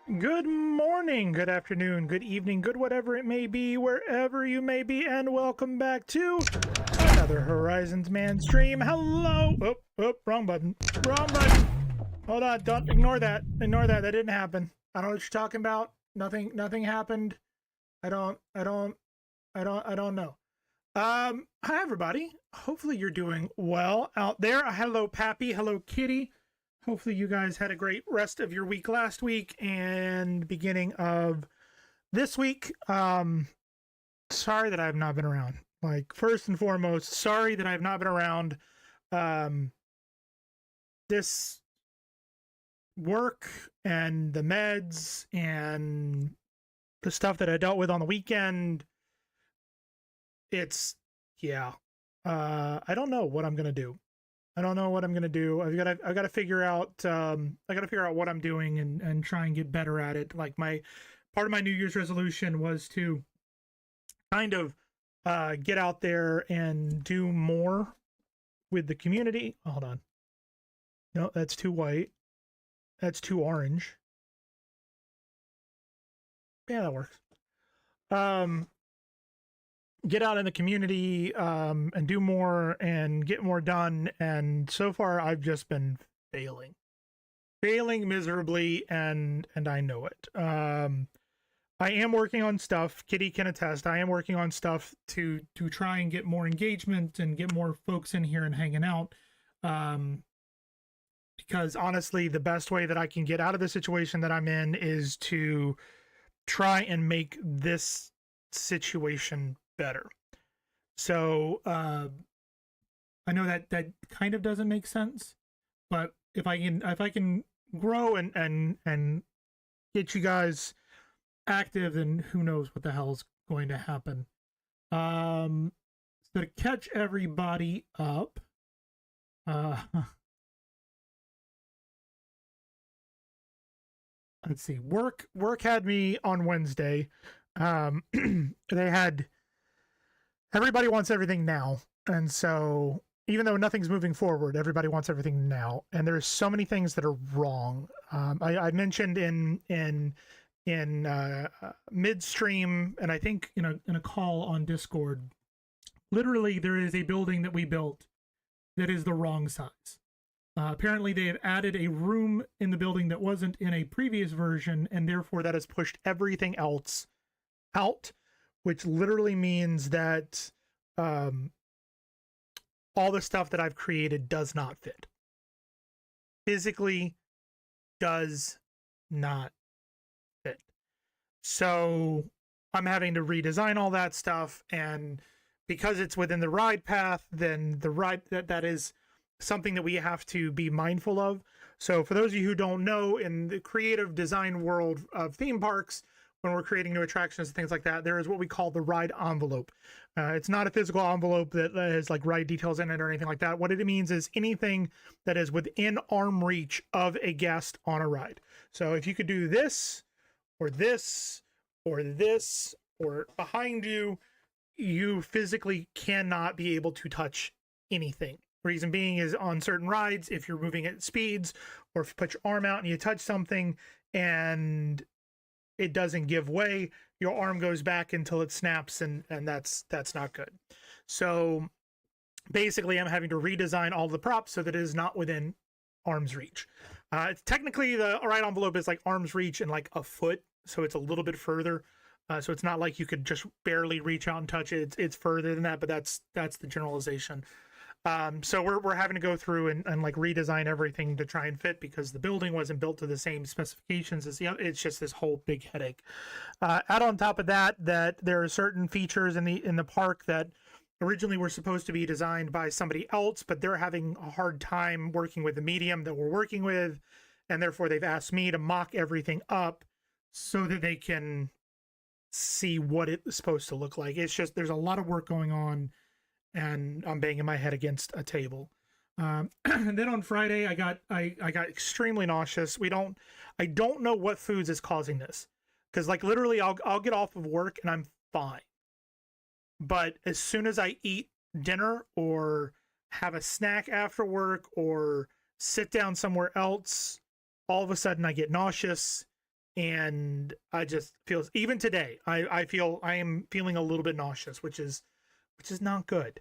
Good morning, good afternoon, good evening, good whatever it may be, wherever you may be, and welcome back to another Horizonsman stream. Hello! Oh, wrong button. Wrong button. Hold on, don't ignore that. Ignore that. That didn't happen. I don't know what you're talking about. Nothing happened. I don't know. Hi everybody. Hopefully you're doing well out there. Hello Pappy, hello Kitty. Hopefully you guys had a great rest of your week last week and beginning of this week. Sorry that I've not been around. Like, first and foremost, sorry that I've not been around. Um, this work and the meds and the stuff that I dealt with on the weekend, it's, yeah. I don't know what I'm gonna do. I don't know what I'm gonna do. I've got to figure out. I got to figure out what I'm doing and try and get better at it. Like, my part of my New Year's resolution was to kind of get out there and do more with the community. Hold on. No, that's too white. That's too orange. Yeah, that works. Um, get out in the community and do more and get more done. And so far, I've just been failing miserably, and I know it. I am working on stuff. Kitty can attest. I am working on stuff to try and get more engagement and get more folks in here and hanging out. Because honestly, the best way that I can get out of the situation that I'm in is to try and make this situation better. So I know that kind of doesn't make sense, but if I can grow and get you guys active, then who knows what the hell's going to happen. So to catch everybody up, let's see. Work had me on Wednesday. They had everybody wants everything now, and so even though nothing's moving forward, everybody wants everything now, and there's so many things that are wrong. I mentioned in midstream, and I think in a call on Discord, literally there is a building that we built that is the wrong size. Apparently, they have added a room in the building that wasn't in a previous version, and therefore that has pushed everything else out, which literally means that all the stuff that I've created does not fit. Physically does not fit. So I'm having to redesign all that stuff, and because it's within the ride path, then the ride that is something that we have to be mindful of. So for those of you who don't know, in the creative design world of theme parks, when we're creating new attractions and things like that, there is what we call the ride envelope. It's not a physical envelope that has like ride details in it or anything like that. What it means is anything that is within arm reach of a guest on a ride. So if you could do this or this or this or behind you, you physically cannot be able to touch anything. Reason being is on certain rides, if you're moving at speeds, or if you put your arm out and you touch something and it doesn't give way, your arm goes back until it snaps, and that's not good. So basically, I'm having to redesign all the props so that it is not within arm's reach. It's technically, the right envelope is like arm's reach and like a foot, so it's a little bit further. So it's not like you could just barely reach out and touch it. It's further than that, but that's the generalization. So we're having to go through and like redesign everything to try and fit, because the building wasn't built to the same specifications as the other. It's just this whole big headache. Add on top of that there are certain features in the park that originally were supposed to be designed by somebody else, but they're having a hard time working with the medium that we're working with, and therefore they've asked me to mock everything up so that they can see what it's supposed to look like. It's just, there's a lot of work going on, and I'm banging my head against a table. And then on Friday, I got extremely nauseous. I don't know what foods is causing this, because like literally, I'll get off of work and I'm fine, but as soon as I eat dinner or have a snack after work or sit down somewhere else, all of a sudden I get nauseous and I just feel, even today, I feel I am feeling a little bit nauseous, which is not good.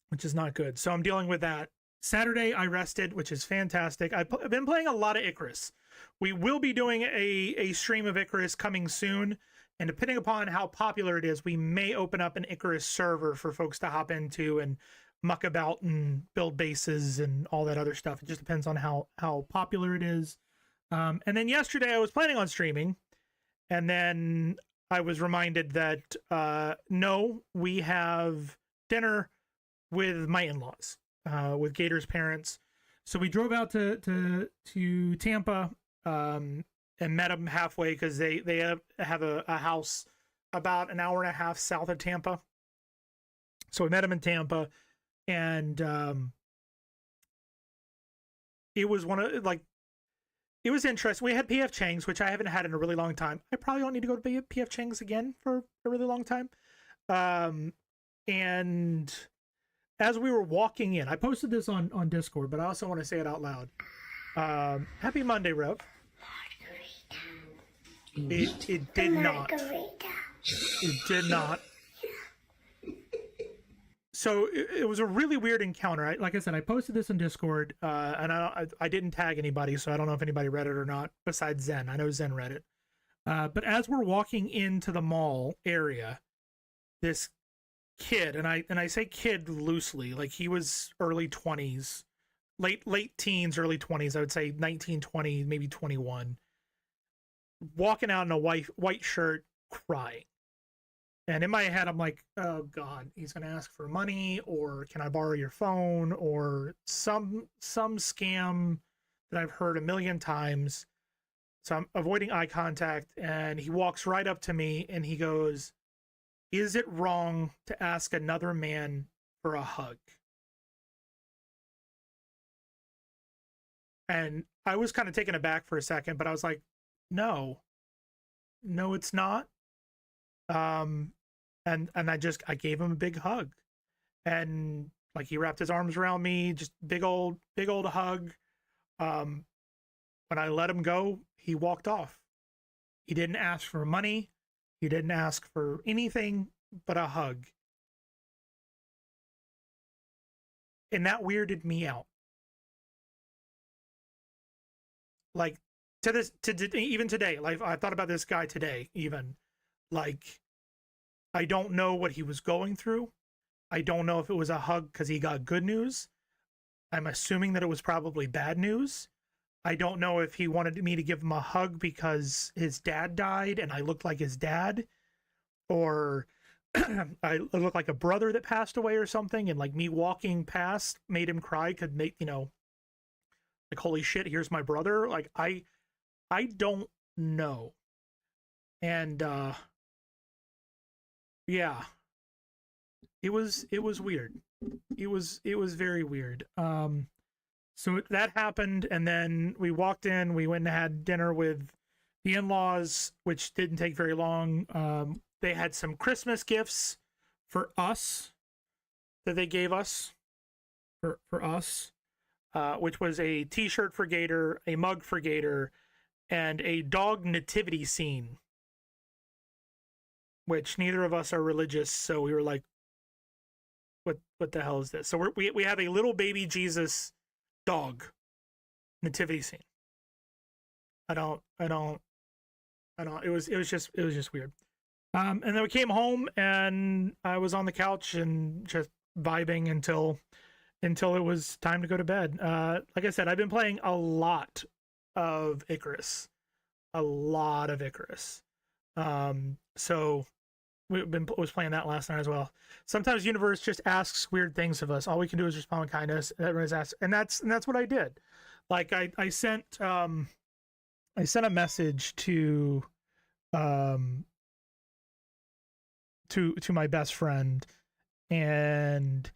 Which is not good. So I'm dealing with that. Saturday I rested, which is fantastic. I've been playing a lot of Icarus. We will be doing a stream of Icarus coming soon, and depending upon how popular it is, we may open up an Icarus server for folks to hop into and muck about and build bases and all that other stuff. It just depends on how popular it is. And then yesterday I was planning on streaming, and then I was reminded that no, we have dinner with my in-laws, with Gator's parents. So we drove out to Tampa, and met them halfway, because they have a house about an hour and a half south of Tampa. So we met them in Tampa, and it was it was interesting. We had PF Chang's, which I haven't had in a really long time. I probably don't need to go to PF Chang's again for a really long time. And as we were walking in, I posted this on Discord, but I also want to say it out loud. Happy Monday, Rev. It did not. It did not. So it was a really weird encounter. Like I said, I posted this on Discord, and I didn't tag anybody, so I don't know if anybody read it or not, besides Zen. I know Zen read it. But as we're walking into the mall area, this kid, and I say kid loosely, like he was early 20s, late teens, early 20s, I would say 19, 20, maybe 21, walking out in a white shirt, crying. And in my head, I'm like, oh God, he's going to ask for money, or can I borrow your phone, or some scam that I've heard a million times. So I'm avoiding eye contact, and he walks right up to me and he goes, "Is it wrong to ask another man for a hug?" And I was kind of taken aback for a second, but I was like, no, it's not. And I gave him a big hug, and like he wrapped his arms around me, just big old hug. When I let him go, he walked off. He didn't ask for money. He didn't ask for anything but a hug. And that weirded me out. Like even today, like I thought about this guy today, even like, I don't know what he was going through. I don't know if it was a hug because he got good news. I'm assuming that it was probably bad news. I don't know if he wanted me to give him a hug because his dad died and I looked like his dad, or I looked like a brother that passed away or something, and like me walking past made him cry, could make, like, holy shit, here's my brother. Like, I don't know. And yeah, it was weird. It was very weird. So that happened, and then we walked in, we went and had dinner with the in-laws, which didn't take very long. They had some Christmas gifts for us that they gave us for us, which was a t-shirt for Gator, a mug for Gator, and a dog nativity scene, which neither of us are religious, so we were like, what the hell is this? So we have a little baby Jesus dog nativity scene. I don't it was just weird. And then we came home and I was on the couch and just vibing until it was time to go to bed. Like I said, I've been playing a lot of Icarus. So was playing that last night as well. Sometimes universe just asks weird things of us. All we can do is respond with kindness. Everyone's asked, and that's what I did. Like I sent a message to my best friend, and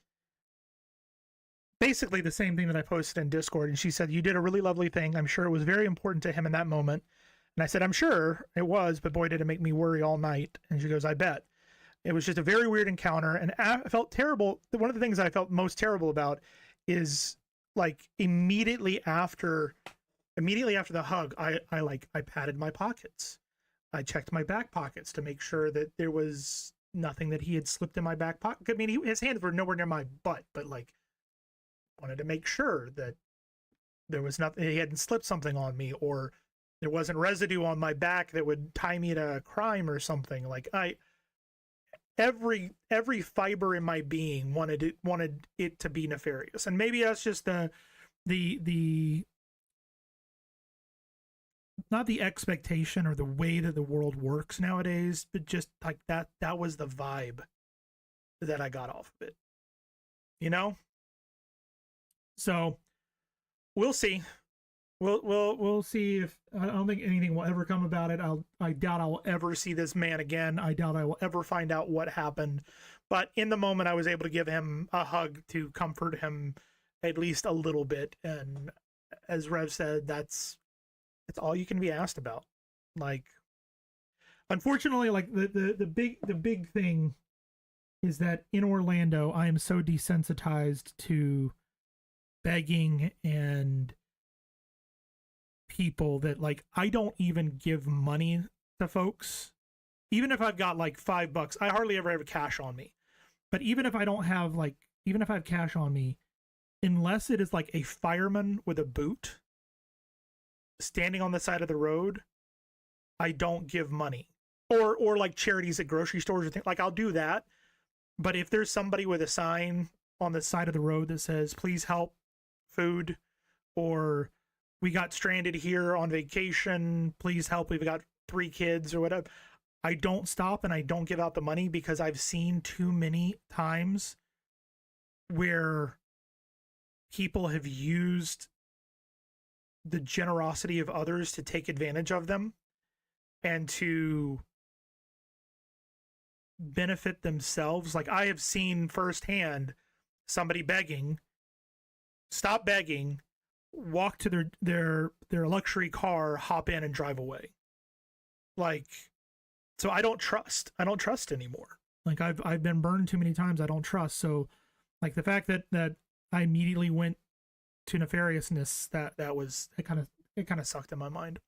basically the same thing that I posted in Discord, and she said, "You did a really lovely thing. I'm sure it was very important to him in that moment." And I said, "I'm sure it was, but boy, did it make me worry all night." And she goes, "I bet." It was just a very weird encounter, and I felt terrible. One of the things I felt most terrible about is, like, immediately after immediately after the hug, I patted my pockets. I checked my back pockets to make sure that there was nothing that he had slipped in my back pocket. I mean, his hands were nowhere near my butt, but like wanted to make sure that there was nothing, he hadn't slipped something on me, or there wasn't residue on my back that would tie me to a crime or something. Like every fiber in my being wanted it to be nefarious. And maybe that's just the not the expectation or the way that the world works nowadays, but just like that was the vibe that I got off of it, you know? So we'll see. We'll see. If I don't think anything will ever come about it. I doubt I will ever see this man again. I doubt I will ever find out what happened. But in the moment, I was able to give him a hug to comfort him at least a little bit. And as Rev said, that's all you can be asked about. Like, unfortunately, like the big thing is that in Orlando, I am so desensitized to begging and people that like I don't even give money to folks. Even if I've got like $5, I hardly ever have cash on me. But even if I don't have even if I have cash on me, unless it is like a fireman with a boot standing on the side of the road, I don't give money. Or like charities at grocery stores or things. Like I'll do that. But if there's somebody with a sign on the side of the road that says, please help, food, or we got stranded here on vacation, please help, we've got 3 kids or whatever, I don't stop and I don't give out the money, because I've seen too many times where people have used the generosity of others to take advantage of them and to benefit themselves. Like I have seen firsthand somebody begging, stop begging, walk to their luxury car, hop in and drive away. Like, so I don't trust anymore. Like I've been burned too many times. I don't trust. So like the fact that I immediately went to nefariousness, it kind of sucked in my mind.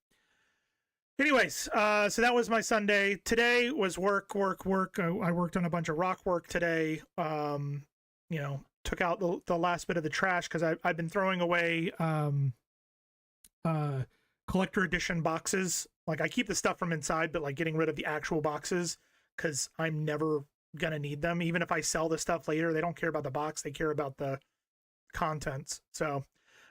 Anyways, so that was my Sunday. Today was work. I worked on a bunch of rock work today. Took out the last bit of the trash, because I've been throwing away collector edition boxes. Like I keep the stuff from inside, but like getting rid of the actual boxes, because I'm never gonna need them. Even if I sell the stuff later, they don't care about the box, they care about the contents. So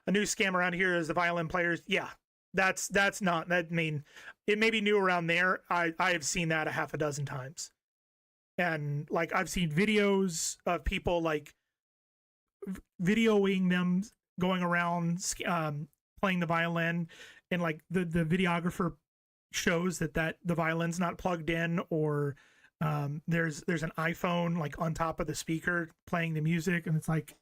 a new scam around here is the violin players. Yeah, that's not that. I mean, it may be new around there. I have seen that a half a dozen times, and like I've seen videos of people like videoing them going around playing the violin, and like the videographer shows that the violin's not plugged in, or there's an iPhone like on top of the speaker playing the music, and it's like,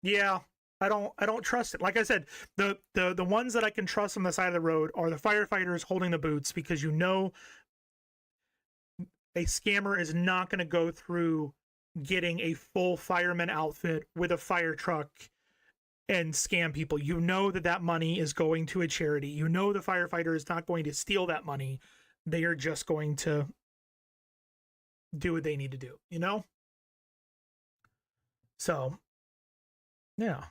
yeah, I don't trust it. Like I said, the ones that I can trust on the side of the road are the firefighters holding the boots, because a scammer is not going to go through getting a full fireman outfit with a fire truck and scam people. You know that money is going to a charity. You know the firefighter is not going to steal that money. They are just going to do what they need to do, you know? So, yeah.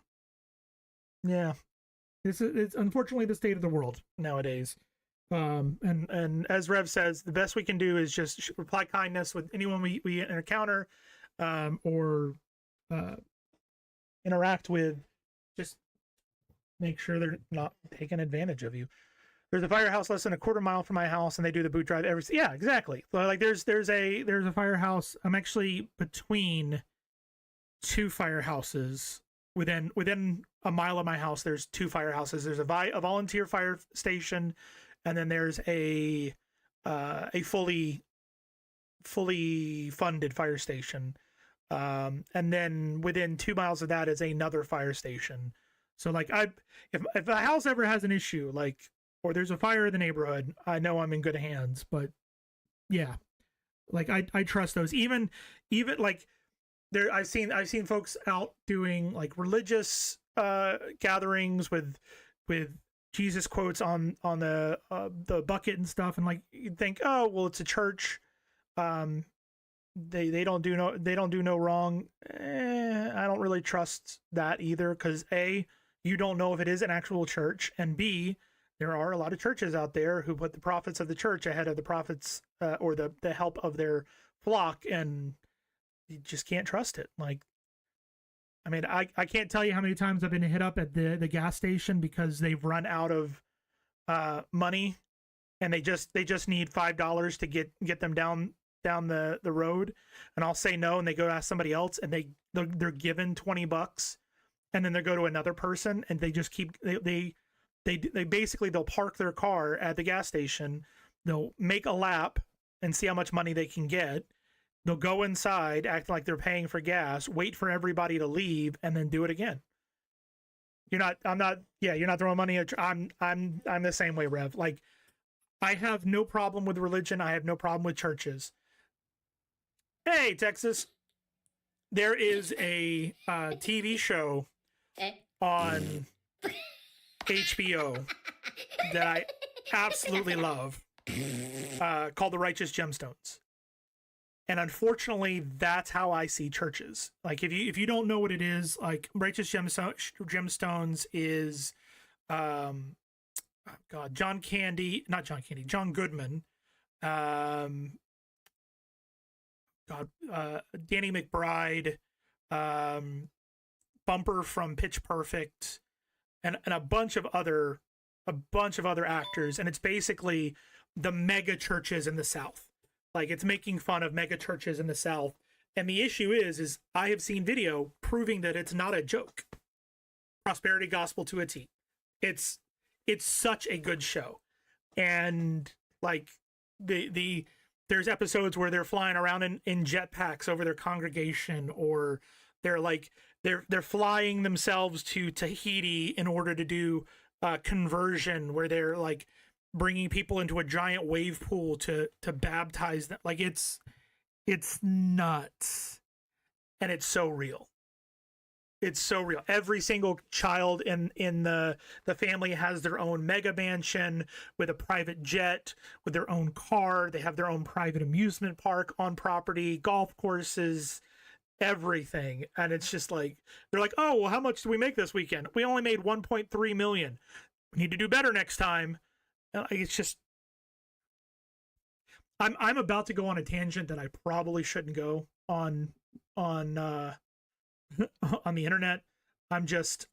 It's unfortunately the state of the world nowadays. And as Rev says, the best we can do is just reply kindness with anyone we encounter, or interact with. Just make sure they're not taking advantage of you. There's a firehouse less than a quarter mile from my house, and they do the boot drive yeah, exactly. So like there's a firehouse. I'm actually between 2 firehouses. Within a mile of my house, there's 2 firehouses. There's a volunteer fire station, and then there's a fully funded fire station. And then within 2 miles of that is another fire station. So like if a house ever has an issue, like, or there's a fire in the neighborhood, I know I'm in good hands. But yeah, like I trust those. Even like there, I've seen folks out doing like religious gatherings with Jesus quotes on the bucket and stuff, and like you'd think, oh well, it's a church. Um, they don't do no wrong. I don't really trust that either, because A, you don't know if it is an actual church, and B, there are a lot of churches out there who put the profits of the church ahead of the profits or the help of their flock, and you just can't trust it. Like, I mean, I can't tell you how many times I've been hit up at the gas station because they've run out of money, and they just need $5 to get them down the road, and I'll say no, and they go ask somebody else, and they're given $20, and then they go to another person, and they just keep they basically they'll park their car at the gas station, they'll make a lap and see how much money they can get. They'll go inside, act like they're paying for gas, wait for everybody to leave, and then do it again. You're not throwing money at. I'm the same way, Rev. Like, I have no problem with religion. I have no problem with churches. Hey, Texas. There is a TV show on HBO that I absolutely love called The Righteous Gemstones. And unfortunately, that's how I see churches. Like, if you don't know what it is, like, Righteous Gemstones is, John Goodman, Danny McBride, Bumper from Pitch Perfect, and a bunch of other actors, and it's basically the mega churches in the South. Like, it's making fun of mega churches in the South. And the issue is I have seen video proving that it's not a joke. Prosperity gospel to a T. It's such a good show. And like there's episodes where they're flying around in jetpacks over their congregation, or they're flying themselves to Tahiti in order to do conversion, where they're like bringing people into a giant wave pool to baptize them. Like, it's nuts, and it's so real. It's so real. Every single child in the family has their own mega mansion with a private jet, with their own car. They have their own private amusement park on property, golf courses, everything. And it's just like, they're like, oh, well, how much do we make this weekend? We only made 1.3 million. We need to do better next time. It's just, I'm about to go on a tangent that I probably shouldn't go on on the internet. I'm just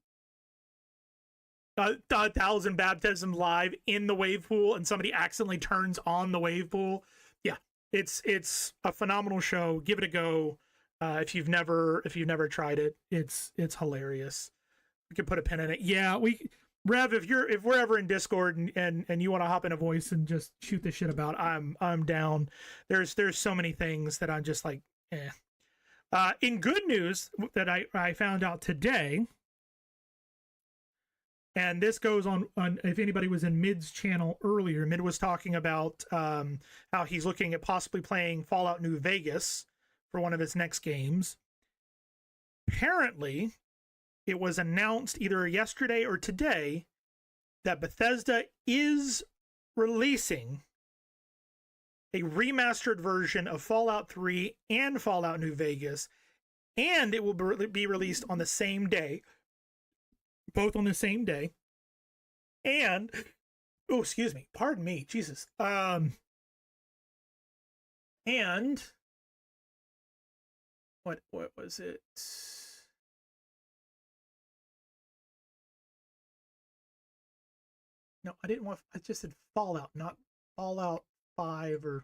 1,000 baptisms live in the wave pool, and somebody accidentally turns on the wave pool. Yeah, it's a phenomenal show. Give it a go. If you've never tried it, it's hilarious. We could put a pin in it. Yeah, Rev, if we're ever in Discord and you want to hop in a voice and just shoot the shit about, I'm down. There's so many things that I'm just like, eh. In good news that I found out today, and this goes on if anybody was in Mid's channel earlier, Mid was talking about how he's looking at possibly playing Fallout New Vegas for one of his next games. Apparently, it was announced either yesterday or today that Bethesda is releasing a remastered version of Fallout 3 and Fallout New Vegas, and it will be released on the same day, both on the same day. And, oh, excuse me, pardon me, Jesus. And what was it? No, I didn't want. I just said Fallout, not Fallout 5 or.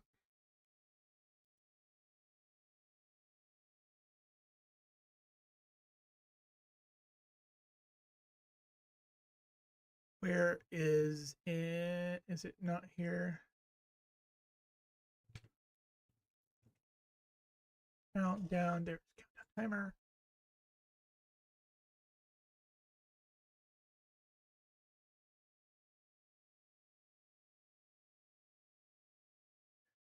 Where is it? Is it not here? Countdown. There's countdown timer.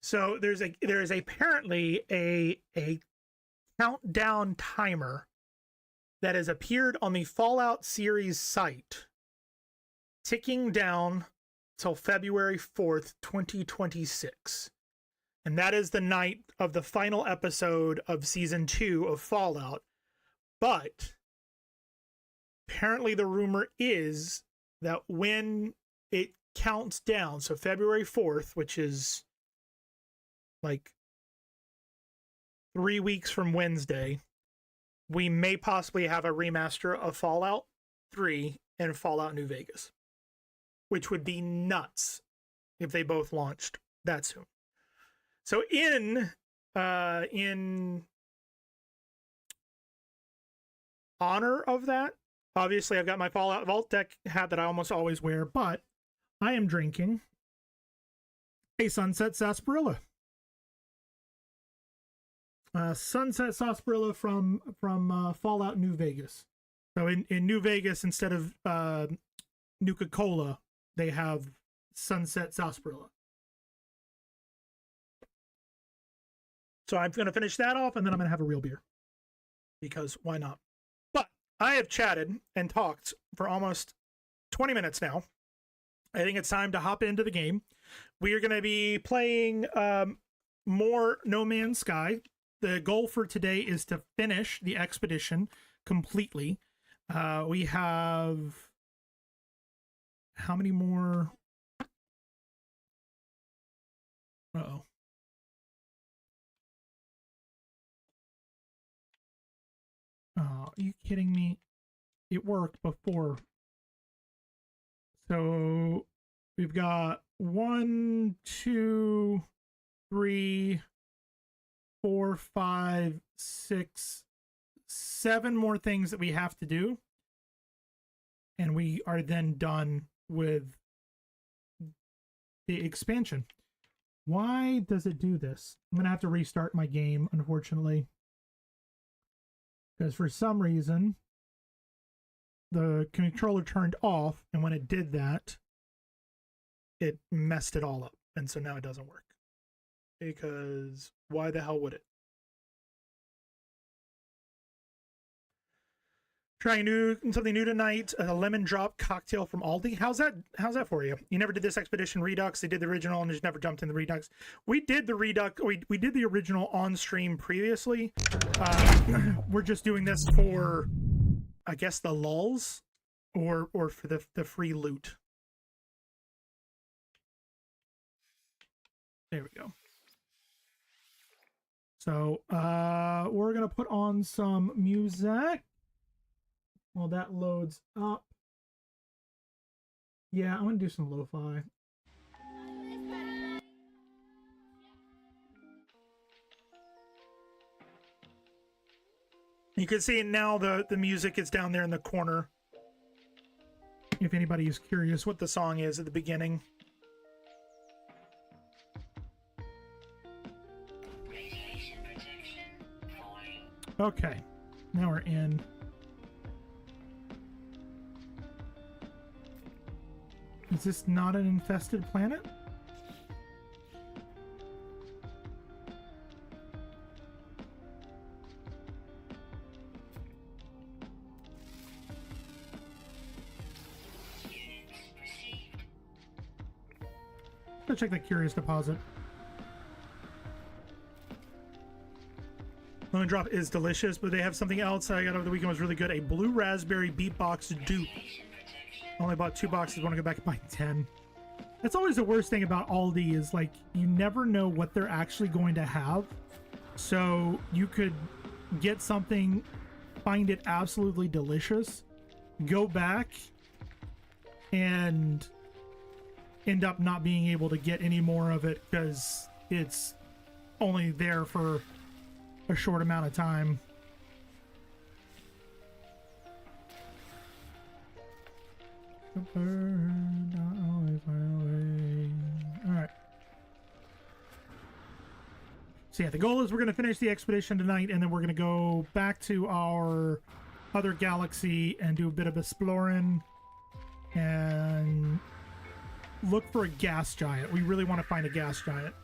So there is apparently a countdown timer that has appeared on the Fallout series site ticking down till February 4th, 2026. And that is the night of the final episode of season 2 of Fallout. But apparently the rumor is that when it counts down, so February 4th, which is like 3 weeks from Wednesday, we may possibly have a remaster of Fallout 3 and Fallout New Vegas, which would be nuts if they both launched that soon. So in honor of that, obviously I've got my Fallout Vault Deck hat that I almost always wear, but I am drinking a Sunset Sarsaparilla. Sunset Sarsaparilla from Fallout New Vegas. So in New Vegas, instead of Nuka-Cola, they have Sunset Sarsaparilla. So I'm going to finish that off, and then I'm going to have a real beer. Because why not? But I have chatted and talked for almost 20 minutes now. I think it's time to hop into the game. We are going to be playing more No Man's Sky. The goal for today is to finish the expedition completely. We have... how many more? Uh-oh. Oh, are you kidding me? It worked before. So we've got 1, 2, 3, 4, 5, 6, 7 more things that we have to do. And we are then done with the expansion. Why does it do this? I'm going to have to restart my game, unfortunately. Because for some reason, the controller turned off, and when it did that, it messed it all up. And so now it doesn't work. Because why the hell would it? Trying something new tonight, a lemon drop cocktail from Aldi. How's that for you? You never did this Expedition Redux. They did the original and just never jumped in the Redux. We did the Redux. We did the original on stream previously. We're just doing this for, I guess, the lulls or for the free loot. There we go. So we're gonna put on some music. While that loads up. Yeah, I'm going to do some lo-fi. You can see now the music is down there in the corner. If anybody is curious what the song is at the beginning. Okay, now we're in. Is this not an infested planet? Let's check the curious deposit. Lemon drop is delicious, but they have something else I got over the weekend was really good. A blue raspberry beatbox dupe. Only bought 2 boxes, want to go back and buy 10. That's always the worst thing about Aldi is, like, you never know what they're actually going to have. So you could get something, find it absolutely delicious, go back, and end up not being able to get any more of it because it's only there for a short amount of time. Alright. So yeah, the goal is we're going to finish the expedition tonight, and then we're going to go back to our other galaxy and do a bit of exploring and look for a gas giant. We really want to find a gas giant.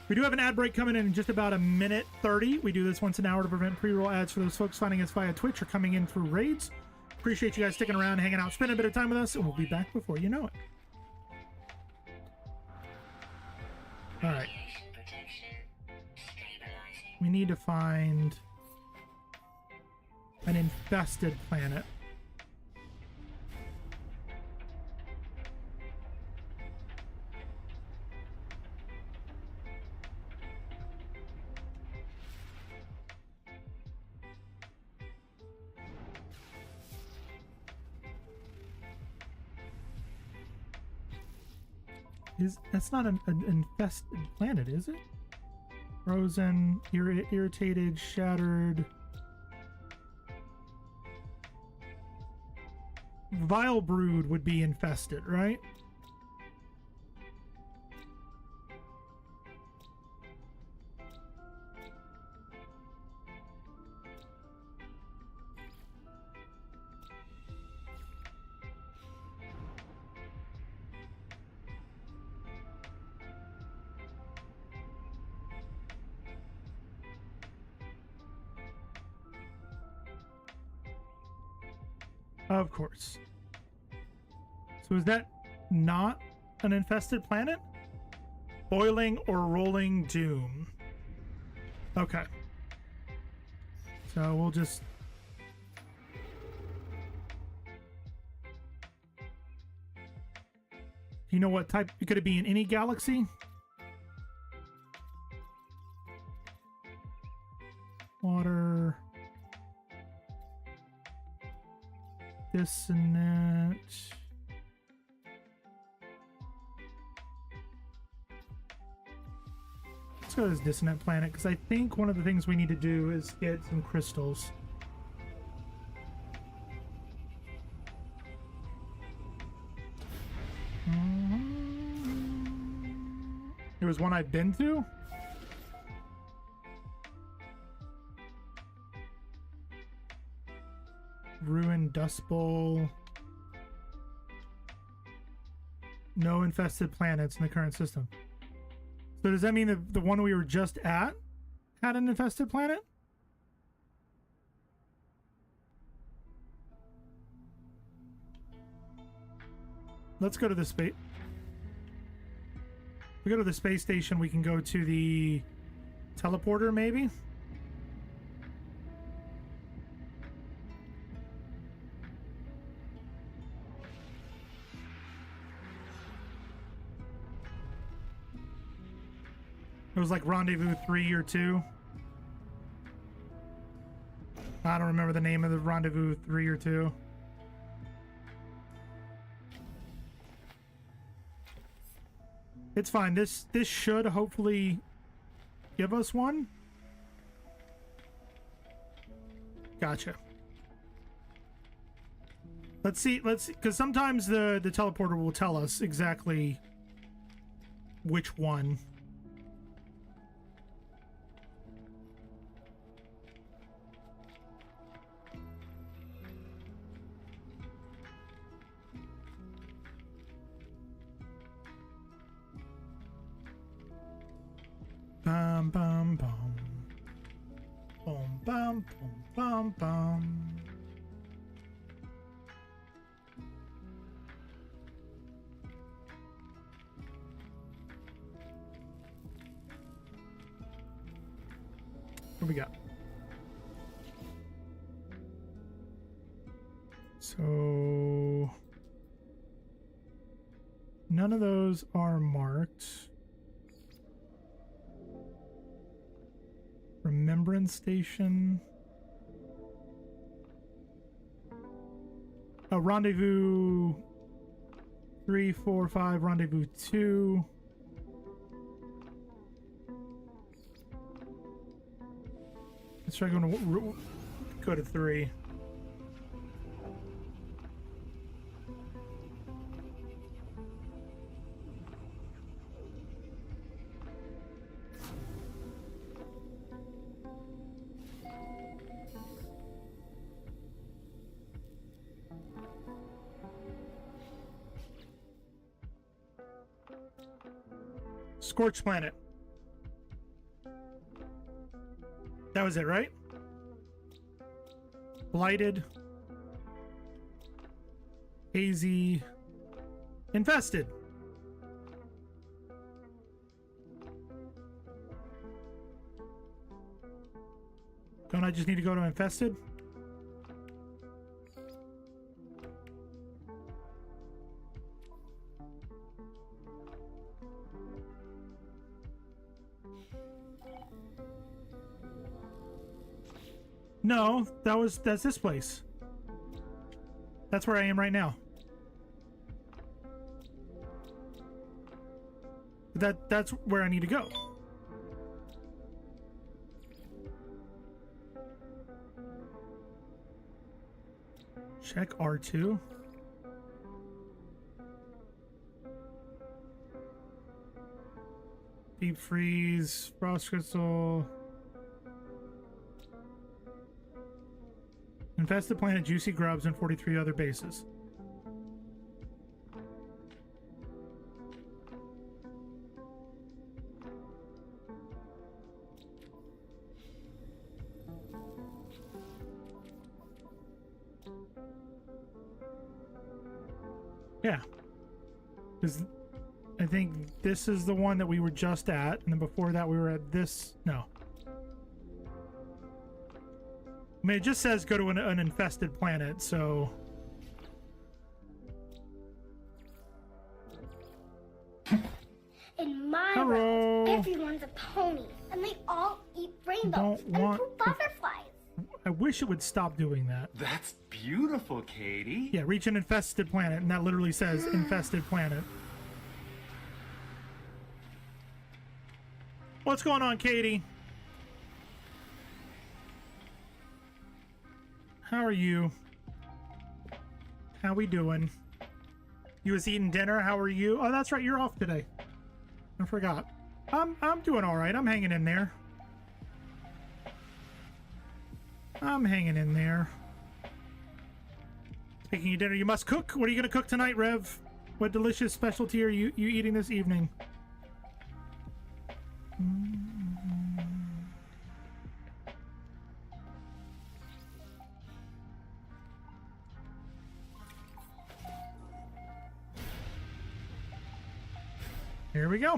We do have an ad break coming in just about a minute 30. We do this once an hour to prevent pre-roll ads for those folks finding us via Twitch or coming in through raids. Appreciate you guys sticking around, hanging out, spending a bit of time with us, and we'll be back before you know it. All right. We need to find an infested planet. That's not an infested planet, is it? Frozen, irritated, shattered. Vile brood would be infested, right? Of course. So is that not an infested planet? Boiling or rolling doom. Okay. So we'll just... You know what type? Could it be in any galaxy? Water... Dissonant. Let's go to this dissonant planet, because I think one of the things we need to do is get some crystals. There was one I've been to? Ruined Dust Bowl. No infested planets in the current system. So does that mean that the one we were just at had an infested planet? Let's go to the space. We go to the space station, we can go to the teleporter maybe? It was like Rendezvous 3 or 2. I don't remember the name of the Rendezvous 3 or 2. It's fine. This should hopefully give us one. Gotcha. Let's see, because sometimes the teleporter will tell us exactly which one. Bum bum bum. Boom bum boom bum bum. What we got? So none of those are marked. Remembrance Station. A Rendezvous 3, 4, 5, Rendezvous 2. Let's try going to go to 3. Scorched Planet. That was it, right? Blighted. AZ infested. Don't I just need to go to infested? No, that's this place. That's where I am right now. That's where I need to go. Check R2. Deep freeze, frost crystal. Infested planet, juicy grubs, and 43 other bases. Yeah. Because I think this is the one that we were just at, and then before that we were at this. No. I mean, it just says go to an infested planet, so... In my world, everyone's a pony, and they all eat rainbows and poop butterflies. I wish it would stop doing that. That's beautiful, Katie. Yeah, reach an infested planet, and that literally says infested planet. What's going on, Katie? How are you? How we doing? You was eating dinner. How are you? Oh, that's right. You're off today. I forgot. I'm doing all right. I'm hanging in there. I'm hanging in there. Speaking of dinner, you must cook. What are you gonna cook tonight, Rev? What delicious specialty are you eating this evening? Here we go.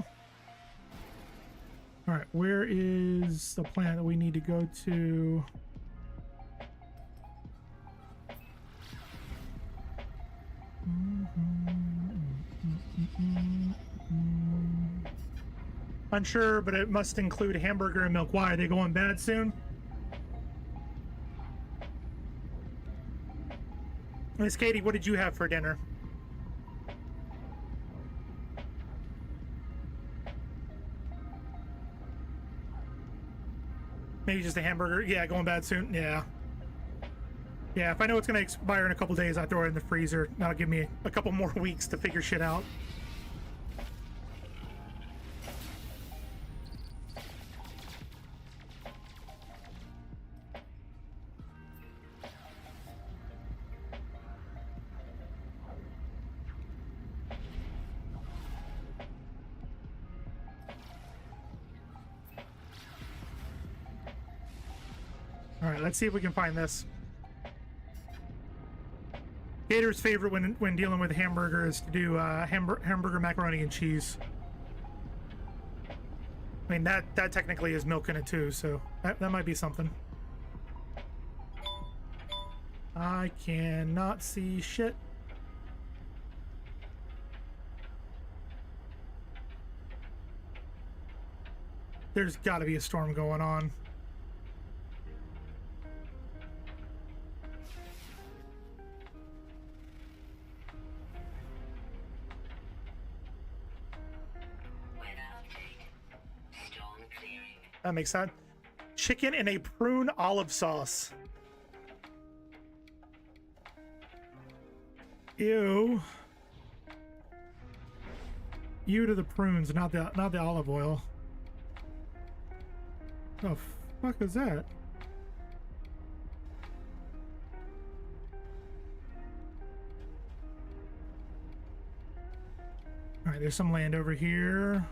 All right, where is the planet that we need to go to? Unsure, but it must include hamburger and milk. Why? Are they going bad soon? Miss Katie, what did you have for dinner? Maybe just a hamburger. Yeah, going bad soon. Yeah. Yeah, if I know it's going to expire in a couple days, I throw it in the freezer. That'll give me a couple more weeks to figure shit out. All right, let's see if we can find this. Gator's favorite when dealing with hamburger is to do hamburger macaroni and cheese. I mean, that technically is milk in it too, so that might be something. I cannot see shit. There's got to be a storm going on. That makes sense. Chicken in a prune olive sauce. Ew. You to the prunes, not the olive oil. The fuck is that? All right, there's some land over here.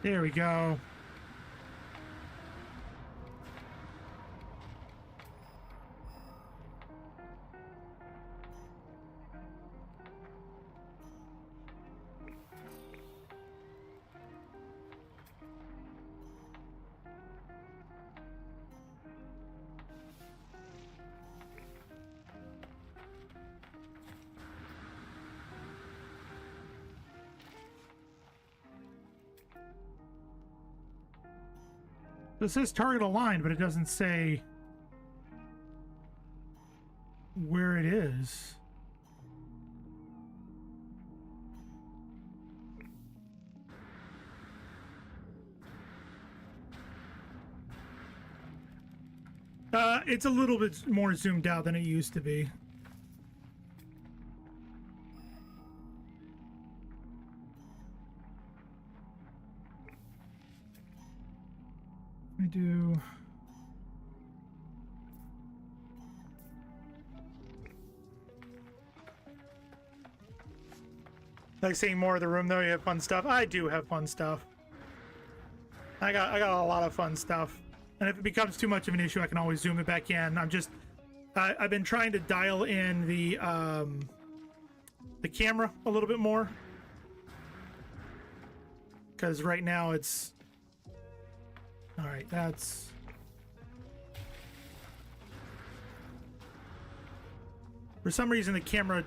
There we go. It says target aligned, but it doesn't say where it is. It's a little bit more zoomed out than it used to be. I do. Like seeing more of the room though, you have fun stuff. I do have fun stuff. I got a lot of fun stuff. And if it becomes too much of an issue, I can always zoom it back in. I've been trying to dial in the camera a little bit more. Because right now it's... Alright, that's... For some reason the camera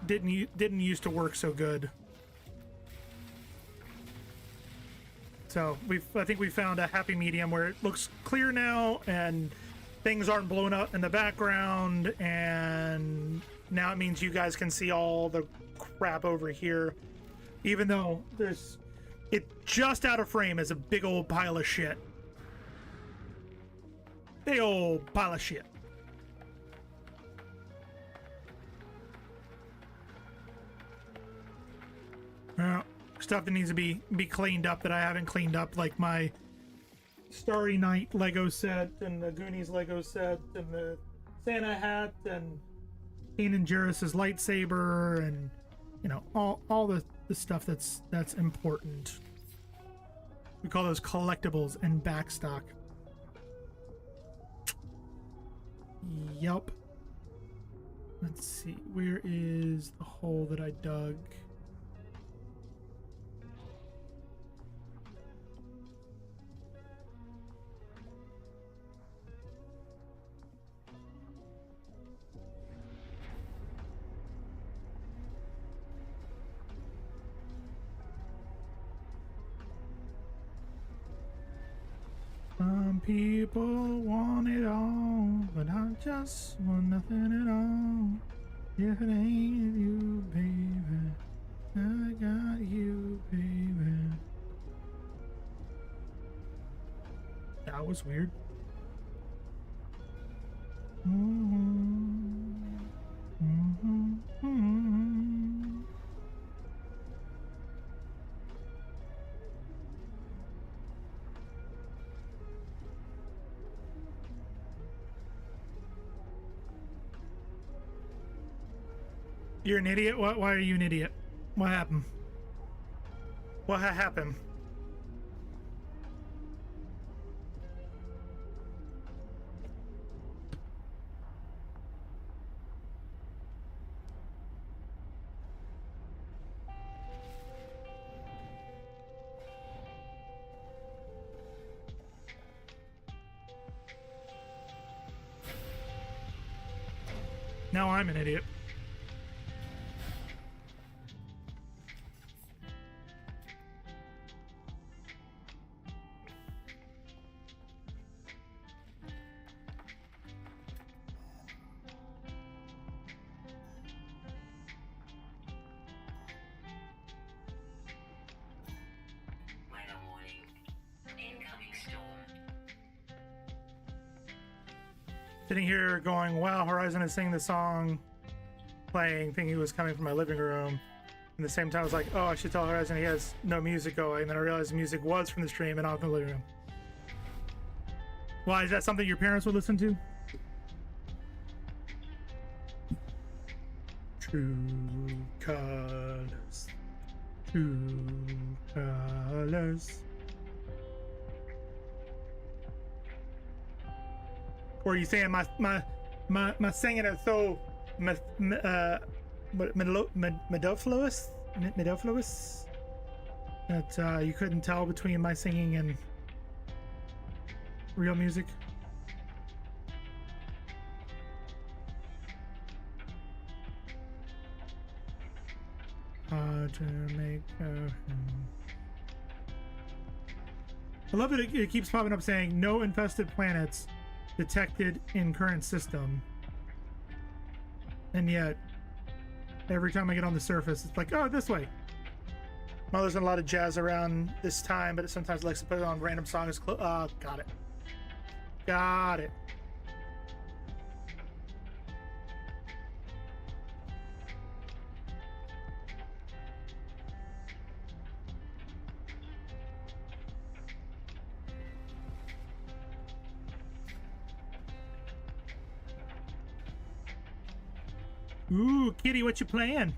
didn't used to work so good. So I think we found a happy medium where it looks clear now and things aren't blown up in the background, and now it means you guys can see all the crap over here, even though it just out of frame is a big old pile of shit. Big old pile of shit. Stuff that needs to be cleaned up that I haven't cleaned up, like my Starry Night Lego set and the Goonies Lego set and the Santa hat and Kanan Jarrus's lightsaber, and you know, all the stuff that's important. We call those collectibles and backstock. Yup. Let's see, where is the hole that I dug? Some people want it all, but I just want nothing at all. If it ain't you, baby, I got you, baby. That was weird. You're an idiot? What? Why are you an idiot? What happened? What happened? Now I'm an idiot. Sitting here going, wow, Horizon is singing the song, playing, thinking it was coming from my living room. And at the same time, I was like, oh, I should tell Horizon he has no music going. And then I realized the music was from the stream and out in the living room. Why, is that something your parents would listen to? True colors. True colors. Or are you saying my singing is so mellifluous that you couldn't tell between my singing and real music? I love that it keeps popping up saying no infested planets detected in current system, and yet every time I get on the surface it's like, oh, this way. Well, there's a lot of jazz around this time, but it sometimes likes to put it on random songs. Got it. Ooh, kitty, what you playing?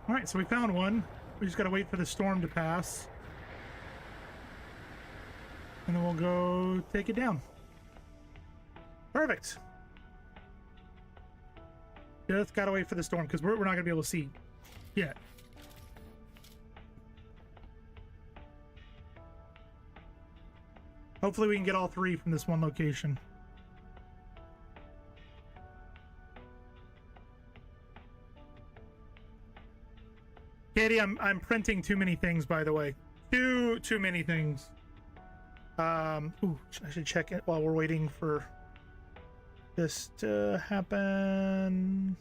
All right, so we found one. We just gotta wait for the storm to pass, and then we'll go take it down. Perfect. Just gotta wait for the storm because we're not gonna be able to see yet. Hopefully we can get all three from this one location. Katie, I'm printing too many things, by the way. Too many things. Ooh, I should check it while we're waiting for this to happen.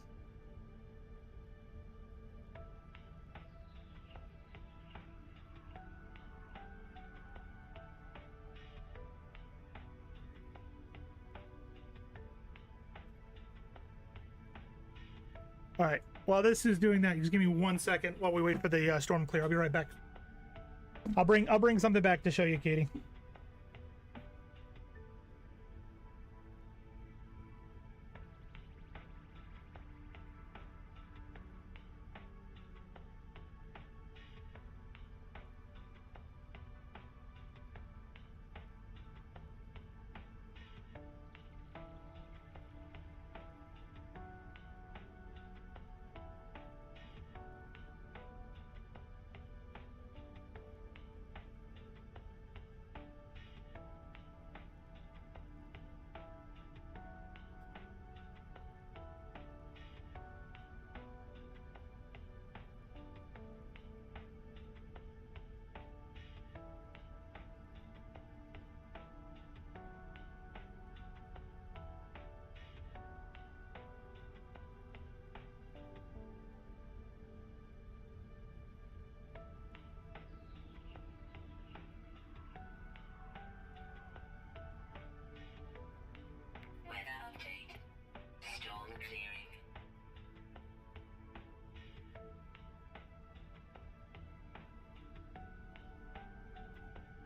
All right. While this is doing that, just give me 1 second while we wait for the storm to clear. I'll be right back. I'll bring something back to show you, Katie.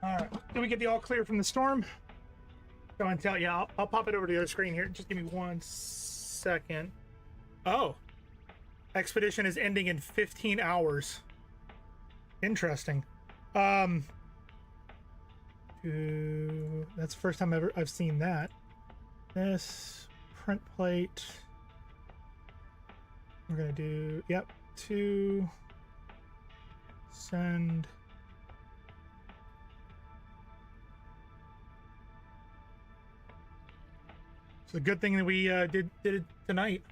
All right, did we get the all clear from the storm? Go and tell you. I'll pop it over to the other screen here. Just give me 1 second. Oh, expedition is ending in 15 hours. Interesting. That's the first time I've seen that. This print plate. We're gonna do, yep, 2 send. It's a good thing that we did it tonight.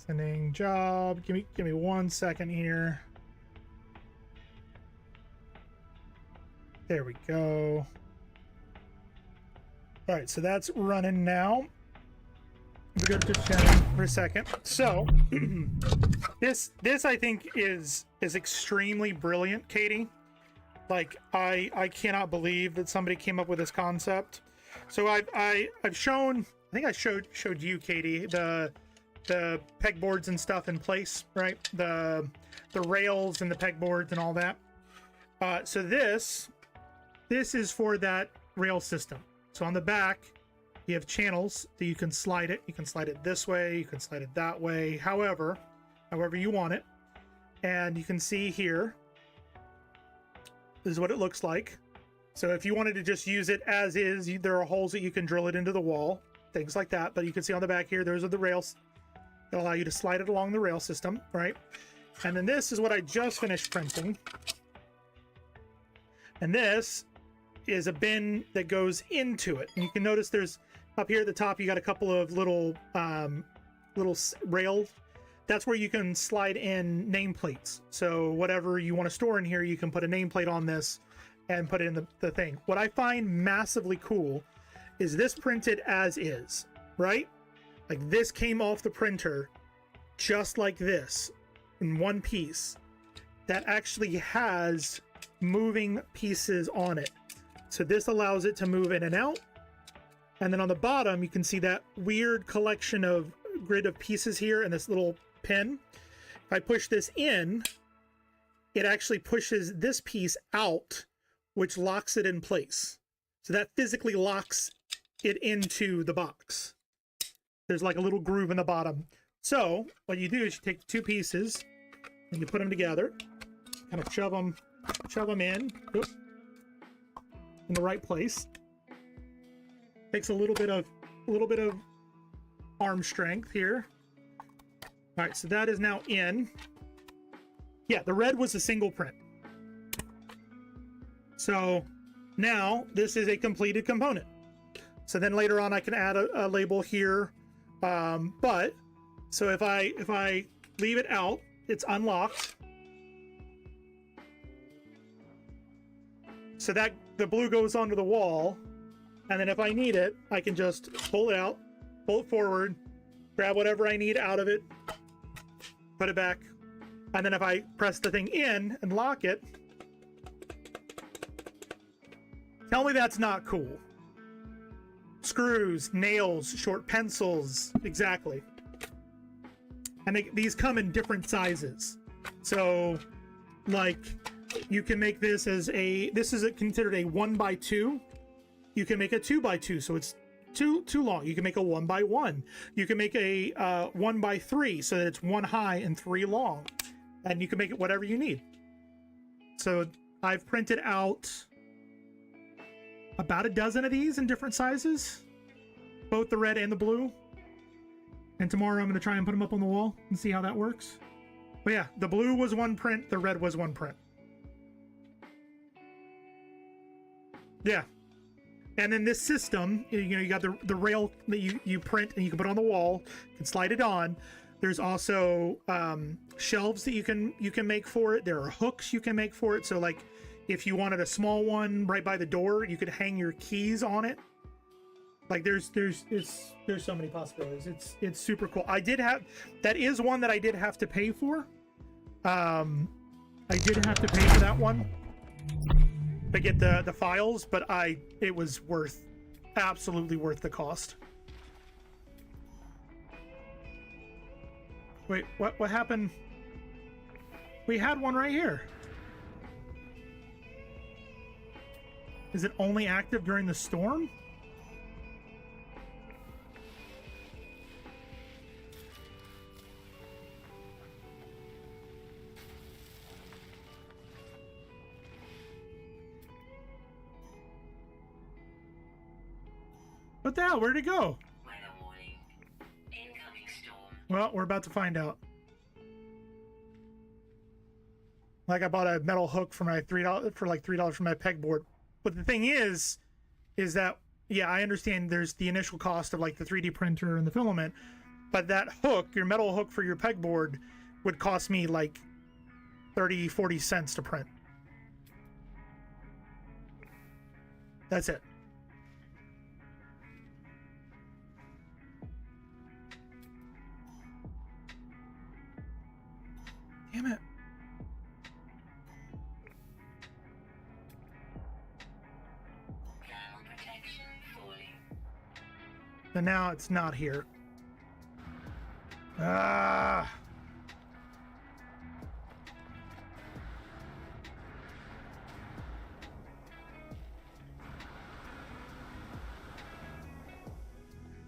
Sending job. Give me 1 second here. There we go. All right, so that's running now. We're going to just chat for a second. So this I think is extremely brilliant, Katie. Like I cannot believe that somebody came up with this concept. So I've shown, I think I showed you, Katie, the pegboards and stuff in place, right? The rails and the pegboards and all that. So this is for that rail system. So on the back, you have channels that you can slide it. You can slide it this way, you can slide it that way, however you want it. And you can see here, this is what it looks like. So if you wanted to just use it as is, there are holes that you can drill it into the wall, things like that. But you can see on the back here, those are the rails that allow you to slide it along the rail system, right? And then this is what I just finished printing. And this is a bin that goes into it. And you can notice there's, up here at the top, you got a couple of little rails. That's where you can slide in nameplates. So whatever you want to store in here, you can put a nameplate on this and put it in the thing. What I find massively cool is this printed as is, right? Like this came off the printer just like this in one piece that actually has moving pieces on it. So this allows it to move in and out. And then on the bottom, you can see that weird collection of grid of pieces here and this little pin. If I push this in, it actually pushes this piece out, which locks it in place. So that physically locks it into the box. There's like a little groove in the bottom. So what you do is you take two pieces and you put them together, kind of shove them in the right place. Takes a little bit of arm strength here. All right, so that is now in. Yeah, the red was a single print. So now this is a completed component. So then later on I can add a label here. But so if I leave it out, it's unlocked. So that the blue goes onto the wall, and then if I need it, I can just pull it out, pull it forward, grab whatever I need out of it, put it back, and then if I press the thing in and lock it, tell me that's not cool. Screws, nails, short pencils, exactly. And these come in different sizes. So, like, you can make this as this is considered a 1x2. You can make a 2x2, so it's too long. You can make a 1x1. You can make a 1x3, so that it's 1 high and 3 long. And you can make it whatever you need. So I've printed out about a dozen of these in different sizes, both the red and the blue. And tomorrow I'm going to try and put them up on the wall and see how that works. But yeah, the blue was one print, the red was one print. Yeah. And then this system, you got the rail that you print and you can put on the wall, you can slide it on. There's also shelves that you can make for it. There are hooks you can make for it. So like if you wanted a small one right by the door, you could hang your keys on it. Like there's so many possibilities. It's super cool. That is one that I did have to pay for. I did have to pay for that one to get the files, but it was absolutely worth the cost. Wait, what happened? We had one right here. Is it only active during the storm? What the hell? Where'd it go? Weather warning. Incoming storm. Well, we're about to find out. Like I bought a metal hook for my $3 for my pegboard. But the thing is that yeah, I understand there's the initial cost of like the 3D printer and the filament, but that hook, your metal hook for your pegboard, would cost me like 30-40 cents to print. That's it. Damn it. Thermal protection falling. So now it's not here. Ah.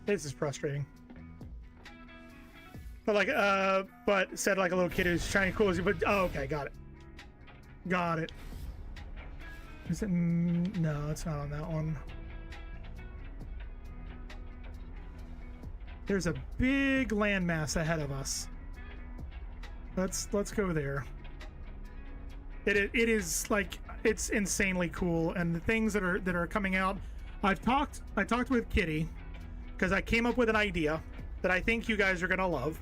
This is frustrating. But like, but said like a little kid who's trying to cool you, but oh, okay, got it. Got it. Is it? No, it's not on that one. There's a big landmass ahead of us. Let's go there. It is like, it's insanely cool, and the things that are coming out. I talked with Kitty because I came up with an idea that I think you guys are gonna love.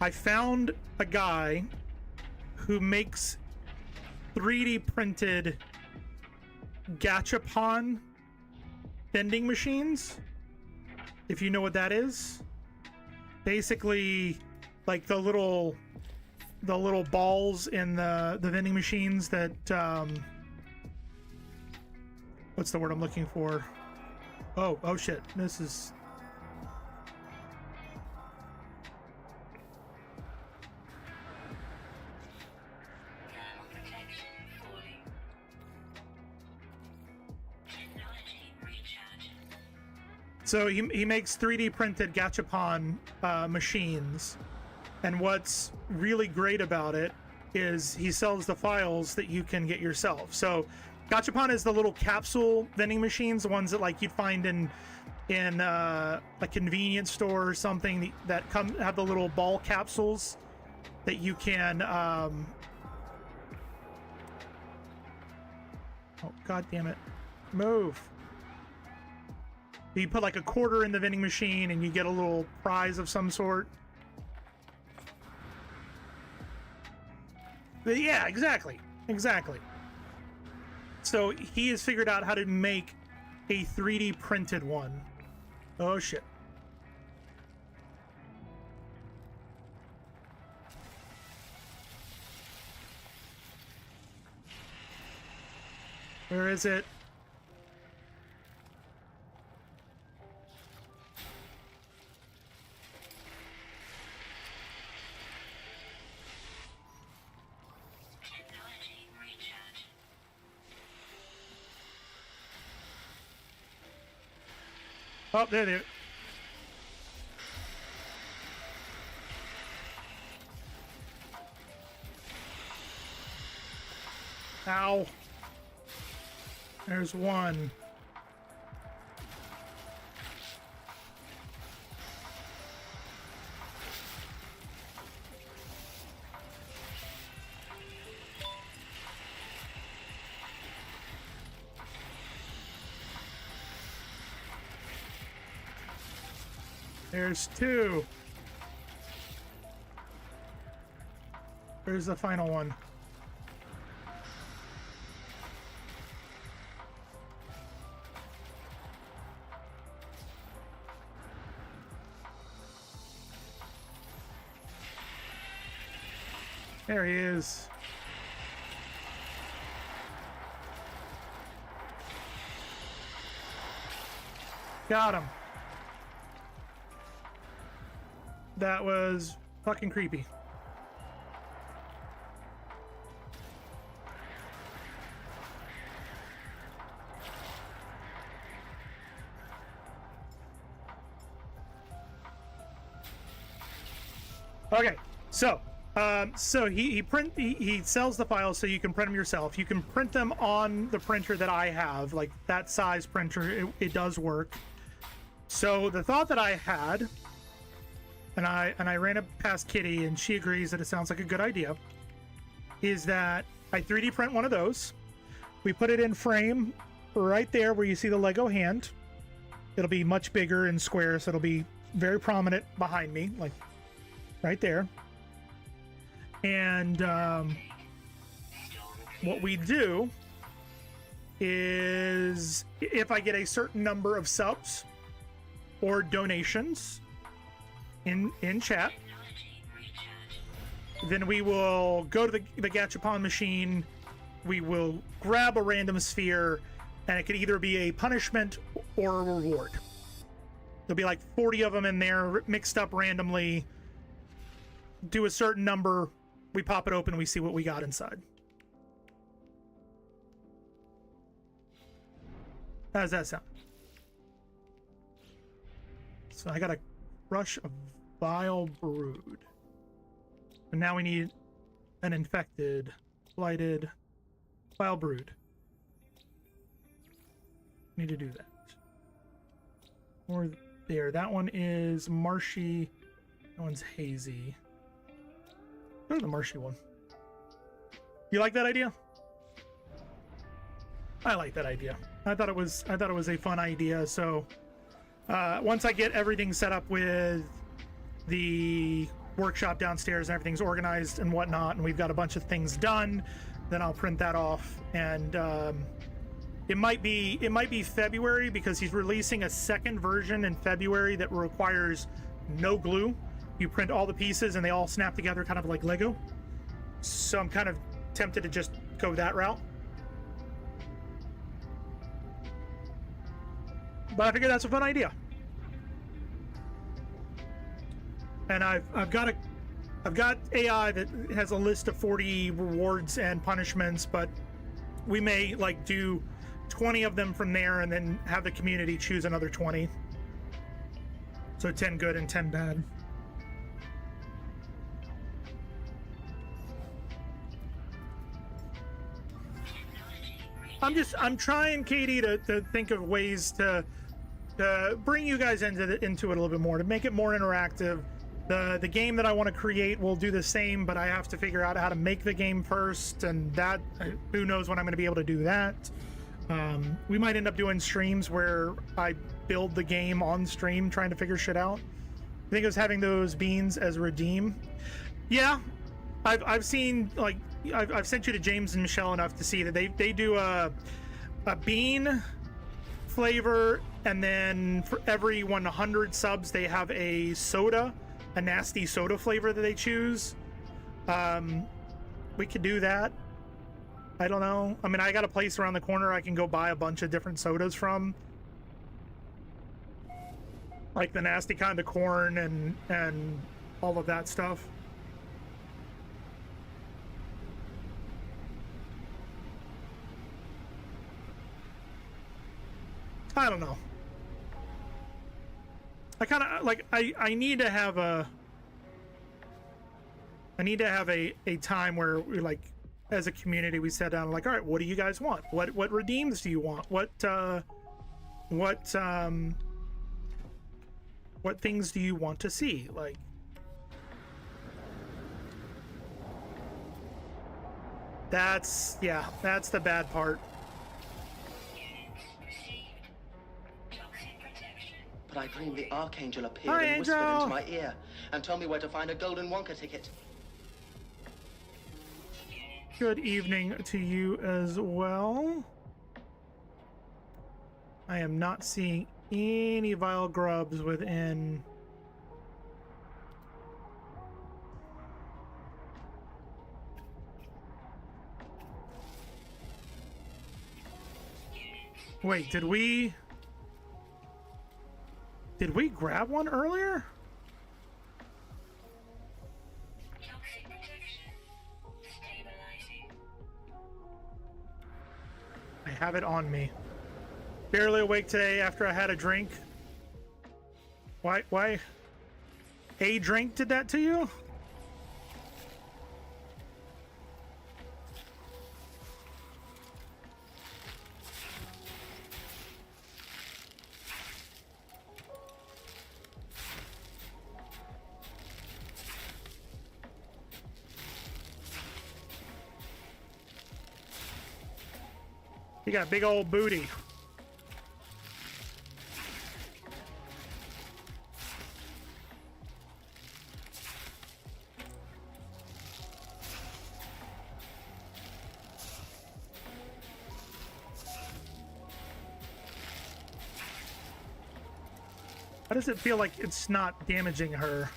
I found a guy who makes 3D printed gachapon vending machines. If you know what that is, basically like the little balls in the vending machines that what's the word I'm looking for? Oh shit, this is Thermal protection falling. Technology recharge. so he makes 3D printed gachapon machines, and what's really great about it is he sells the files that you can get yourself. So gachapon is the little capsule vending machines, the ones that like you'd find in a convenience store or something that have the little ball capsules that you can oh god damn it, move. You put like a quarter in the vending machine and you get a little prize of some sort. But yeah, exactly. So he has figured out how to make a 3D printed one. Oh shit. Where is it? Technology recharge. Oh, there. Ow. There's one. There's two. Where's the final one? There he is. Got him. That was fucking creepy. Okay, so he sells the files so you can print them yourself. You can print them on the printer that I have, like that size printer. It does work. So the thought that I had, and I ran it past Kitty, and she agrees that it sounds like a good idea, is that I 3D print one of those. We put it in frame right there where you see the Lego hand. It'll be much bigger and square, so it'll be very prominent behind me, like right there. And what we do is, if I get a certain number of subs or donations in chat, then we will go to the gachapon machine. We will grab a random sphere, and it could either be a punishment or a reward. There'll be like 40 of them in there, mixed up randomly. Do a certain number, we pop it open, we see what we got inside. How does that sound? So I got a rush of vile brood. And now we need an infected, blighted, vile brood. Need to do that. Or there. That one is marshy. That one's hazy. Go to the marshy one. You like that idea? I like that idea. I thought it was a fun idea. So once I get everything set up with the workshop downstairs and everything's organized and whatnot, and we've got a bunch of things done, then I'll print that off. And it might be February, because he's releasing a second version in February that requires no glue. You print all the pieces and they all snap together, kind of like Lego. So I'm kind of tempted to just go that route. But I figure that's a fun idea. And I've got AI that has a list of 40 rewards and punishments, but we may like do 20 of them from there and then have the community choose another 20. So 10 good and 10 bad. I'm trying, Katie, to think of ways to bring you guys into it a little bit more, to make it more interactive. The game that I want to create will do the same, but I have to figure out how to make the game first, and that, who knows when I'm going to be able to do that. We might end up doing streams where I build the game on stream, trying to figure shit out. I think it was having those beans as redeem. Yeah, I've seen, like, I've sent you to James and Michelle enough to see that they do a bean flavor, and then for every 100 subs they have a soda, a nasty soda flavor that they choose. We could do that. I don't know. I mean, I got a place around the corner I can go buy a bunch of different sodas from, like the nasty kind of corn and all of that stuff. I don't know. I kind of like, I need to have a time where we, like, as a community, we sat down and like, all right, what do you guys want? What redeems do you want? What things do you want to see? Like, that's the bad part. But I dreamed the Archangel appeared and whispered into my ear and told me where to find a golden Wonka ticket. Good evening to you as well. I am not seeing any vile grubs within. Wait, did we grab one earlier? Toxic protection. Stabilizing. I have it on me. Barely awake today after I had a drink. Why? A drink did that to you? You got a big old booty. How does it feel like it's not damaging her?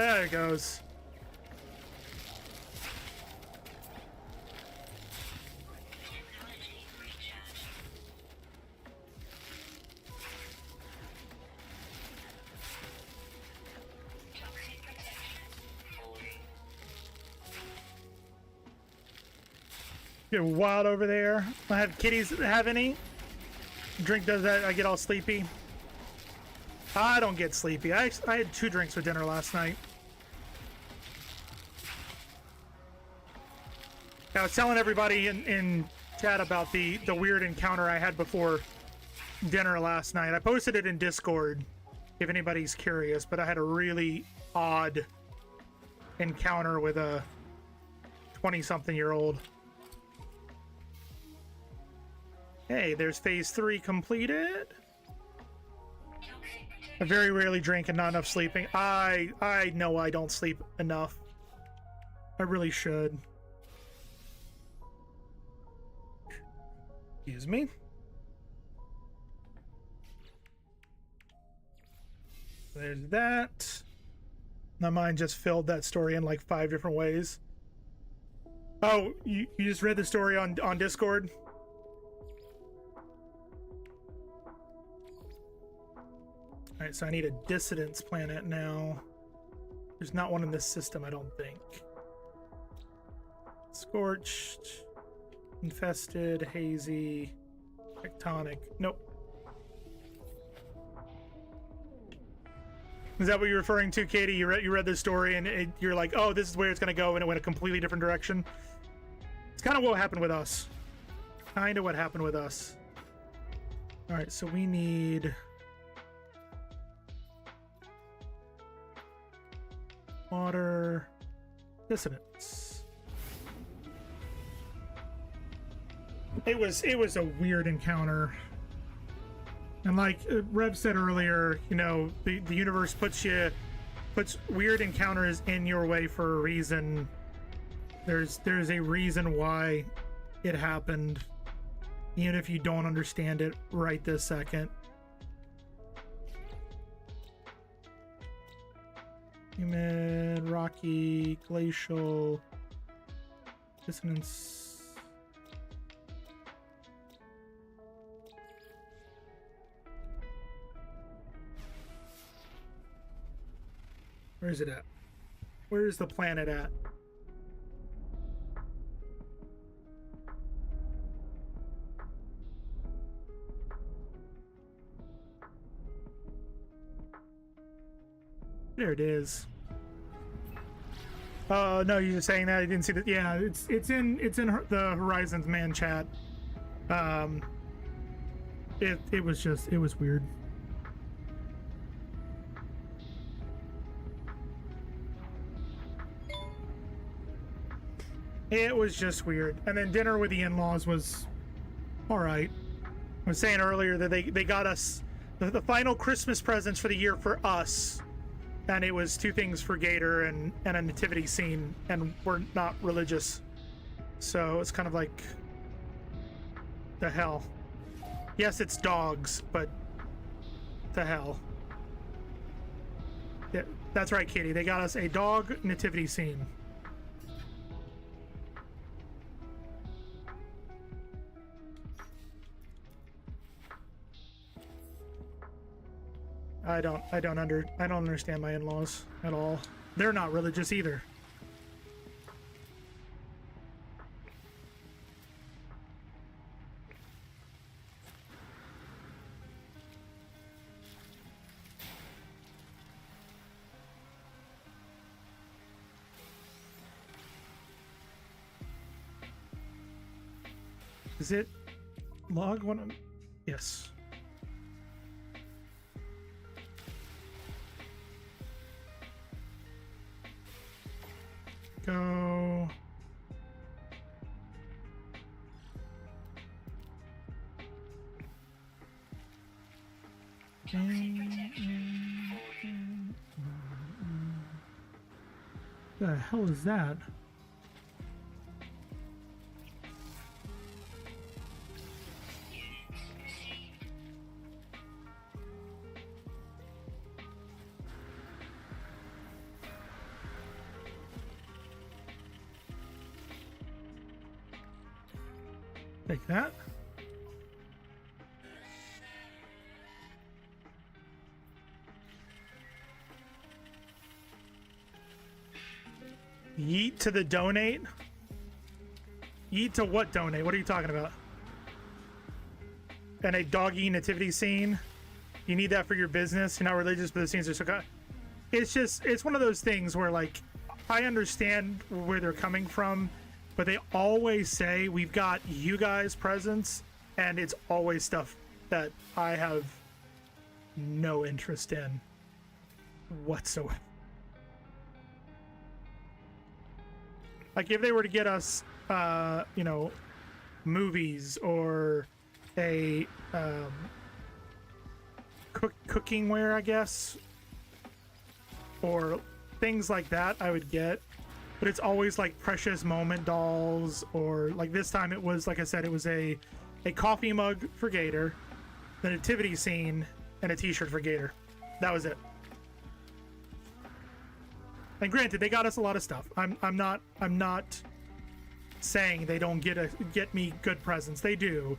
There it goes. Technology recharge. Toxic protection falling. Get wild over there. I have kitties have any. Drink does that. I get all sleepy. I don't get sleepy. I had 2 drinks for dinner last night. I was telling everybody in chat about the weird encounter I had before dinner last night. I posted it in Discord if anybody's curious, but I had a really odd encounter with a 20-something-year-old. Hey, there's phase 3 completed. I very rarely drink and not enough sleeping. I know I don't sleep enough. I really should. Excuse me. There's that. My mind just filled that story in like 5 different ways. Oh, you just read the story on Discord? Alright, so I need a dissidence planet now. There's not one in this system, I don't think. Scorched, infested, hazy, tectonic. Nope. Is that what you're referring to, Katie? You read this story and you're like, oh, this is where it's going to go, and it went a completely different direction? It's kind of what happened with us. Kind of what happened with us. Alright, so we need... water, dissonance. It was a weird encounter, and like Rev said earlier, you know, the universe puts weird encounters in your way for a reason. There's a reason why it happened, even if you don't understand it right this second. Humid, rocky, glacial, dissonance. Where is it at? Where is the planet at? There it is. Oh no, you're just saying that. I didn't see that. Yeah, it's in the Horizonsman chat. It was weird. It was just weird. And then dinner with the in-laws was all right. I was saying earlier that they got us the final Christmas presents for the year for us. And it was 2 things for Gator and a nativity scene, and we're not religious. So it's kind of like, the hell. Yes, it's dogs, but the hell. Yeah, that's right, Kitty. They got us a dog nativity scene. I don't understand my in-laws at all. They're not religious either. Is it log one? Yes. Go. The hell is that? Take that. Yeet to the donate. Yeet to what donate? What are you talking about? And a doggy nativity scene. You need that for your business. You're not religious, but the scenes are so good. It's just, it's one of those things where, like, I understand where they're coming from, but they always say we've got you guys presents, and it's always stuff that I have no interest in whatsoever. Like, if they were to get us, you know, movies or a cookingware, I guess, or things like that, I would get. But it's always like precious moment dolls, or like this time it was, like I said, it was a coffee mug for Gator, the nativity scene, and a t-shirt for Gator. That was it. And granted, they got us a lot of stuff. I'm not saying they don't get me good presents. They do.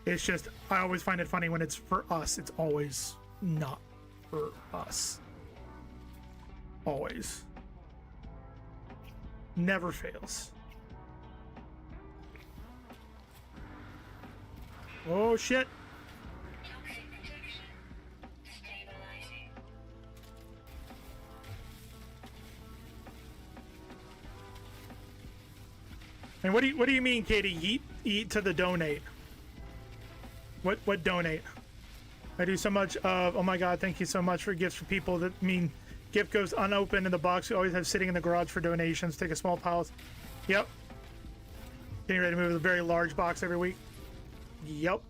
It's just I always find it funny when it's for us. It's always not for us. Always. Never fails. Oh shit. Toxic protection. Stabilizing. And what do you mean, Katie? Eat to the donate. What donate? I do so much of, oh my god, thank you so much for gifts for people that mean gift goes unopened in the box we always have sitting in the garage for donations. Take a small pile. Yep. Getting ready to move a very large box every week. Yep.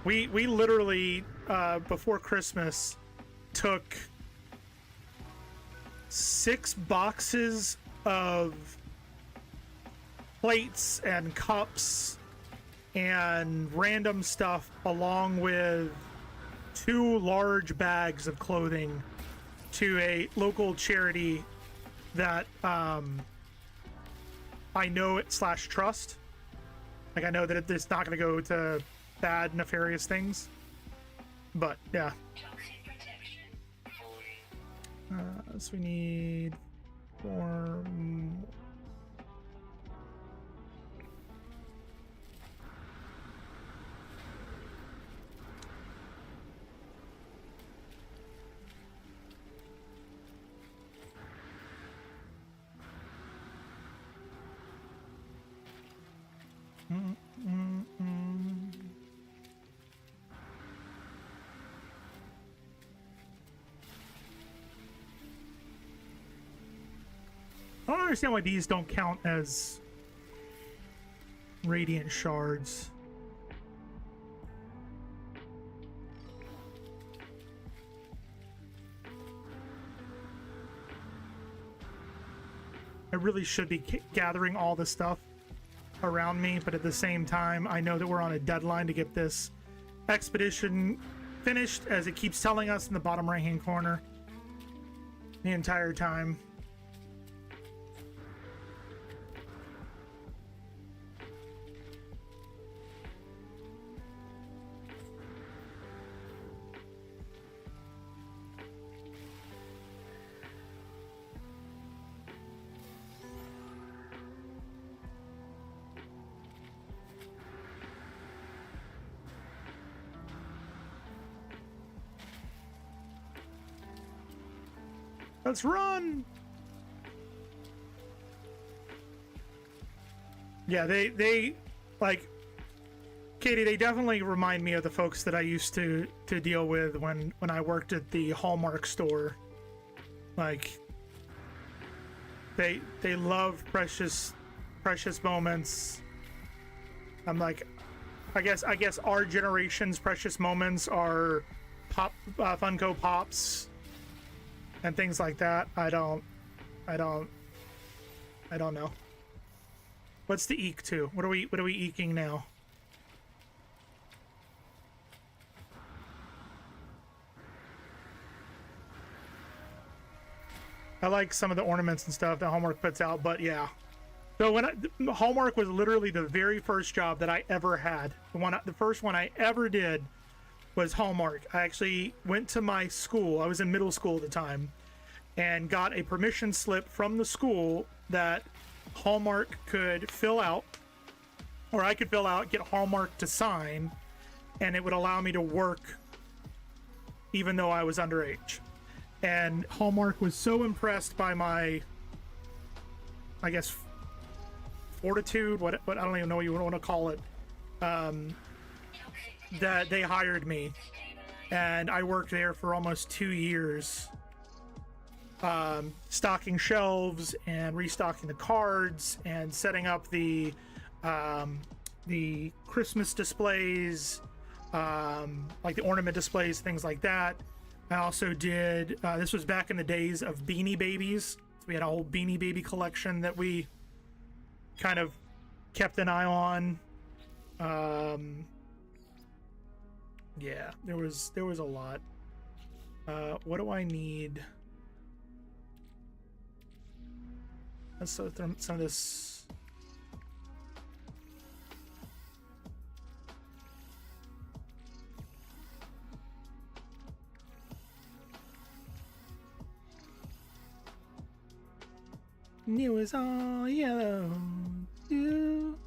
We literally before Christmas took 6 boxes of plates and cups and random stuff, along with 2 large bags of clothing, to a local charity that I know it / trust. Like, I know that it's not going to go to bad, nefarious things. But yeah. Toxic protection. Fully. So we need 4 more. I don't understand why these don't count as radiant shards. I really should be gathering all the stuff around me, but at the same time, I know that we're on a deadline to get this expedition finished, as it keeps telling us in the bottom right hand corner the entire time. Let's run! Yeah, they like, Katie, they definitely remind me of the folks that I used to deal with when I worked at the Hallmark store. Like, they love precious moments. I'm like, I guess our generation's precious moments are Funko Pops and things like that. I don't know. What's the eek to? What are we eking now? I like some of the ornaments and stuff that Hallmark puts out, but yeah, So Hallmark was literally the very first job that I ever had. The first one I ever did was Hallmark. I actually went to my school. I was in middle school at the time, and got a permission slip from the school that Hallmark could fill out, or I could fill out, get Hallmark to sign, and it would allow me to work even though I was underage. And Hallmark was so impressed by my, I guess, fortitude, what I don't even know what you want to call it, that they hired me. And I worked there for almost 2 years, stocking shelves and restocking the cards and setting up the Christmas displays, like the ornament displays, things like that. I also did, this was back in the days of Beanie Babies. So we had a whole Beanie Baby collection that we kind of kept an eye on. Yeah, there was a lot. What do I need? Let's throw some of this. New is all yellow. Ooh.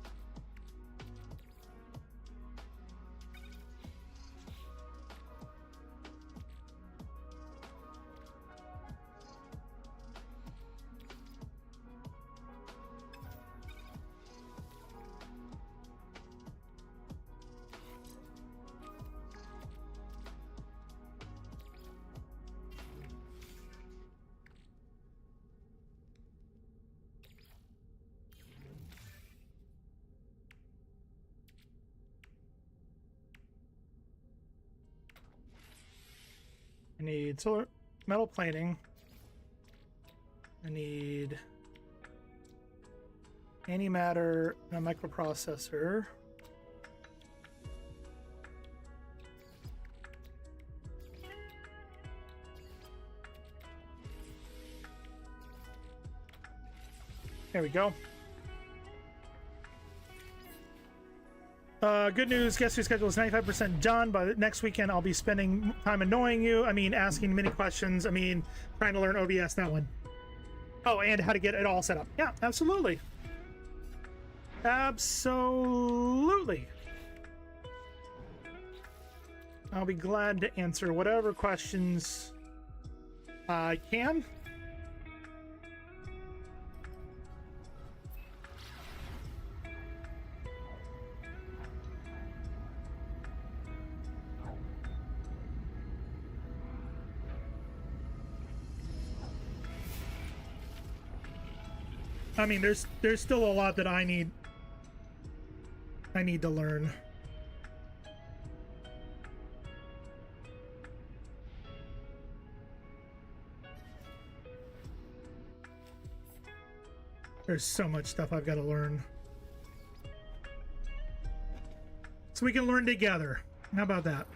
I need solar metal plating. I need antimatter and a microprocessor. There we go. Good news, guest your schedule is 95% done. By next weekend, I'll be spending time annoying you. I mean, asking many questions. I mean, trying to learn OBS, that one. Oh, and how to get it all set up. Yeah, absolutely. Absolutely. I'll be glad to answer whatever questions I can. I mean, there's still a lot that I need to learn. There's so much stuff I've got to learn. So we can learn together. How about that?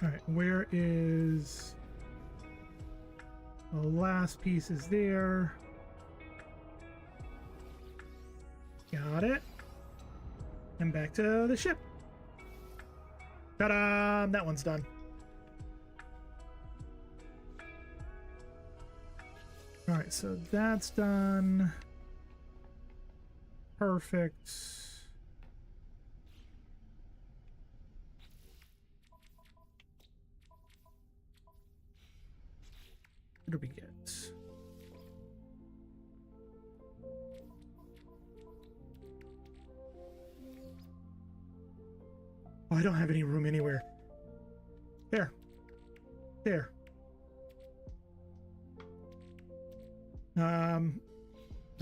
All right, where is the last piece? Is there? Got it. And back to the ship. Ta-da! That one's done. All right, so that's done. Perfect. What do we get? Oh, I don't have any room anywhere. There. There. I've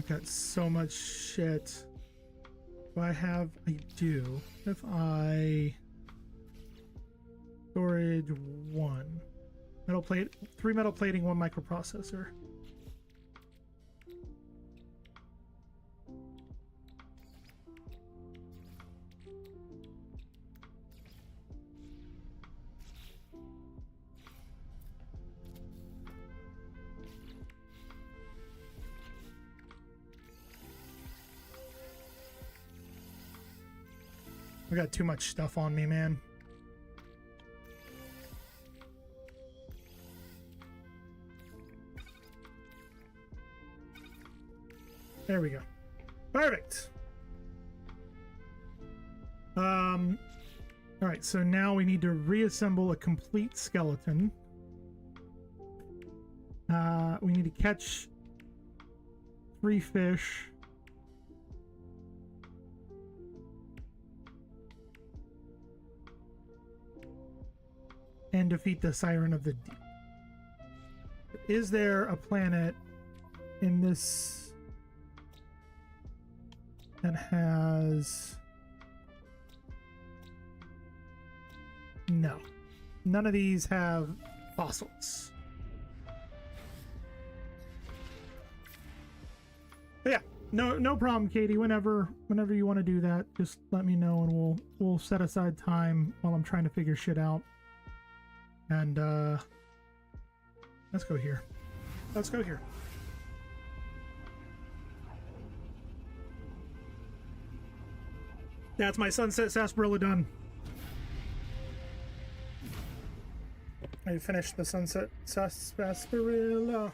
got so much shit. Do I have? I do. If I storage 1 metal plate, 3 metal plating, 1 microprocessor. got too much stuff on me, man. There we go. Perfect. All right, so now we need to reassemble a complete skeleton. We need to catch 3 fish. And defeat the Siren of the Deep. Is there a planet in this that has... No. None of these have fossils. But yeah, no problem, Katie. Whenever you want to do that, just let me know and we'll set aside time while I'm trying to figure shit out. And let's go here. Let's go here. That's my sunset sarsaparilla done. I finished the sunset sarsaparilla.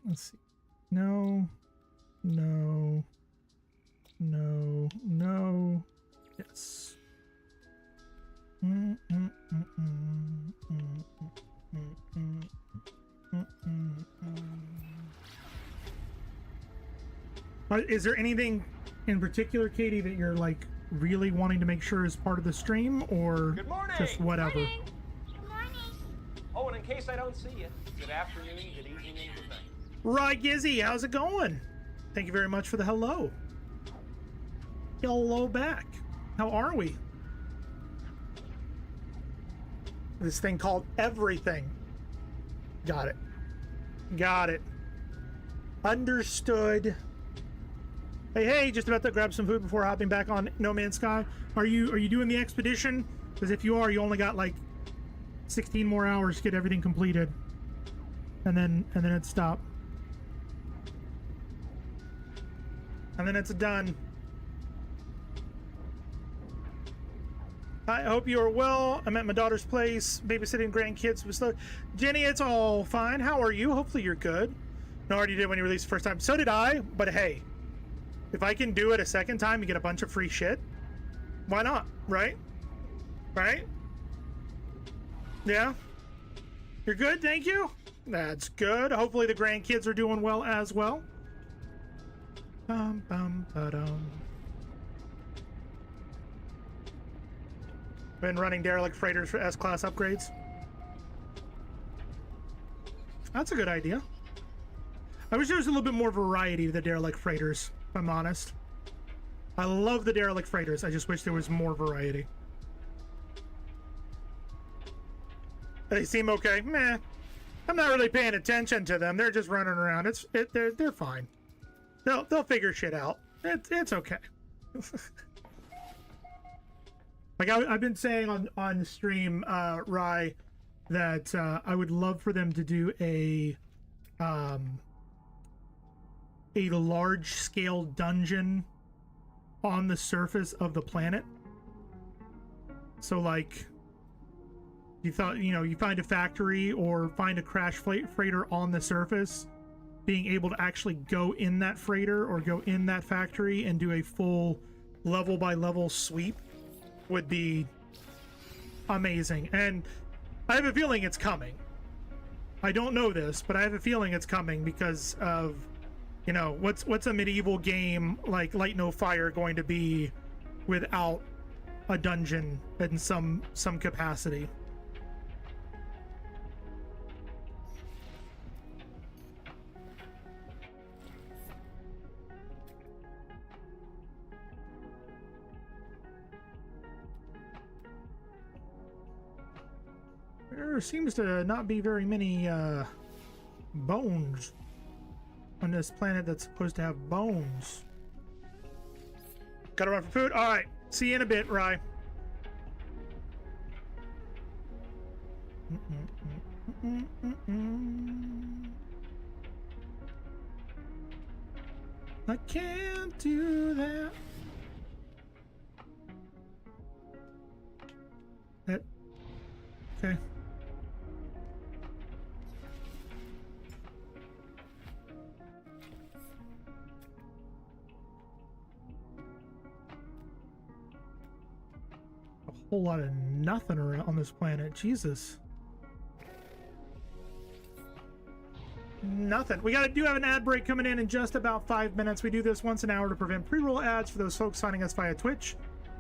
Let's see. No. Yes. Is there anything in particular, Katie, that you're like really wanting to make sure is part of the stream, or Good morning. just whatever? Good morning. Oh, and in case I don't see you, good afternoon, good evening, and good night. Right, Gizzy, how's it going? Thank you very much for the hello. Hello back. How are we? This thing called everything. Got it. Got it. Understood. Hey, just about to grab some food before hopping back on No Man's Sky. Are you doing the expedition? Because if you are, you only got like 16 more hours to get everything completed. And then it's stop. And then it's done. I hope you are well. I'm at my daughter's place, babysitting grandkids. Jenny, it's all fine. How are you? Hopefully you're good. No, I already did when you released the first time. So did I, but hey, if I can do it a second time and get a bunch of free shit, why not? Right? Right? Yeah? You're good, thank you. That's good. Hopefully the grandkids are doing well as well. Been running derelict freighters for S-class upgrades. That's a good idea. I wish there was a little bit more variety to the derelict freighters, if I'm honest. I love the derelict freighters. I just wish there was more variety. They seem okay. Meh. I'm not really paying attention to them. They're just running around. They're fine. They'll figure shit out. It's okay. Like I've been saying on stream, Rye, that I would love for them to do a large scale dungeon on the surface of the planet. So like, you find a factory or find a crash freighter on the surface, being able to actually go in that freighter or go in that factory and do a full level by level sweep would be amazing. And I have a feeling it's coming. I don't know this, but I have a feeling it's coming because of, what's a medieval game like Light No Fire going to be without a dungeon in some capacity? There seems to not be very many bones on this planet that's supposed to have bones. Gotta run for food? Alright, see you in a bit, Rye. I can't do that. Okay. A whole lot of nothing around on this planet. Jesus. Nothing. We do have an ad break coming in just about 5 minutes. We do this once an hour to prevent pre-roll ads for those folks finding us via Twitch.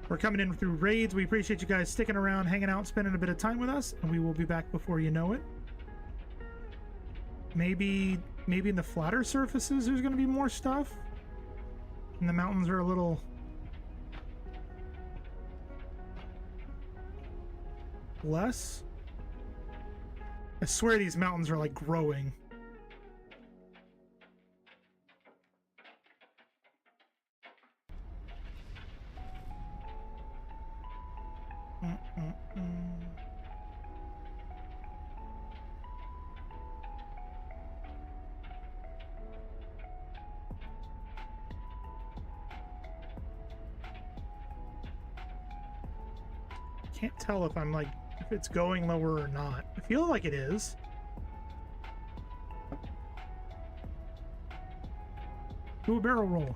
We're coming in through raids. We appreciate you guys sticking around, hanging out, spending a bit of time with us, and we will be back before you know it. Maybe in the flatter surfaces there's going to be more stuff. And the mountains are a little less. I swear these mountains are like growing. Can't tell if I'm like if it's going lower or not. I feel like it is. Do a barrel roll.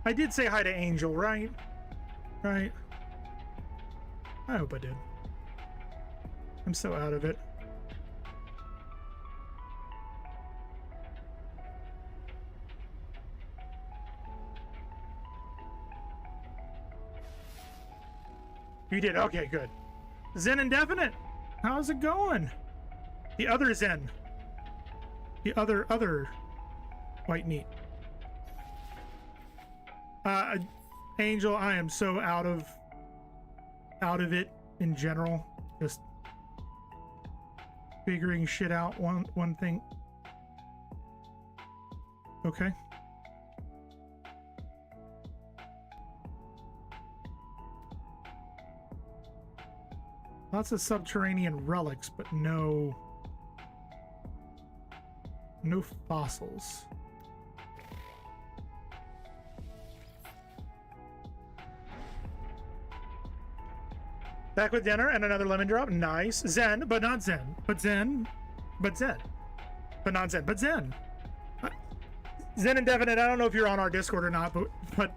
I did say hi to Angel, right? Right. I hope I did. I'm so out of it. You did? Okay, good. Zen Indefinite, how's it going? The other Zen. The other white meat. Angel, I am so out of it in general. Just figuring shit out one thing. Okay. Lots of subterranean relics, but no fossils. Back with dinner and another lemon drop. Nice. Zen, but not Zen. But Zen. But Zen. But not Zen. But Zen. Zen Indefinite, I don't know if you're on our Discord or not, but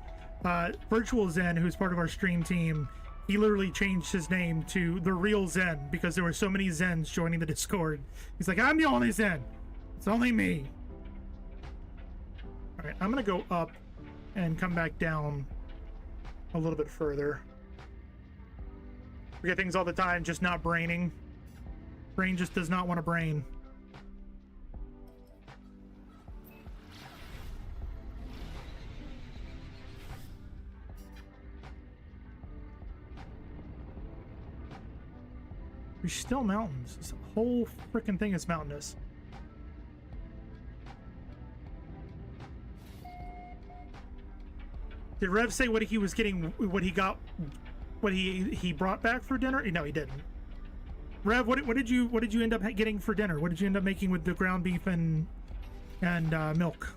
Virtual Zen, who's part of our stream team, he literally changed his name to The Real Zen because there were so many Zens joining the Discord. He's like, I'm the only Zen. It's only me. All right, I'm going to go up and come back down a little bit further. Forget things all the time, just not braining. Brain just does not want to brain. There's still mountains. This whole freaking thing is mountainous. Did Rev say what he was getting, what he got, what he brought back for dinner? No, he didn't. Rev, what did you end up getting for dinner? What did you end up making with the ground beef and milk?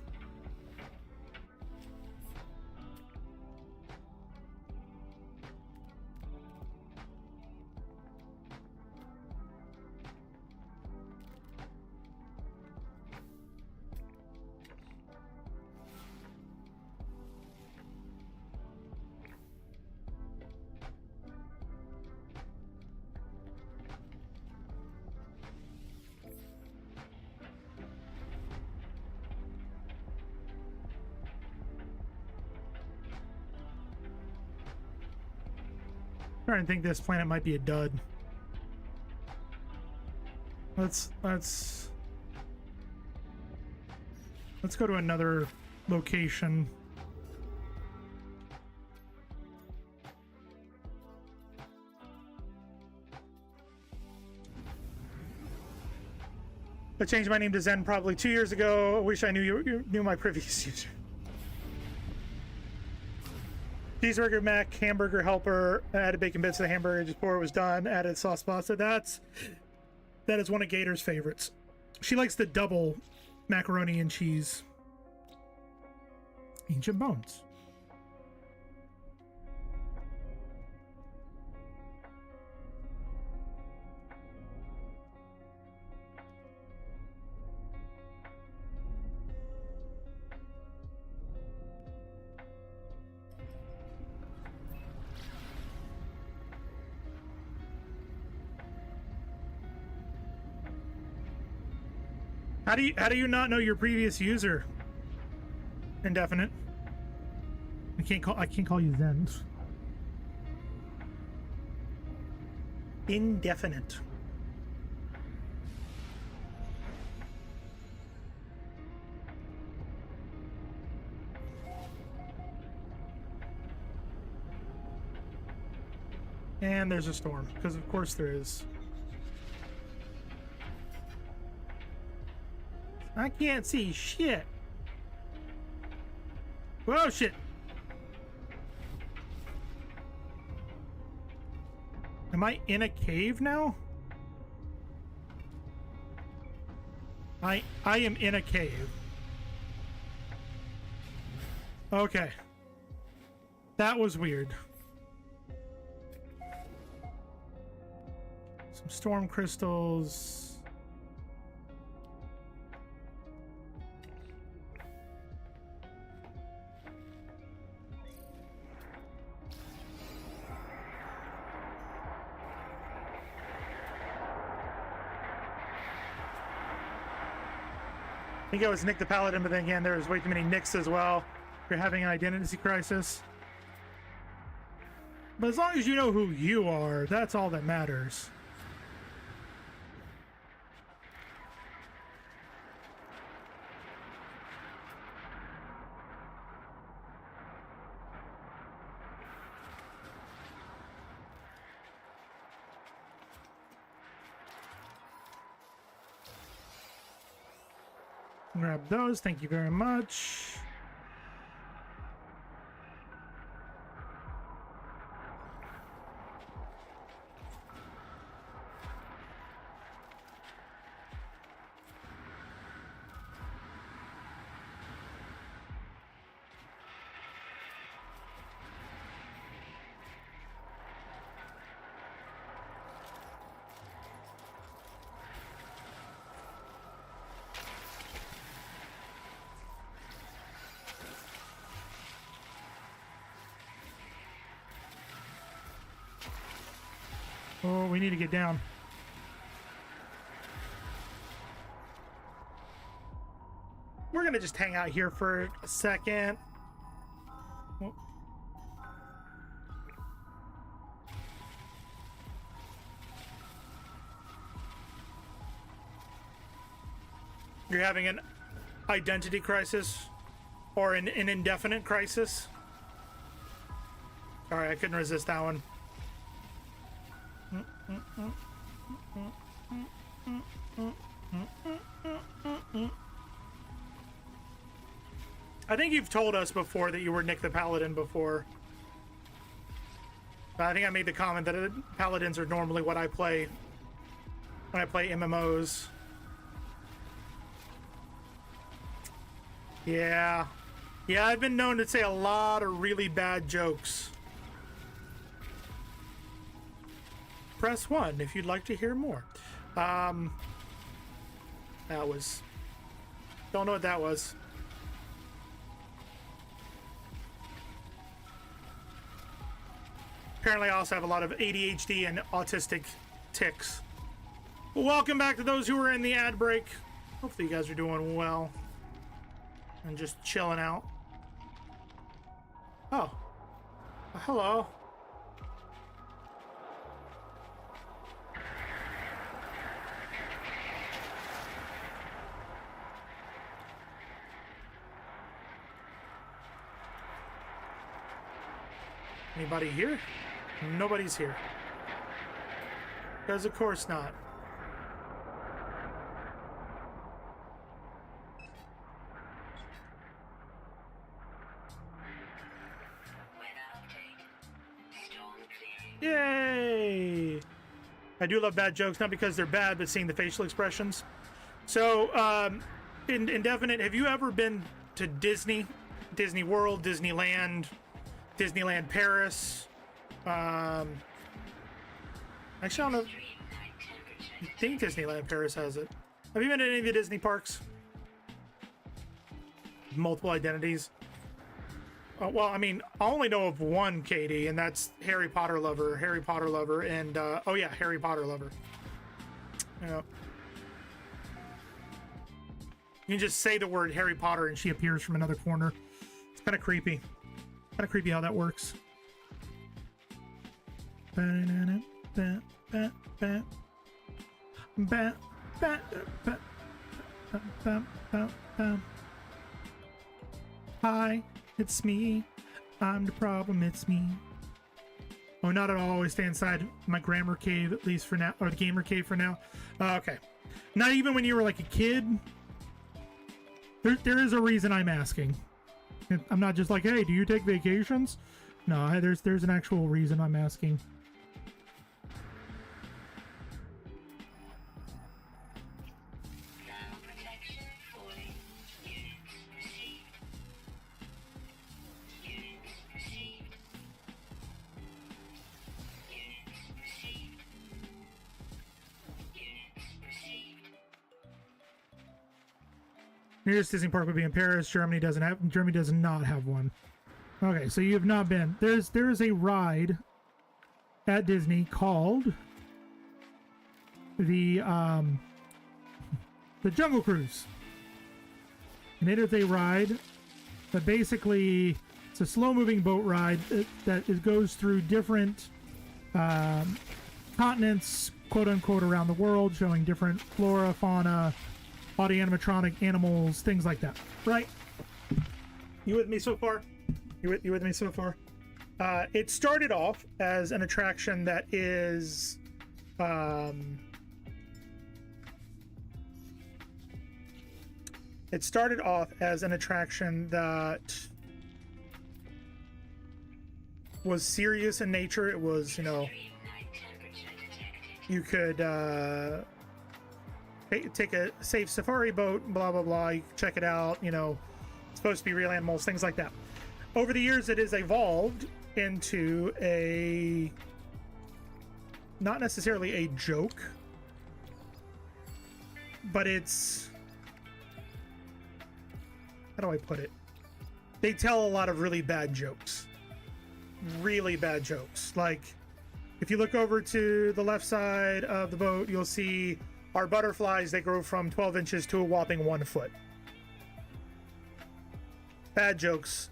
I think this planet might be a dud. Let's go to another location. I changed my name to Zen probably 2 years ago. I wish I knew you knew my previous user. Cheeseburger, mac, hamburger helper, added bacon bits to the hamburger just before it was done, added sauce pasta. That's That is one of Gator's favorites. She likes the double macaroni and cheese. Ancient bones. How do you not know your previous user? Indefinite. I can't call you Zen. Indefinite. And there's a storm, because of course there is. I can't see shit. Whoa, shit. Am I in a cave now? I am in a cave. Okay. That was weird. Some storm crystals. I think I was Nick the Paladin, but then again, there was way too many Nicks as well. You're having an identity crisis. But as long as you know who you are, that's all that matters. Grab those, thank you very much. Oh, we need to get down. We're gonna just hang out here for a second. Oh. You're having an identity crisis or an indefinite crisis? Sorry, I couldn't resist that one. I think you've told us before that you were Nick the Paladin before. But I think I made the comment that Paladins are normally what I play when I play MMOs. Yeah. Yeah, I've been known to say a lot of really bad jokes. Press 1 if you'd like to hear more. That was... Don't know what that was. Apparently I also have a lot of ADHD and autistic tics. Welcome back to those who are in the ad break. Hopefully you guys are doing well. And just chilling out. Oh. Hello. Anybody here? Nobody's here. Because of course not. Yay! I do love bad jokes, not because they're bad, but seeing the facial expressions. So, Indefinite, have you ever been to Disney? Disney World, Disneyland, Disneyland Paris? Actually, I don't know. I think Disneyland Paris has it. Have you been to any of the Disney parks? Multiple identities? Well, I mean, I only know of one, Katie, and that's Harry Potter lover, and, oh yeah, Harry Potter lover. Yeah. You can just say the word Harry Potter and she appears from another corner. It's kind of creepy. Kind of creepy how that works. Hi, it's me. I'm the problem, it's me. Oh, not at all. I always stay inside my grammar cave, at least for now, or the gamer cave for now. Okay. Not even when you were like a kid. There is a reason I'm asking. I'm not just like, hey, do you take vacations? No, there's an actual reason I'm asking. Protection falling. Units received. Units received. Units received. Units received. Nearest Disney park would be in Paris. Germany does not have one. Okay, so you have not been. There is a ride at Disney called the Jungle Cruise. And it is a ride that basically, it's a slow-moving boat ride that goes through different continents, quote-unquote, around the world, showing different flora, fauna, body animatronic animals, things like that. Right? You with me so far? You with me so far? It started off as an attraction that is... It started off as an attraction that was serious in nature. It was, you know, you could take a safe safari boat, blah, blah, blah. You check it out, you know, it's supposed to be real animals, things like that. Over the years, it has evolved into a, not necessarily a joke, but it's, how do I put it? They tell a lot of really bad jokes. Really bad jokes. Like, if you look over to the left side of the boat, you'll see our butterflies. They grow from 12 inches to a whopping 1 foot. Bad jokes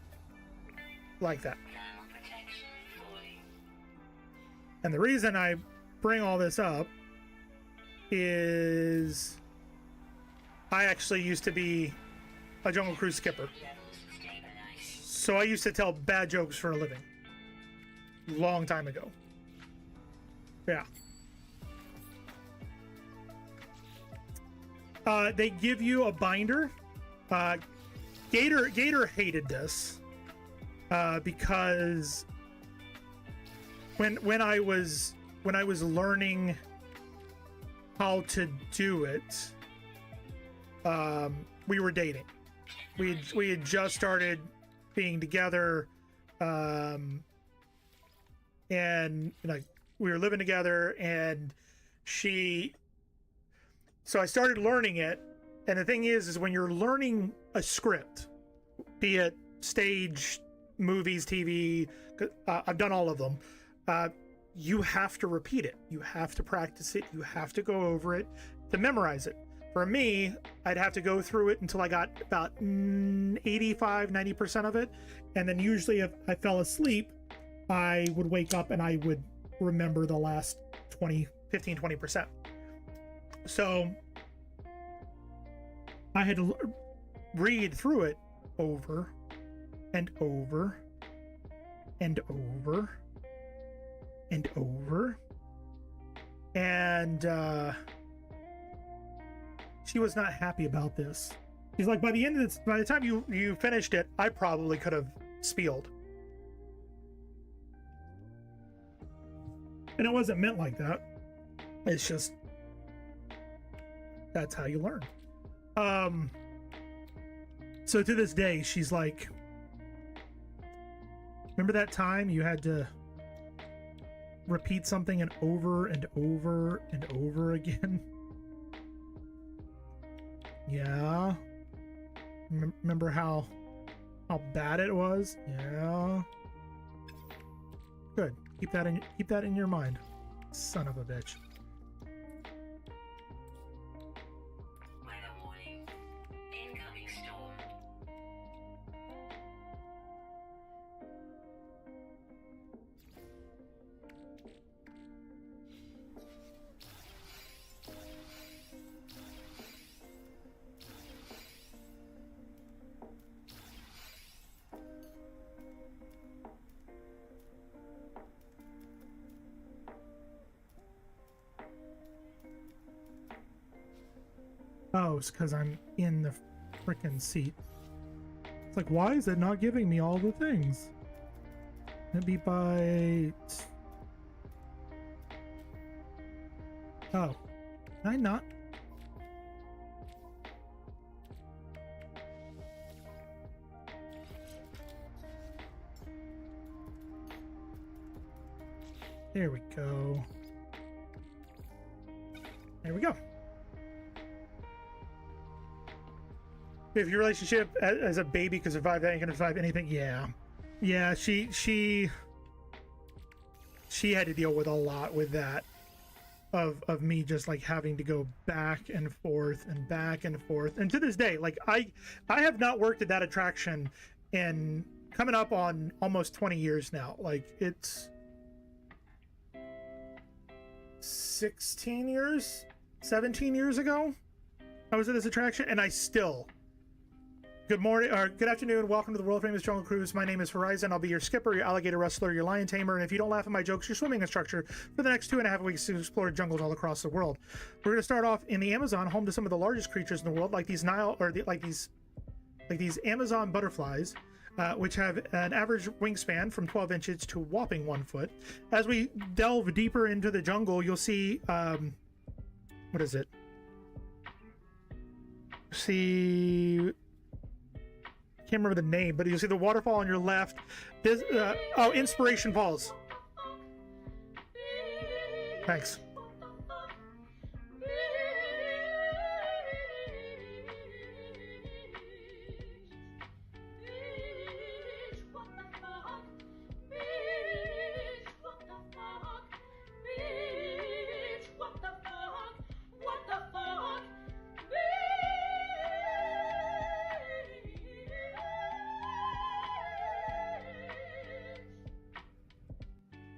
like that. And the reason I bring all this up is I actually used to be a Jungle Cruise skipper. So I used to tell bad jokes for a living. Long time ago. Yeah. They give you a binder. Gator hated this because when I was learning how to do it, we were dating. We had just started being together, and like we were living together, and so I started learning it. And the thing is when you're learning a script, be it stage, movies, TV, I've done all of them, you have to repeat it. You have to practice it. You have to go over it to memorize it. For me, I'd have to go through it until I got about 85, 90% of it. And then usually if I fell asleep, I would wake up and I would remember the last 15, 20%. So I had to read through it over and over and over and over. And she was not happy about this. She's like, by the time you finished it, I probably could have spieled. And it wasn't meant like that. It's just, that's how you learn. So to this day, she's like, remember that time you had to repeat something and over and over and over again? Yeah. Remember how bad it was? Yeah. Good. Keep that in your mind. Son of a bitch. Weather warning. Incoming storm. Oh, it's because I'm in the frickin' seat. It's like, why is it not giving me all the things? It'd be by... Oh. Can I not? There we go. There we go. If your relationship as a baby could survive that, you can survive anything. Yeah. She had to deal with a lot with that, of me just like having to go back and forth and back and forth. And to this day, like I have not worked at that attraction in coming up on almost 20 years now. Like it's 16 years, 17 years ago I was at this attraction, and I still... Good morning, or good afternoon. Welcome to the world famous Jungle Cruise. My name is Horizon. I'll be your skipper, your alligator wrestler, your lion tamer, and if you don't laugh at my jokes, your swimming instructor for the next 2.5 weeks to explore jungles all across the world. We're going to start off in the Amazon, home to some of the largest creatures in the world, like these these Amazon butterflies, which have an average wingspan from 12 inches to a whopping 1 foot. As we delve deeper into the jungle, you'll see, what is it? See... Can't remember the name, but you'll see the waterfall on your left. This, Inspiration Falls. Thanks.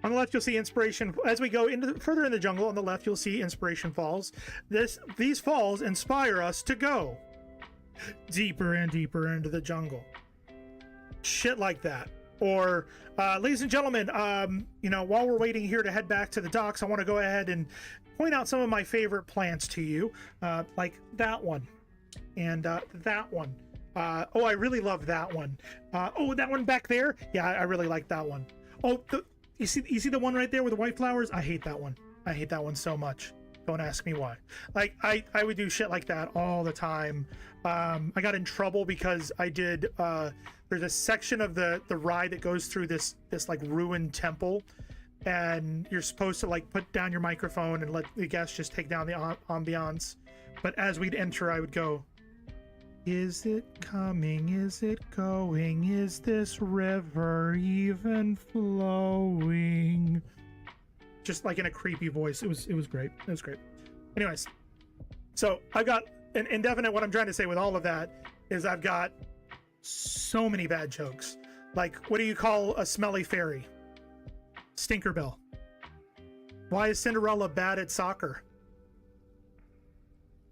On the left, you'll see Inspiration. As we go further in the jungle, on the left, you'll see Inspiration Falls. These falls inspire us to go deeper and deeper into the jungle. Shit like that. Or, ladies and gentlemen, while we're waiting here to head back to the docks, I want to go ahead and point out some of my favorite plants to you, like that one and that one. Oh, I really love that one. Oh, that one back there. Yeah, I really like that one. Oh, You see the one right there with the white flowers? I hate that one. I hate that one so much. Don't ask me why. Like I would do shit like that all the time. I got in trouble because I did there's a section of the ride that goes through this like ruined temple, and you're supposed to like put down your microphone and let the guests just take down the ambiance. But as we'd enter, I would go, "Is it coming? Is it going? Is this river even flowing?" Just like in a creepy voice. It was great. It was great. Anyways, so I've got an indefinite. What I'm trying to say with all of that is I've got so many bad jokes. Like, what do you call a smelly fairy? Stinkerbell. Why is Cinderella bad at soccer?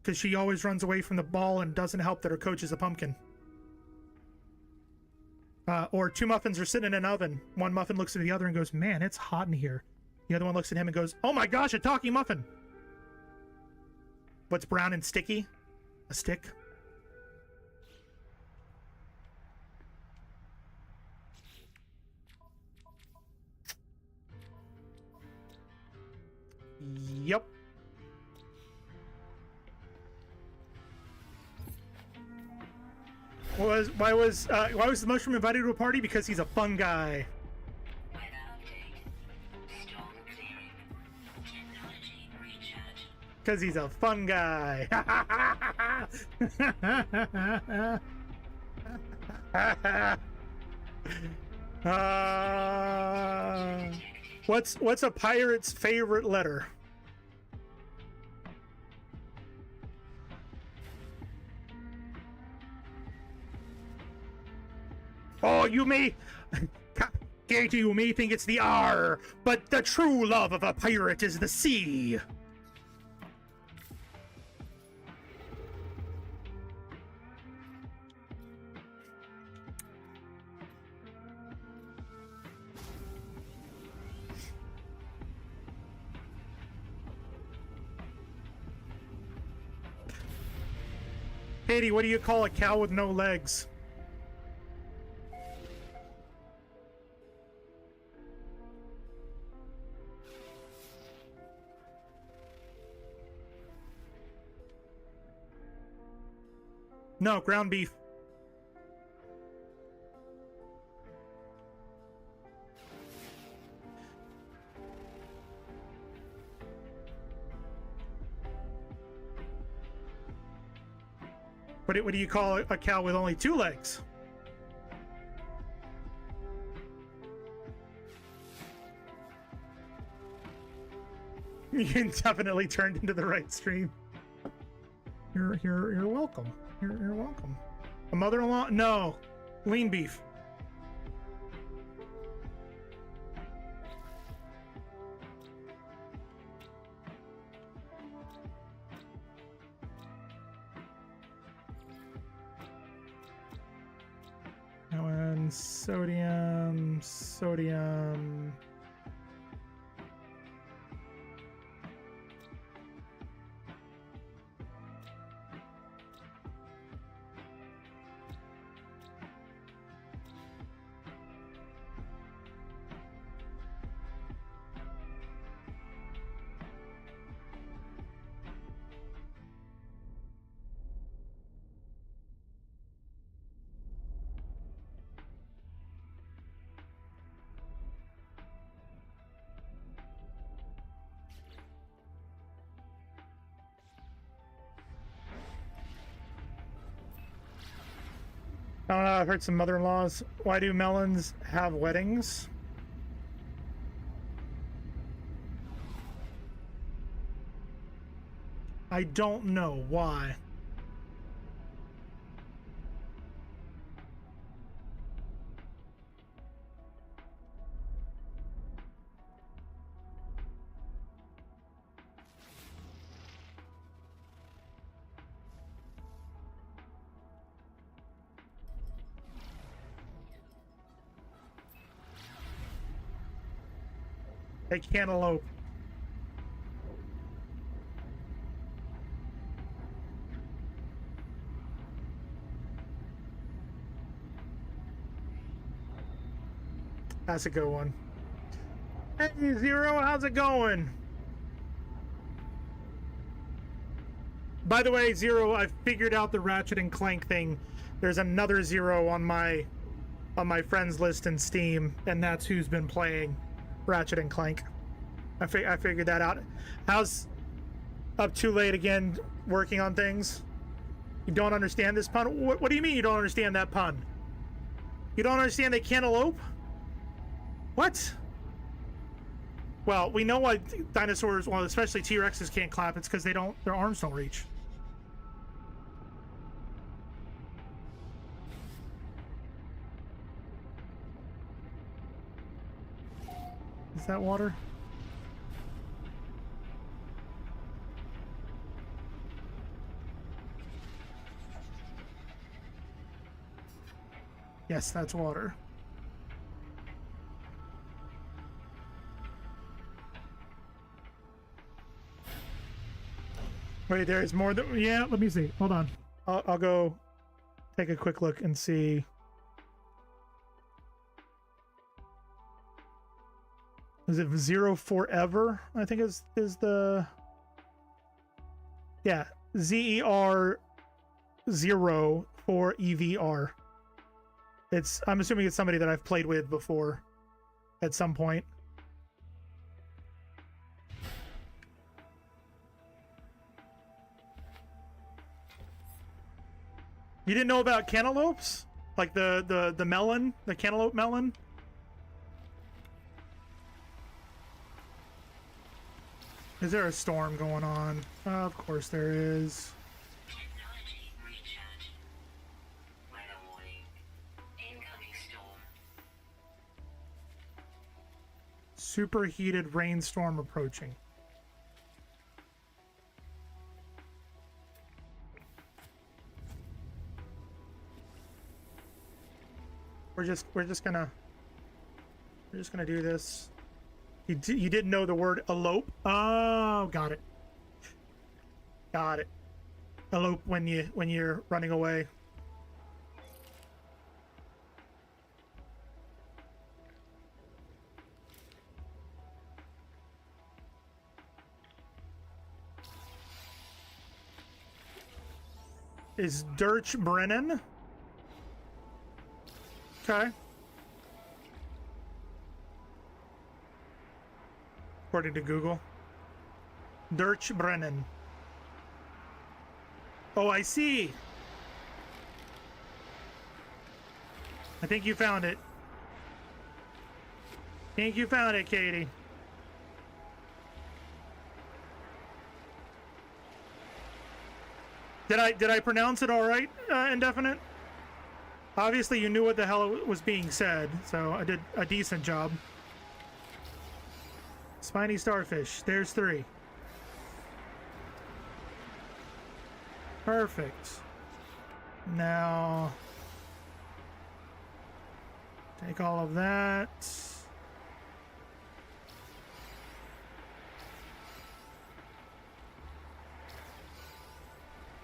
Because she always runs away from the ball and doesn't help that her coach is a pumpkin. Or two muffins are sitting in an oven. One muffin looks at the other and goes, "Man, it's hot in here." The other one looks at him and goes, "Oh my gosh, a talking muffin." What's brown and sticky? A stick. Yep. Why was the mushroom invited to a party? Because he's a fun guy. Weather update. Storm clearing. Technology recharge. Because he's a fun guy. What's a pirate's favorite letter? Oh, you may think it's the R, but the true love of a pirate is the sea. Katie, what do you call a cow with no legs? No, ground beef. What do you call a cow with only 2 legs? You definitely turned into the right stream. You're welcome. You're welcome. A mother-in-law? No. Lean beef. That one, sodium. I don't know, I've heard some mother-in-laws. Why do melons have weddings? I don't know why. A cantaloupe. That's a good one. Hey, Zero, how's it going? By the way, Zero, I figured out the Ratchet and Clank thing. There's another Zero on my friends list in Steam, and that's who's been playing Ratchet and Clank. I figured that out. How's up too late again working on things? You don't understand this pun? What do you mean you don't understand that pun? You don't understand they cantaloupe? What? Well, we know why dinosaurs, well, especially T-Rexes can't clap. It's because their arms don't reach. Is that water? Yes, that's water. Wait, there's more than... Yeah, let me see. Hold on. I'll go take a quick look and see. Is it Zero Forever? I think is the... Yeah, ZER 0 for EVR. I'm assuming it's somebody that I've played with before at some point. You didn't know about cantaloupes? Like the melon, the cantaloupe melon? Is there a storm going on? Of course there is. Technology recharge. Weather warning. Incoming storm. Superheated rainstorm approaching. We're just gonna do this. You didn't know the word elope? Oh, got it. Got it. Elope when you're running away. Is Dirch Brennan? Okay. According to Google. Dirch Brennan. Oh, I see. I think you found it. I think you found it, Katie. Did I pronounce it all right, Indefinite? Obviously, you knew what the hell was being said, so I did a decent job. Spiny starfish. There's 3. Perfect. Now, take all of that.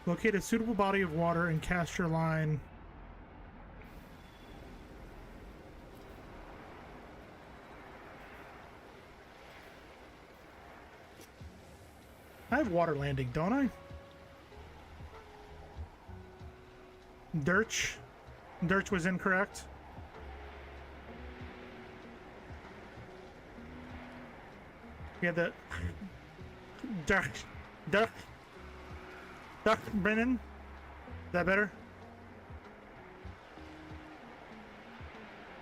Locate a suitable body of water and cast your line. I have water landing, don't I? Dirch. Dirch was incorrect. We have the Dirch Brennan. Is that better?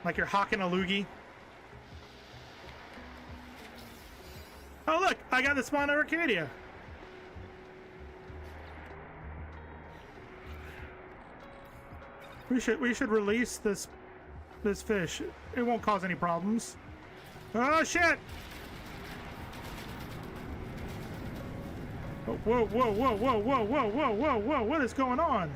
Like you're hawking a loogie. Oh look, I got the spawn of Arcadia. We should release this fish. It won't cause any problems. Oh shit! Oh, whoa, whoa, whoa, whoa, whoa, whoa, whoa, whoa, whoa, what is going on?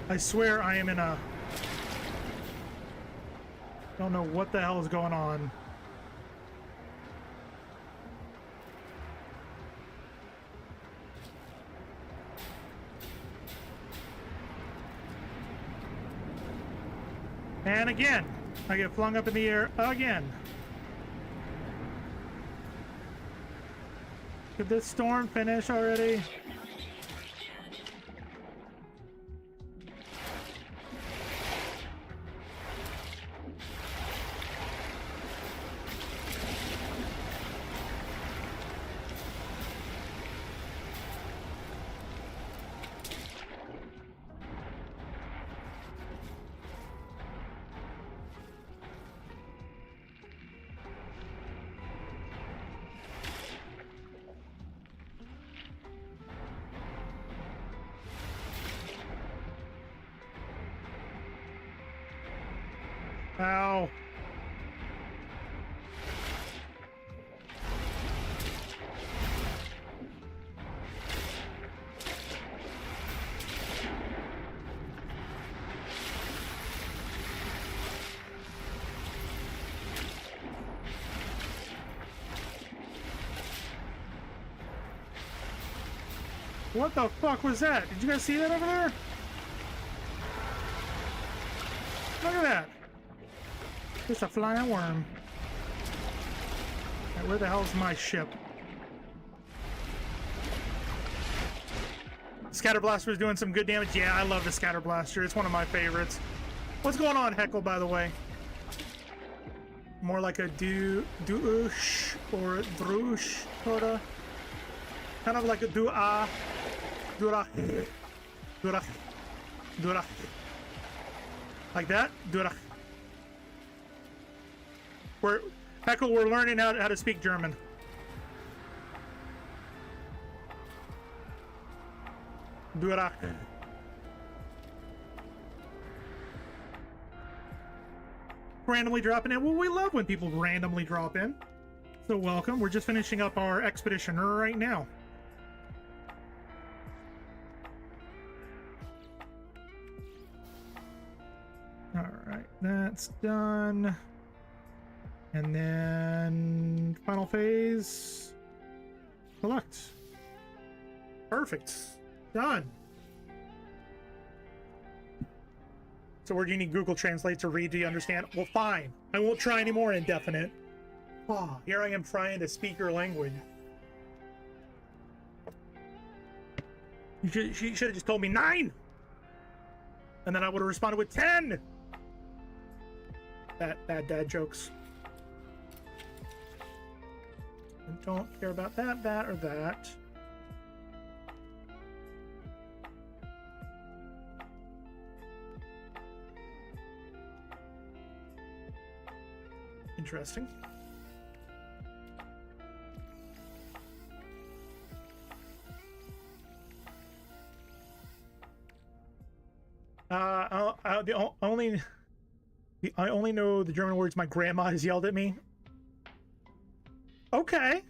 I swear I am in a... Don't know what the hell is going on. And again, I get flung up in the air again. Could this storm finish already? Ow. What the fuck was that? Did you guys see that over there? Look at that. Just a flying worm. Right, where the hell's my ship? Scatter Blaster is doing some good damage. Yeah, I love the Scatter Blaster. It's one of my favorites. What's going on, Heckle, by the way? More like a douche or droosh, sorta. Kind of like a dua. Dura. Dura. Dura. Like that? Dura. Heckle, we're learning how to speak German. Dura. Randomly dropping in. Well, we love when people randomly drop in. So welcome. We're just finishing up our expedition right now. All right, that's done. And then final phase. Select. Perfect. Done. So where do you need Google Translate to read? Do you understand? Well, fine. I won't try anymore indefinite. Oh, here I am trying to speak your language. She should have just told me 9! And then I would have responded with 10! Bad dad jokes. I don't care about that, or that. Interesting. I only know the German words my grandma has yelled at me. Okay.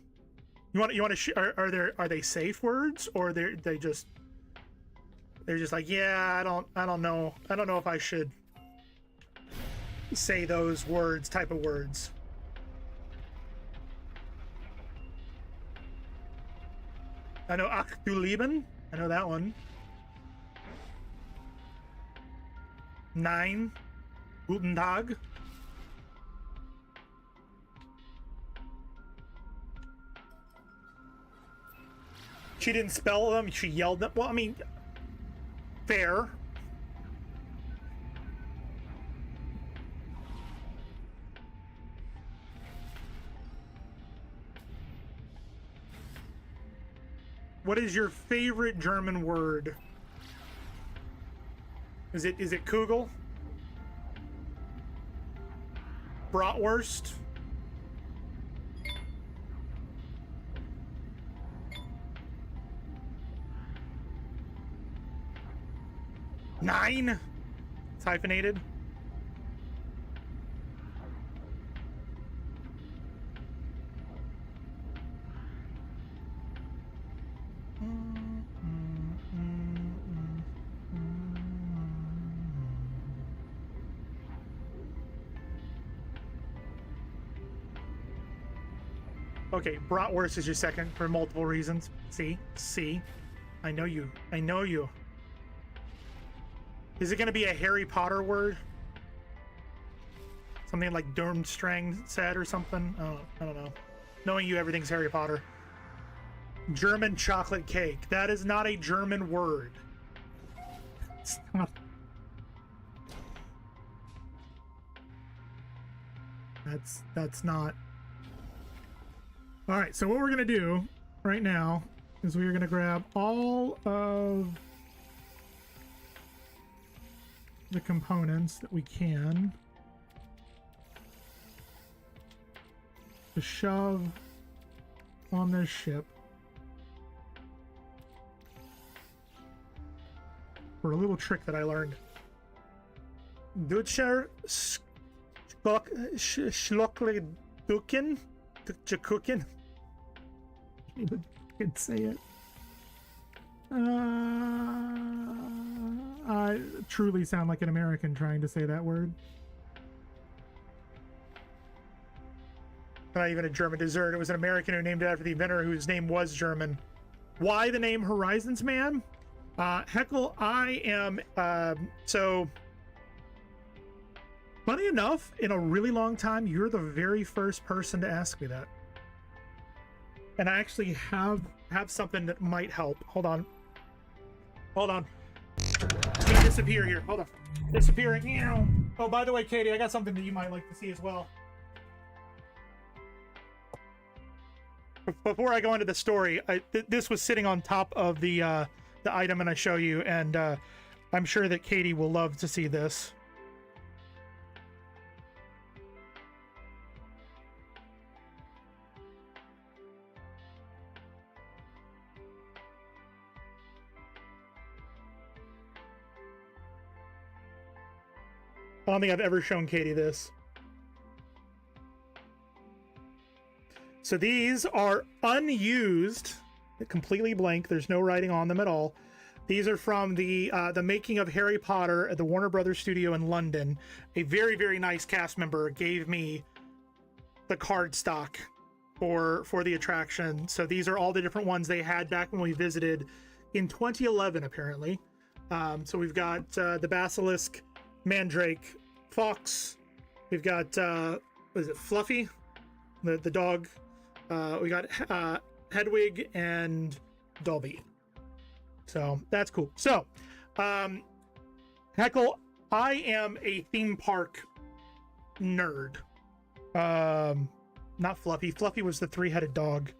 You want to are they safe words, or they're just like, yeah, I don't know if I should say those words, type of words. I know Ach du Leben. I know that one. 9. Guten Tag. She didn't spell them, she yelled them. Well, I mean, fair. What is your favorite German word? Is it Kugel? Bratwurst? Nine? It's hyphenated. Okay, bratwurst is your second for multiple reasons. See? I know you. I know you. Is it going to be a Harry Potter word? Something like Durmstrang said or something? Oh, I don't know. Knowing you, everything's Harry Potter. German chocolate cake. That is not a German word. It's not. That's not. All right, so what we're gonna do right now is we are gonna grab all of the components that we can to shove on this ship for a little trick that I learned. Deutscher Schlockle Duken Jakukin. I can't say it. I truly sound like an American trying to say that word. Not even a German dessert. It was an American who named it after the inventor whose name was German. Why the name Horizonsman? Heckle, I am, so funny enough, in a really long time, you're the very first person to ask me that. And I actually have something that might help. Hold on. Hold on. It's gonna disappear here. Hold on. Disappearing. Oh, by the way, Katie, I got something that you might like to see as well. Before I go into the story, this was sitting on top of the item, and I show you, and I'm sure that Katie will love to see this. I don't think I've ever shown Katie this. So these are unused, completely blank. There's no writing on them at all. These are from the making of Harry Potter at the Warner Brothers studio in London. A very, very nice cast member gave me the card stock for the attraction. So these are all the different ones they had back when we visited in 2011, apparently. So we've got the Basilisk, Mandrake, Fox. We've got what is it, Fluffy, the dog. We got Hedwig and Dolby. So that's cool. So Heckle, I am a theme park nerd. Not Fluffy. Fluffy was the three-headed dog.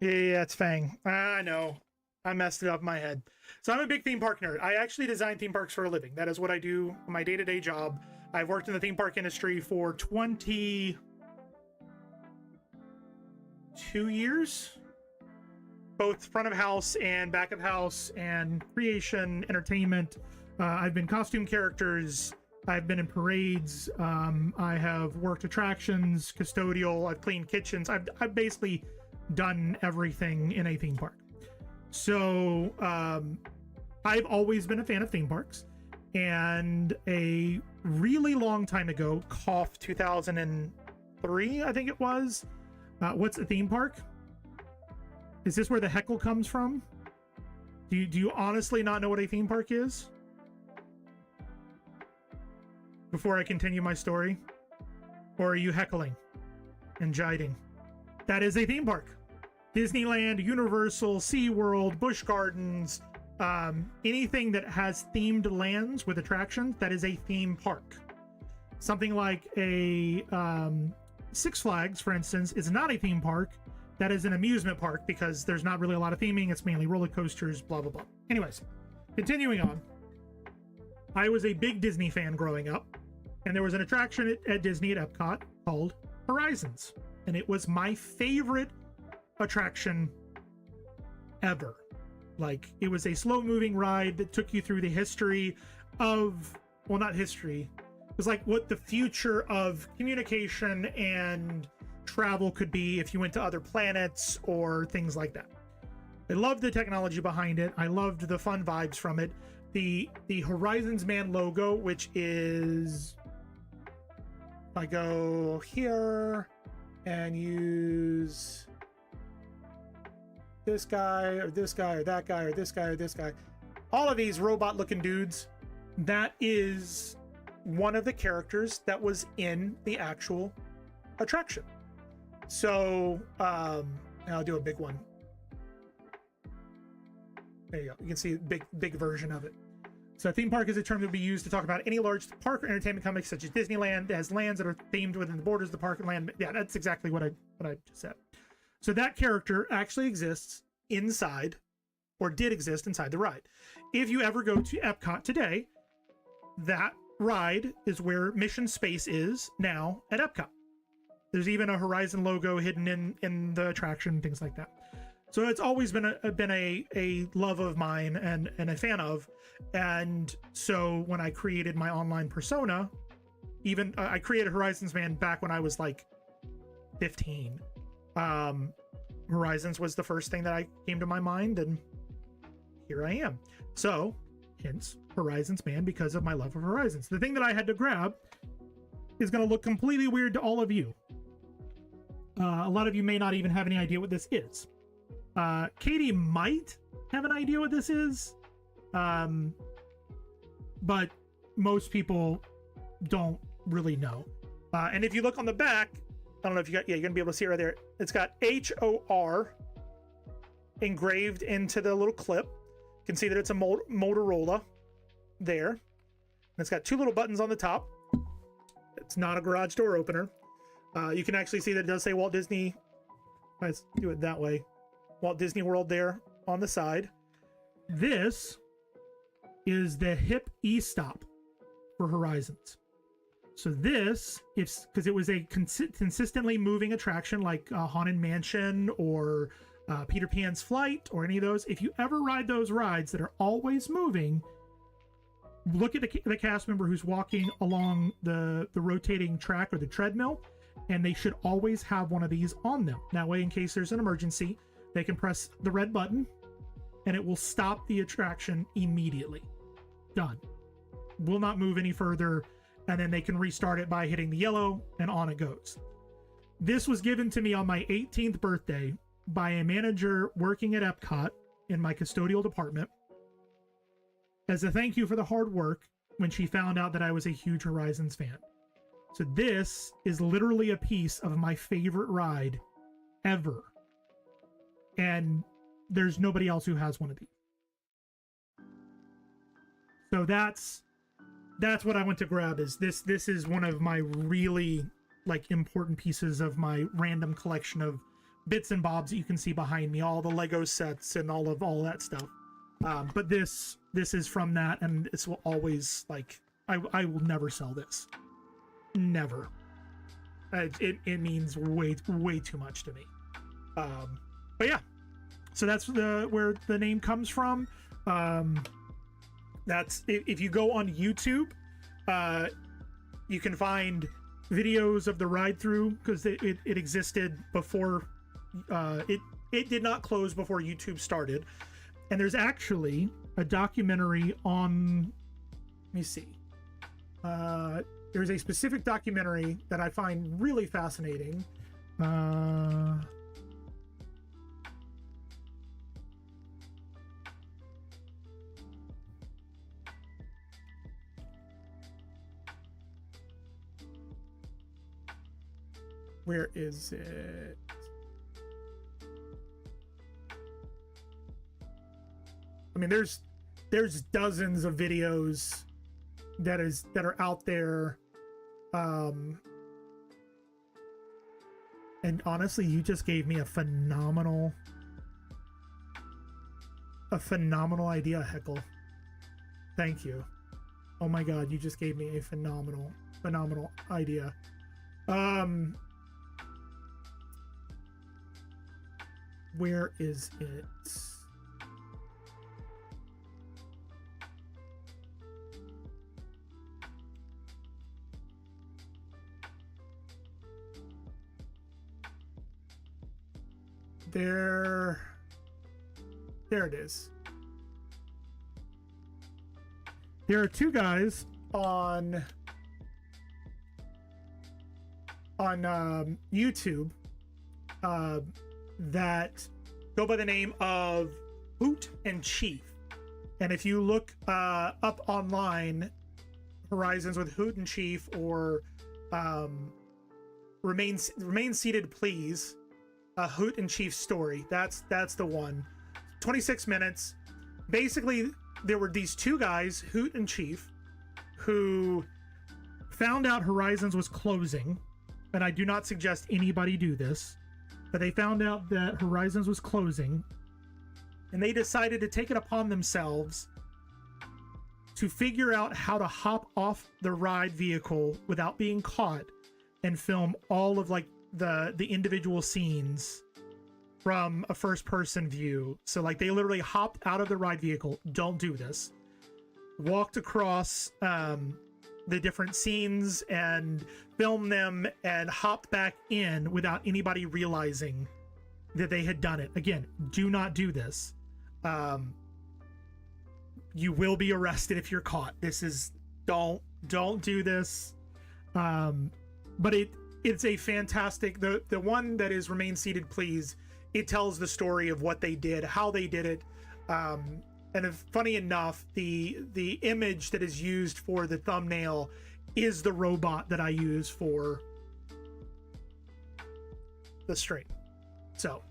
Yeah, it's Fang. I know. I messed it up in my head. So I'm a big theme park nerd. I actually design theme parks for a living. That is what I do, my day-to-day job. I've worked in the theme park industry for 22 years, both front of house and back of house, and creation, entertainment. I've been costume characters. I've been in parades. I have worked attractions, custodial. I've cleaned kitchens. I've basically done everything in a theme park. So I've always been a fan of theme parks, and a really long time ago, 2003, I think it was. What's a theme park? Is this where the heckle comes from? Do you honestly not know what a theme park is? Before I continue my story? Or are you heckling and jiding? That is a theme park. Disneyland, Universal, SeaWorld, Busch Gardens, anything that has themed lands with attractions, that is a theme park. Something like a Six Flags, for instance, is not a theme park. That is an amusement park because there's not really a lot of theming. It's mainly roller coasters, blah, blah, blah. Anyways, continuing on. I was a big Disney fan growing up, and there was an attraction at Disney at Epcot called Horizons, and it was my favorite attraction ever. Like, it was a slow-moving ride that took you through the history of, well, not history, it was like what the future of communication and travel could be if you went to other planets or things like that. I loved the technology behind it. I loved the fun vibes from it. The Horizonsman logo, which is, if I go here and use this guy or this guy or that guy or this guy or this guy, all of these robot looking dudes, that is one of the characters that was in the actual attraction. So I'll do a big one. There you go. You can see a big version of it. So a theme park is a term that would be used to talk about any large park or entertainment complex such as Disneyland that has lands that are themed within the borders of the park and land. Yeah, that's exactly what I just said. So that character actually exists inside, or did exist inside the ride. If you ever go to Epcot today, that ride is where Mission Space is now at Epcot. There's even a Horizon logo hidden in the attraction, things like that. So it's always been a love of mine and a fan of. And so when I created my online persona, even I created Horizonsman back when I was like 15. Horizons was the first thing that I came to my mind, and here I am. So hence Horizonsman, because of my love of Horizons. The thing that I had to grab is going to look completely weird to all of you. A lot of you may not even have any idea what this is. Katie might have an idea what this is, but most people don't really know. And if you look on the back, I don't know if you got, yeah, you're gonna be able to see it right there. It's got HOR engraved into the little clip. You can see that it's a Motorola there. And it's got two little buttons on the top. It's not a garage door opener. You can actually see that it does say Walt Disney. Let's do it that way. Walt Disney World there on the side. This is the hip e-stop for Horizons. So this, because it was a consistently moving attraction like Haunted Mansion or Peter Pan's Flight or any of those, if you ever ride those rides that are always moving, look at the cast member who's walking along the rotating track or the treadmill, and they should always have one of these on them. That way, in case there's an emergency, they can press the red button and it will stop the attraction immediately. Done. Will not move any further, and then they can restart it by hitting the yellow, and on it goes. This was given to me on my 18th birthday by a manager working at Epcot in my custodial department as a thank you for the hard work when she found out that I was a huge Horizons fan. So this is literally a piece of my favorite ride ever. And there's nobody else who has one of these. So that's what I went to grab. Is this is one of my really like important pieces of my random collection of bits and bobs that you can see behind me, all the Lego sets and all that stuff. But this is from that, and this will always, like, I will never sell this. Never. It means way too much to me. But yeah, so that's where the name comes from. That's if you go on YouTube, you can find videos of the ride through, because it existed before. It did not close before YouTube started. And there's actually a documentary on, let me see. There's a specific documentary that I find really fascinating. Where is it? I mean, there's dozens of videos that are out there, and honestly, you just gave me a phenomenal idea, Heckle. Thank you. Oh my God, you just gave me a phenomenal idea. Where is it? There it is. There are two guys on YouTube that go by the name of Hoot and Chief. And if you look up online, Horizons with Hoot and Chief, or Remain Seated Please, a Hoot and Chief story, that's the one. 26 minutes. Basically, there were these two guys, Hoot and Chief, who found out Horizons was closing, and I do not suggest anybody do this, but they found out that Horizons was closing, and they decided to take it upon themselves to figure out how to hop off the ride vehicle without being caught and film all of like the individual scenes from a first-person view. So like they literally hopped out of the ride vehicle, don't do this, walked across the different scenes and filmed them, and hopped back in without anybody realizing that they had done it. Again, do not do this. You will be arrested if you're caught. This is, don't do this. But it's a fantastic, the one that is Remain Seated Please it tells the story of what they did, how they did it. And if, funny enough, the image that is used for the thumbnail is the robot that I use for the stream. So,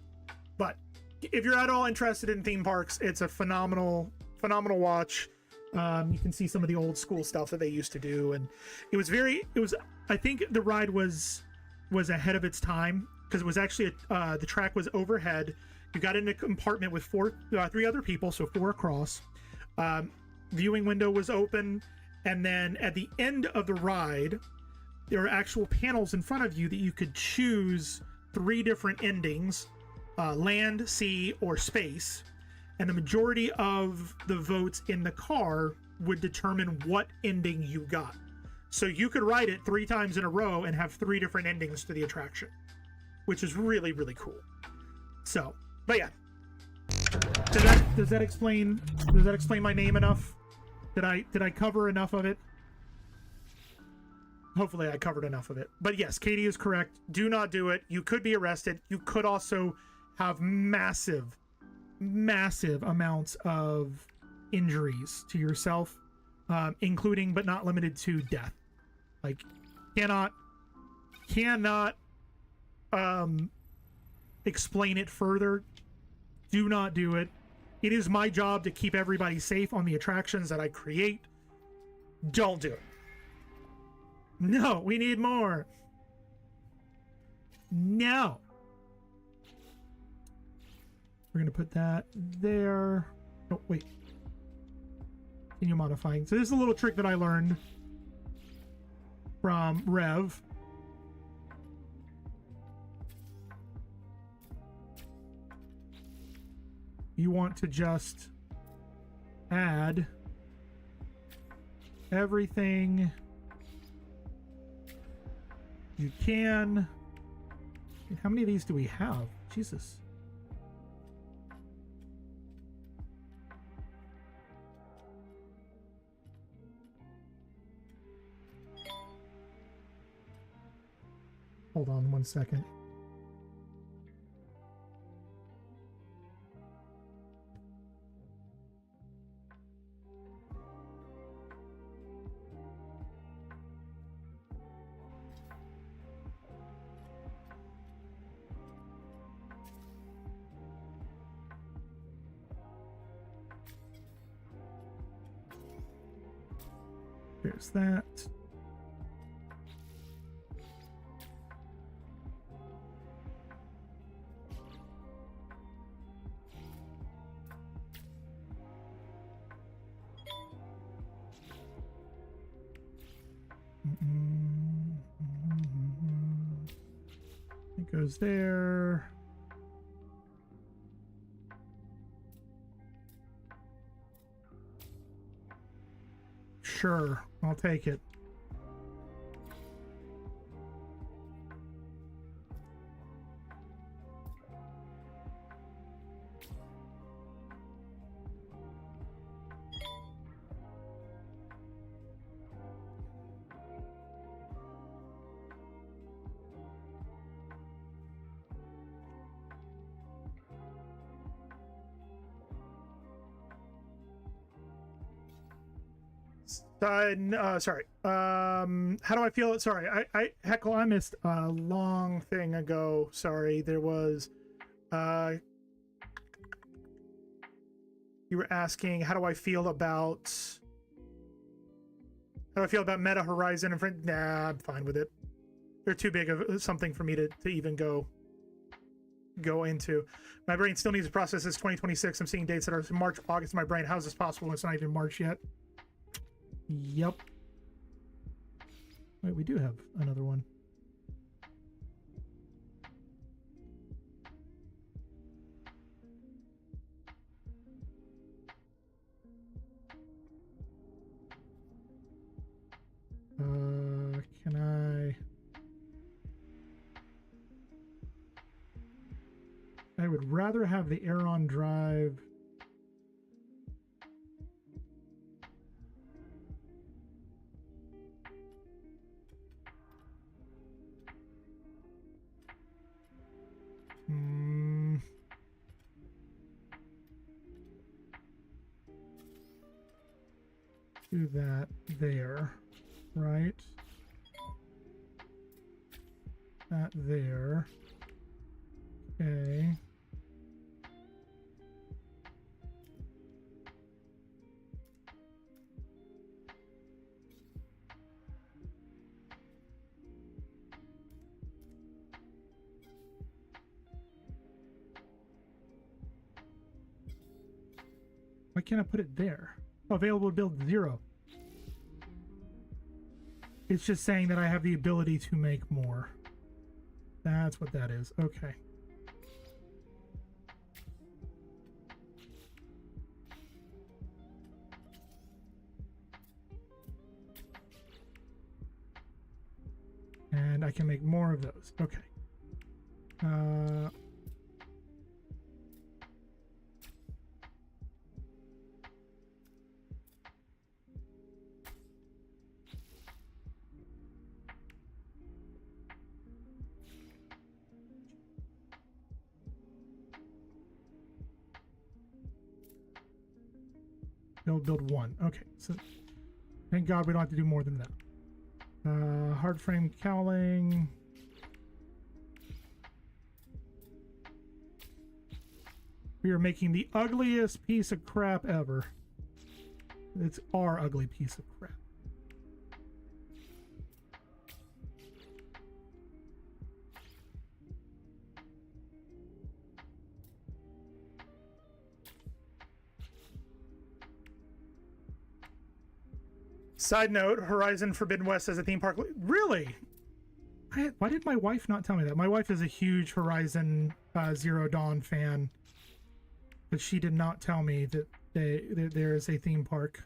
but if you're at all interested in theme parks, it's a phenomenal watch. You can see some of the old school stuff that they used to do, and I think the ride was ahead of its time, because it was actually the track was overhead. You got in a compartment with three other people, so 4 across. Viewing window was open, and then at the end of the ride, there were actual panels in front of you that you could choose 3 different endings: land, sea, or space. And the majority of the votes in the car would determine what ending you got. So you could ride it 3 times in a row and have 3 different endings to the attraction, which is really, really cool. So, but yeah, does that explain my name enough? Did I cover enough of it? Hopefully I covered enough of it. But yes, Katie is correct. Do not do it. You could be arrested. You could also have massive amounts of injuries to yourself, including but not limited to death. Like, cannot explain it further. Do not do it. It is my job to keep everybody safe on the attractions that I create. Don't do it. No, we need more. No. We're going to put that there. Oh, wait. Continue modifying. So this is a little trick that I learned from Rev. You want to just add everything you can. How many of these do we have? Jesus. Hold on 1 second. There's that. It goes there. Sure, I'll take it. Sorry. How do I feel? Sorry, Heckle, I missed a long thing ago. Sorry, there was, you were asking, how do I feel about Meta Horizon and friend? Nah, I'm fine with it. They're too big of something for me to even go into. My brain still needs to process this 2026. I'm seeing dates that are March, August in my brain. How is this possible? It's not even March yet. Yep. Wait, we do have another one. Can I would rather have the Aeron drive. do that there, right? That there. Okay. Why can't I put it there? Available to build 0. It's just saying that I have the ability to make more. That's what that is. Okay. And I can make more of those. Okay. Build 1. Okay, so thank God we don't have to do more than that. Hard frame cowling. We are making the ugliest piece of crap ever. It's our ugly piece of crap. Side note, Horizon Forbidden West as a theme park. Really? Why did my wife not tell me that? My wife is a huge Horizon Zero Dawn fan, but she did not tell me that there is a theme park.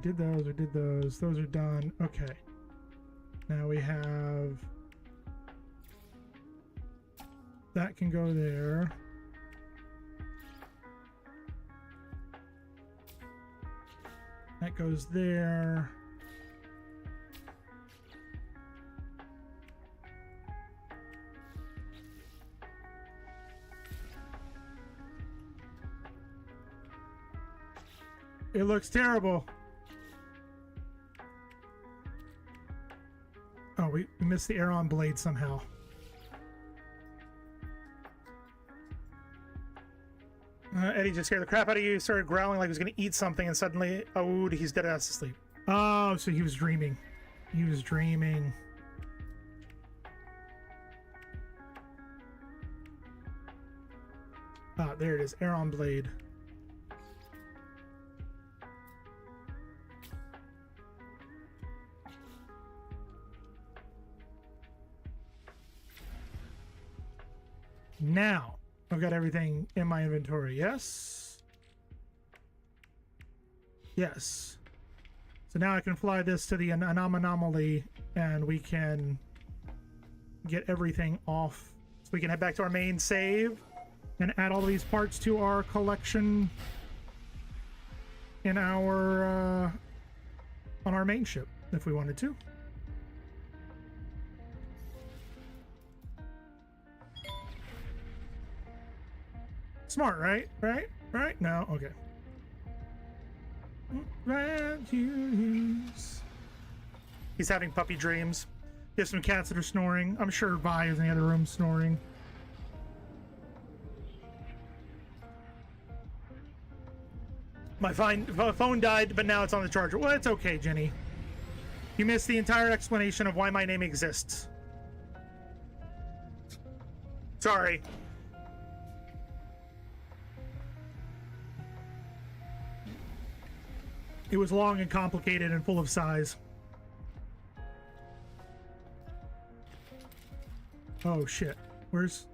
Did those, or did those. Those are done. Okay. Now we have... that can go there. That goes there. It looks terrible. Oh, we missed the Aeron blade somehow. Eddie just scared the crap out of you, started growling like he was going to eat something, and suddenly, oh, he's dead ass asleep. Oh, so he was dreaming. He was dreaming. Ah, there it is, Aeron blade. Now, I've got everything in my inventory. Yes? Yes. So now I can fly this to the anomaly, and we can get everything off. So we can head back to our main save and add all these parts to our collection in our on our main ship if we wanted to. Smart, right? Right? No? Okay. He's having puppy dreams. There's some cats that are snoring. I'm sure Vi is in the other room snoring. My phone died, but now it's on the charger. Well, it's okay, Jenny. You missed the entire explanation of why my name exists. Sorry. It was long and complicated and full of sighs. Oh shit. Where's...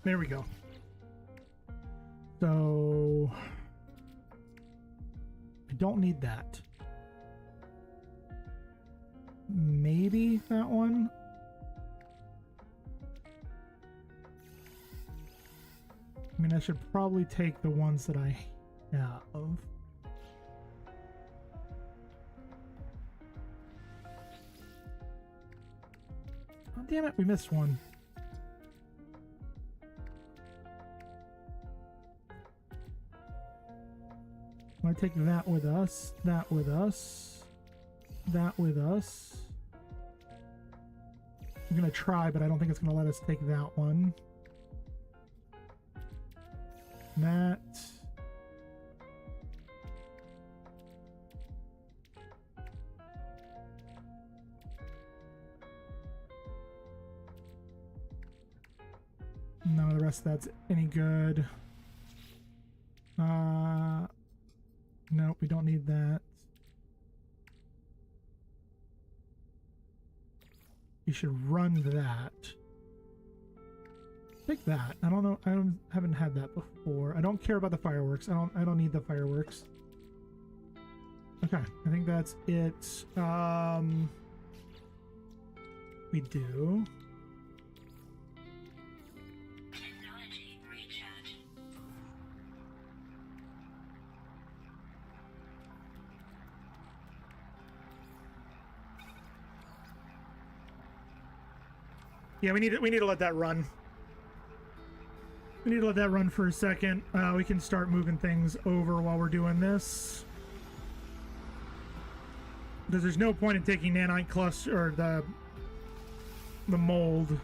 There we go. So I don't need that. Maybe that one. I mean, I should probably take the ones that I have. Oh, damn it, we missed one. I take that with us, that with us, that with us. I'm gonna try, but I don't think it's gonna let us take that one. That. None of the rest of that's any good. Nope, we don't need that. You should run that. Take that. I don't know. Haven't had that before. I don't care about the fireworks. I don't need the fireworks. Okay, I think that's it. We do. Technology recharge. Yeah, we need to let that run. We need to let that run for a second. We can start moving things over while we're doing this. Because there's no point in taking nanite cluster or the mold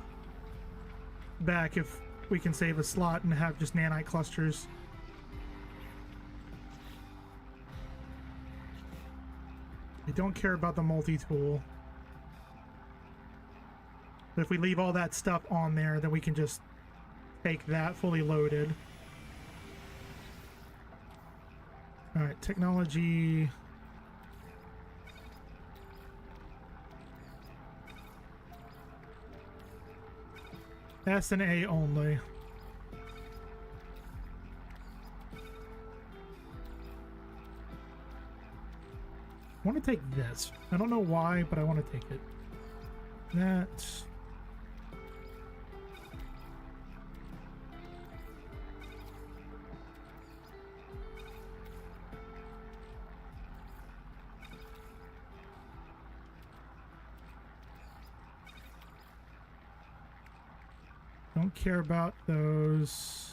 back if we can save a slot and have just nanite clusters. I don't care about the multi-tool. But if we leave all that stuff on there, then we can just take that fully loaded. All right, technology. S and A only. I want to take this. I don't know why, but I want to take it. That. Don't care about those.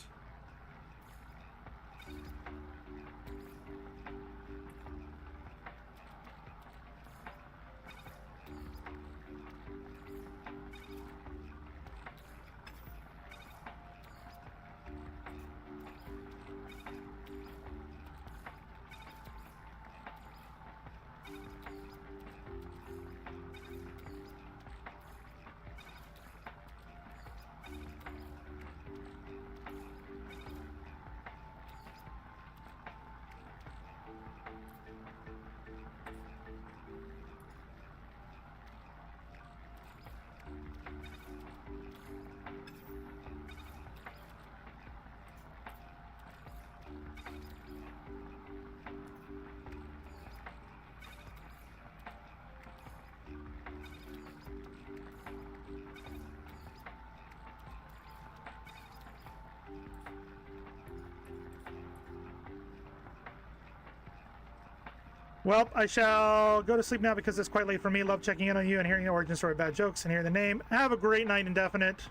Well, I shall go to sleep now because it's quite late for me. Love checking in on you and hearing the origin story, bad jokes, and hearing the name. Have a great night, Indefinite.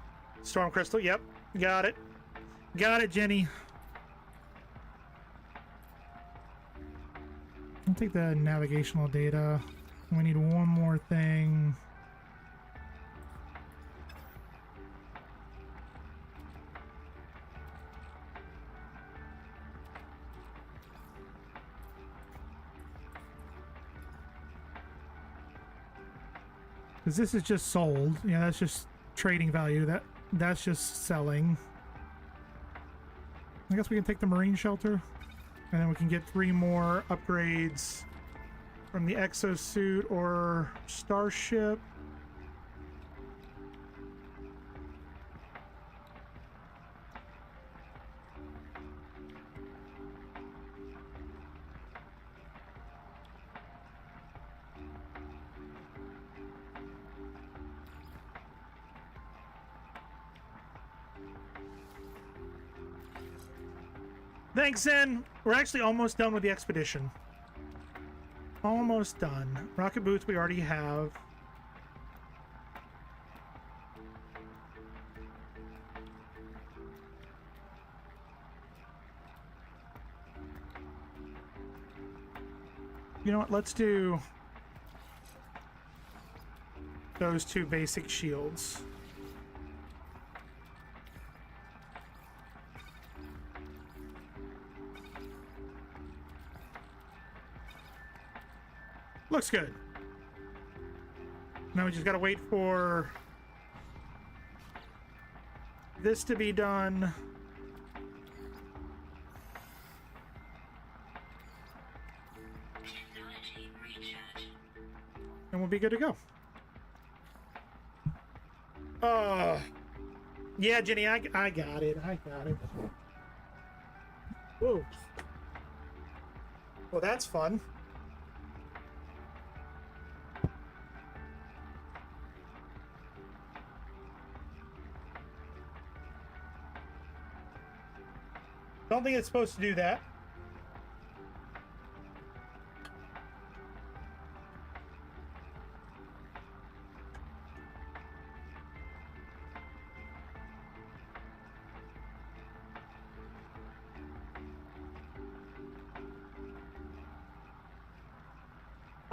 Storm Crystal, yep. Got it. Got it, Jenny. I'll take the navigational data. We need one more thing. Because this is just sold. Yeah, that's just trading value. That's just selling. I guess we can take the marine shelter. And then we can get 3 more upgrades from the exosuit or starship. Thanks, Zen. We're actually almost done with the expedition. Almost done. Rocket boots we already have. You know what? Let's do those two basic shields. Looks good. Now we just gotta wait for this to be done. Technology recharge. And we'll be good to go. Yeah, Jenny, I got it. I got it. Whoa. Well, that's fun. Don't think it's supposed to do that.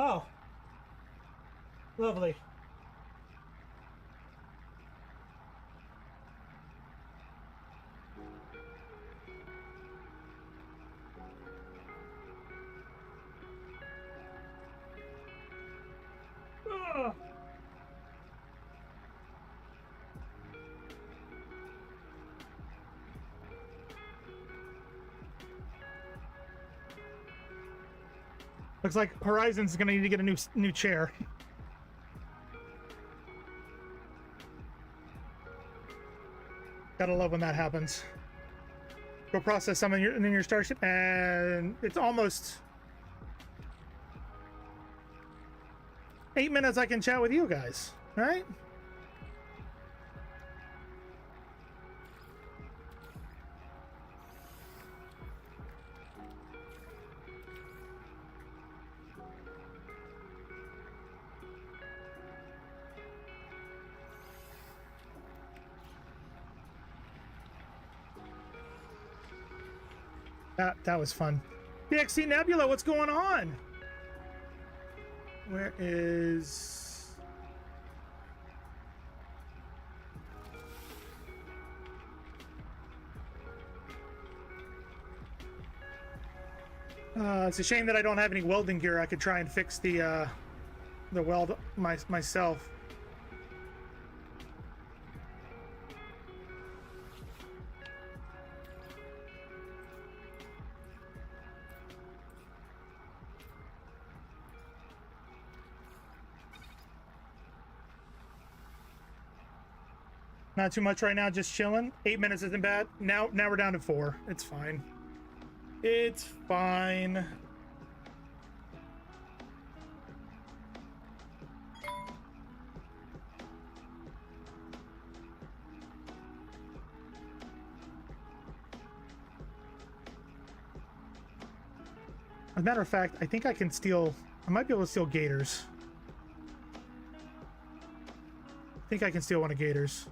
Oh. Lovely. Oh. Looks like Horizon's gonna need to get a new chair. Gotta love when that happens. Go process some in your starship, and it's almost 8 minutes I can chat with you guys, all right? That was fun. DXC Nebula, what's going on? Where is... it's a shame that I don't have any welding gear. I could try and fix the weld myself. Not too much right now, just chilling. 8 minutes isn't bad. Now we're down to 4. It's fine. It's fine. As a matter of fact, I think I can steal... I might be able to steal gators. I think I can steal one of gators.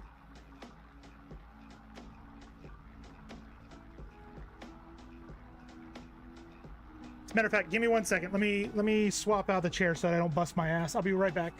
As a matter of fact, give me 1 second. Let me swap out the chair so that I don't bust my ass. I'll be right back.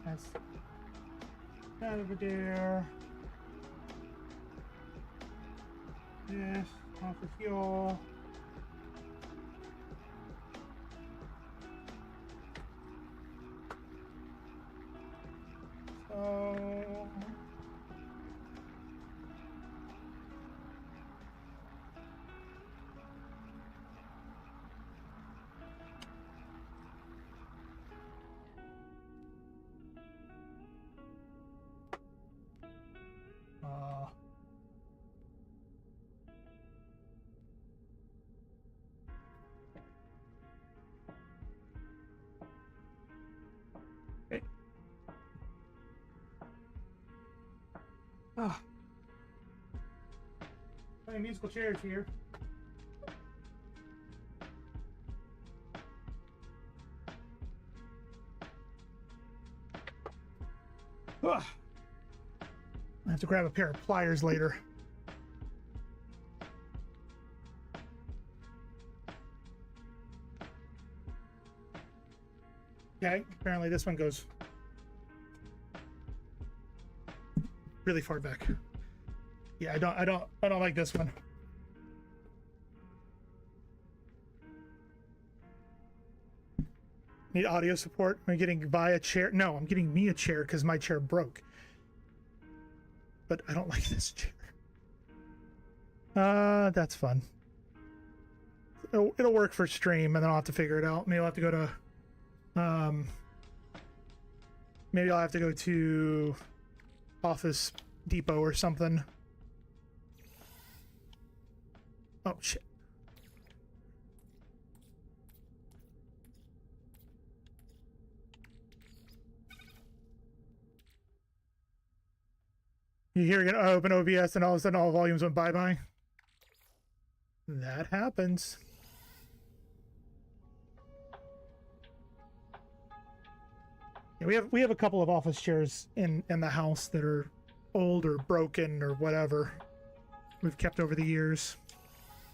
That's that over there. This, off for fuel. So... okay. Oh. Playing musical chairs here. Ugh. I have to grab a pair of pliers later. Okay, apparently this one goes really far back. Yeah, I don't like this one. Need audio support? Am I getting via chair? No, I'm getting me a chair because my chair broke. But I don't like this chair. That's fun. It'll work for stream, and then I'll have to figure it out. Maybe I'll have to go to maybe I'll have to go to Office Depot or something. Oh shit. You hear it open OBS and all of a sudden all volumes went bye-bye? That happens. Yeah, we have a couple of office chairs in the house that are old or broken or whatever. We've kept over the years.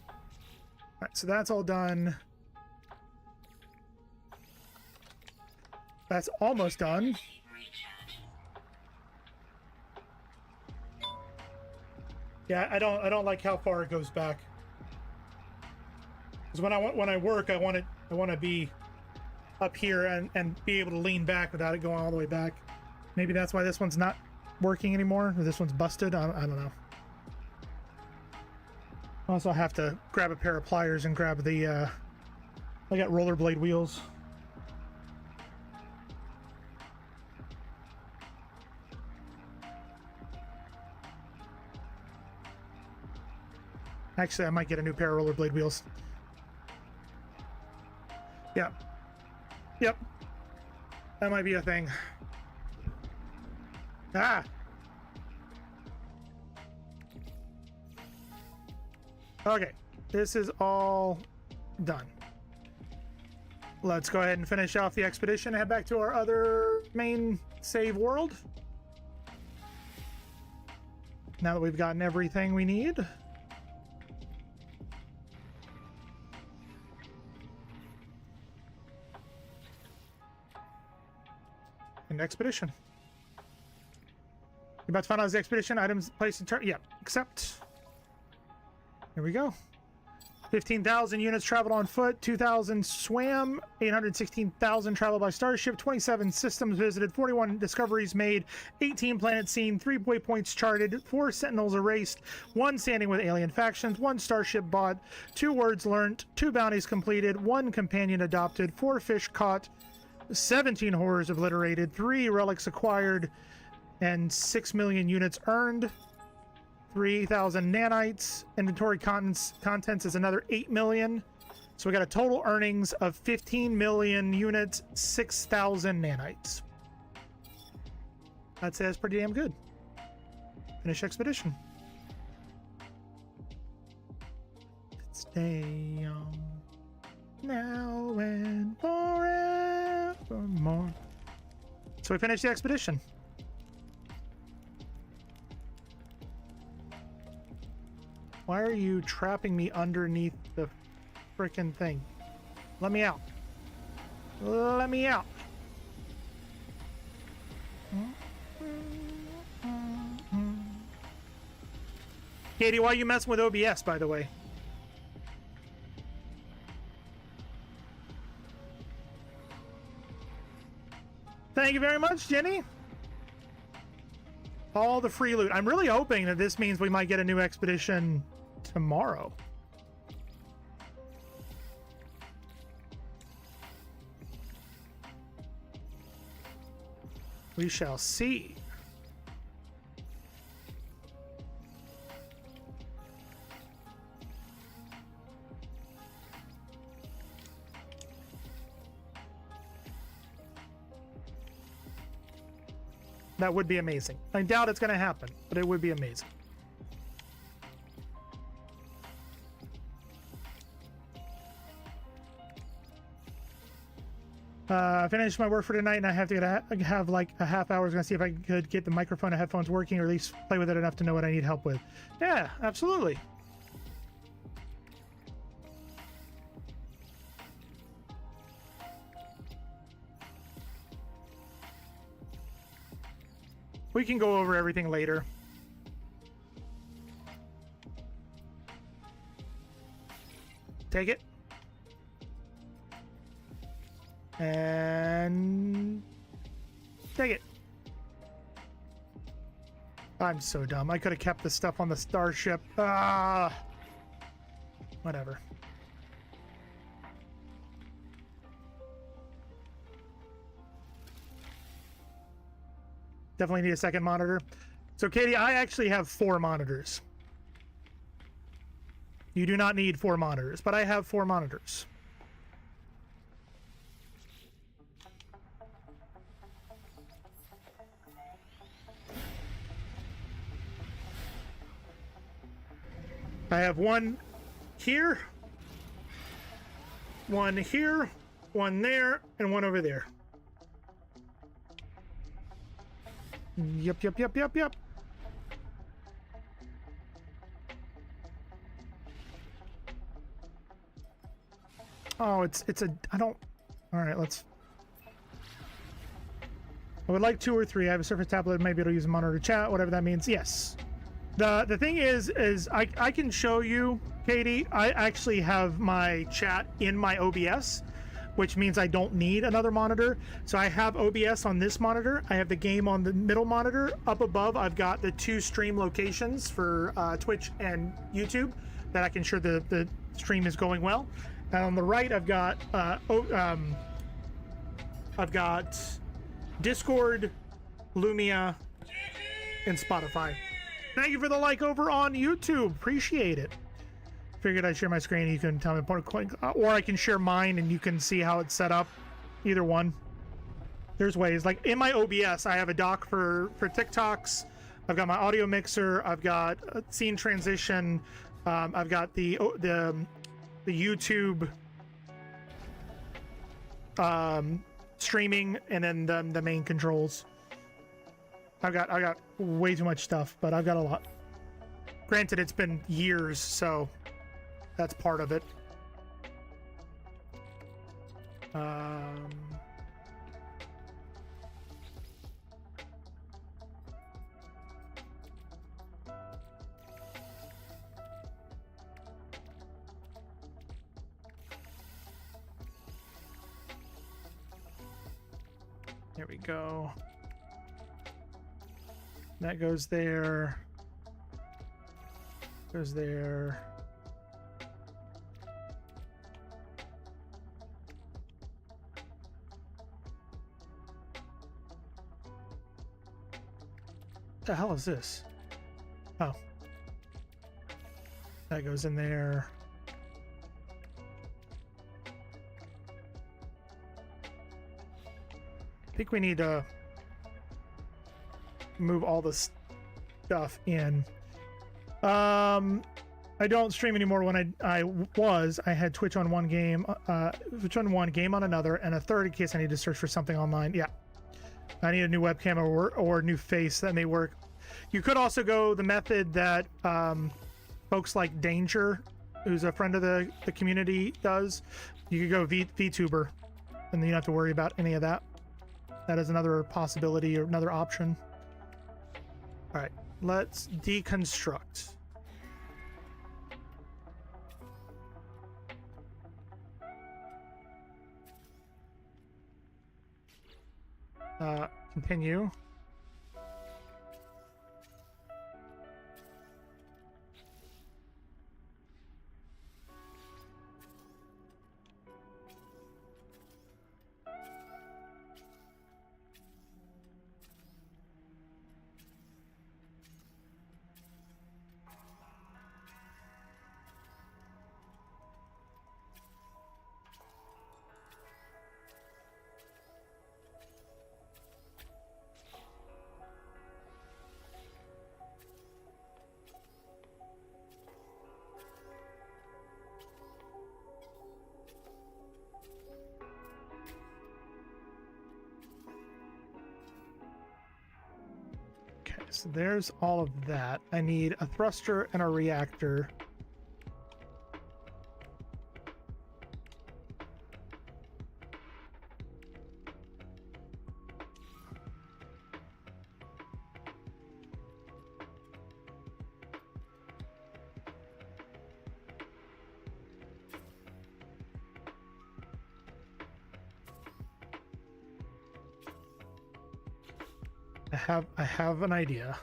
All right, so that's all done. That's almost done. Yeah, I don't like how far it goes back. Because when I work, I want to be up here and be able to lean back without it going all the way back. Maybe that's why this one's not working anymore, or this one's busted. I don't know. Also, I have to grab a pair of pliers and grab the I got rollerblade wheels. Actually, I might get a new pair of rollerblade wheels. Yep. Yep. That might be a thing. Ah! Okay. This is all done. Let's go ahead and finish off the expedition and head back to our other main save world. Now that we've gotten everything we need. And expedition. You're about to find out the expedition items placed in turn. Yep, accept. Here we go. 15,000 units traveled on foot, 2,000 swam, 816,000 traveled by starship, 27 systems visited, 41 discoveries made, 18 planets seen, 3 waypoints charted, 4 sentinels erased, 1 standing with alien factions, 1 starship bought, 2 words learnt, 2 bounties completed, 1 companion adopted, 4 fish caught, 17 horrors obliterated, 3 relics acquired, and 6 million units earned. 3,000 nanites. Inventory contents is another 8 million. So we got a total earnings of 15 million units, 6,000 nanites. That says pretty damn good. Finish expedition. Stay on now and forevermore. So we finished the expedition. Why are you trapping me underneath the frickin' thing? Let me out. Let me out. Katie, why are you messing with OBS, by the way? Thank you very much, Jenny. All the free loot. I'm really hoping that this means we might get a new expedition tomorrow. We shall see. That would be amazing. I doubt it's going to happen, but it would be amazing. I finished my work for tonight, and I have to have like a half hour. I was going to see if I could get the microphone and headphones working, or at least play with it enough to know what I need help with. Yeah, absolutely. We can go over everything later. Take it. And take it. I'm so dumb. I could have kept the stuff on the starship. Ah, whatever. Definitely need a second monitor. So, Katie, I actually have 4 monitors. You do not need 4 monitors, but I have 4 monitors. I have one here, one here, one there, and one over there. Yep. Oh, it's a, I don't, all right, let's, I would like 2 or 3. I have a Surface tablet, maybe it'll use a monitor to chat, whatever that means. Yes. The thing is I can show you, Katie, I actually have my chat in my OBS, which means I don't need another monitor. So I have OBS on this monitor. I have the game on the middle monitor. Up above, I've got the 2 stream locations for Twitch and YouTube that I can ensure the stream is going well. And on the right, I've got Discord, Lumia, and Spotify. Thank you for the like over on YouTube. Appreciate it. Figured I'd share my screen. You can tell me, or I can share mine and you can see how it's set up. Either one. There's ways. Like in my OBS, I have a dock for TikToks. I've got my audio mixer. I've got scene transition. I've got the YouTube streaming, and then the main controls. I've got way too much stuff, but I've got a lot. Granted, it's been years, so that's part of it. There we go. That goes there. Goes there. What the hell is this? Oh. That goes in there. I think we need to move all this stuff in. I don't stream anymore. When I had Twitch on one game, Twitch on one, game on another, and a third in case I need to search for something online. Yeah, I need a new webcam or a new face that may work. You could also go the method that folks like Danger, who's a friend of the community, does. You could go VTuber, and then you don't have to worry about any of that. That is another possibility or another option. All right, let's deconstruct. Continue. So there's all of that. I need a thruster and a reactor. I have an idea.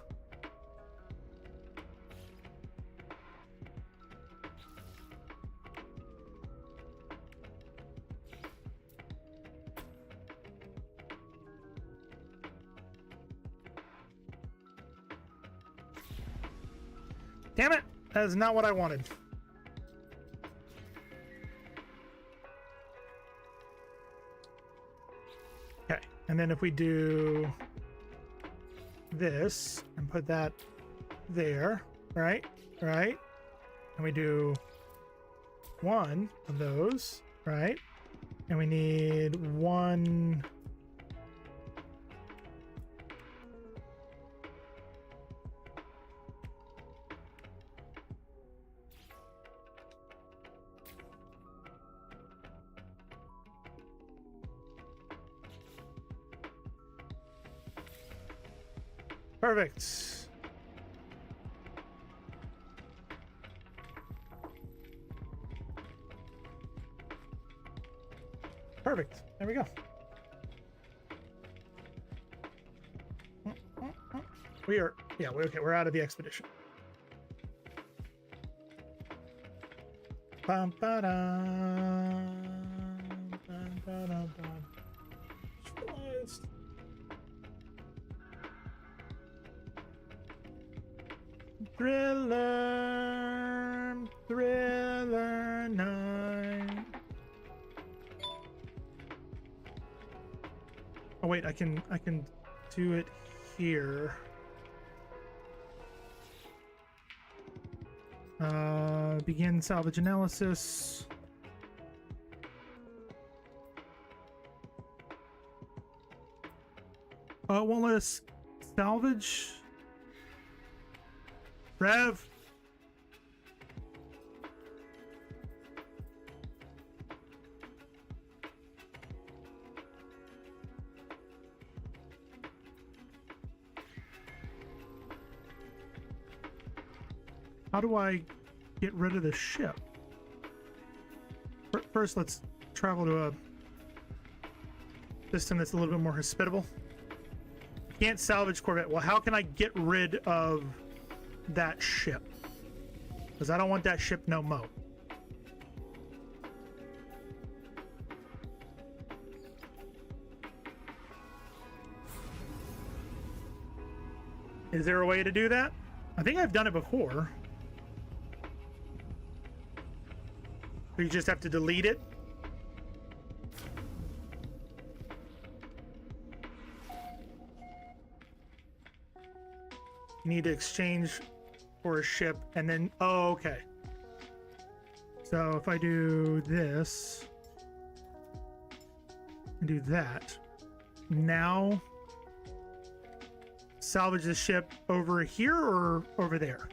Damn it! That is not what I wanted. Okay, and then if we do this and put that there, right, and we do one of those, right, and we need one perfect. Perfect. There we go. We are, yeah, we're okay. We're out of the expedition. Bum, ba-dum, bum, ba-dum, bum. Just realized. Thriller night. Oh wait, I can do it here. Begin salvage analysis. It won't let us salvage. Rev. How do I get rid of the ship? First, let's travel to a system that's a little bit more hospitable. Can't salvage Corvette. Well, how can I get rid of that ship? Because I don't want that ship no mo. Is there a way to do that? I think I've done it before. You just have to delete it. You need to exchange for a ship and then, oh, okay. So if I do this and do that, now salvage the ship over here or over there?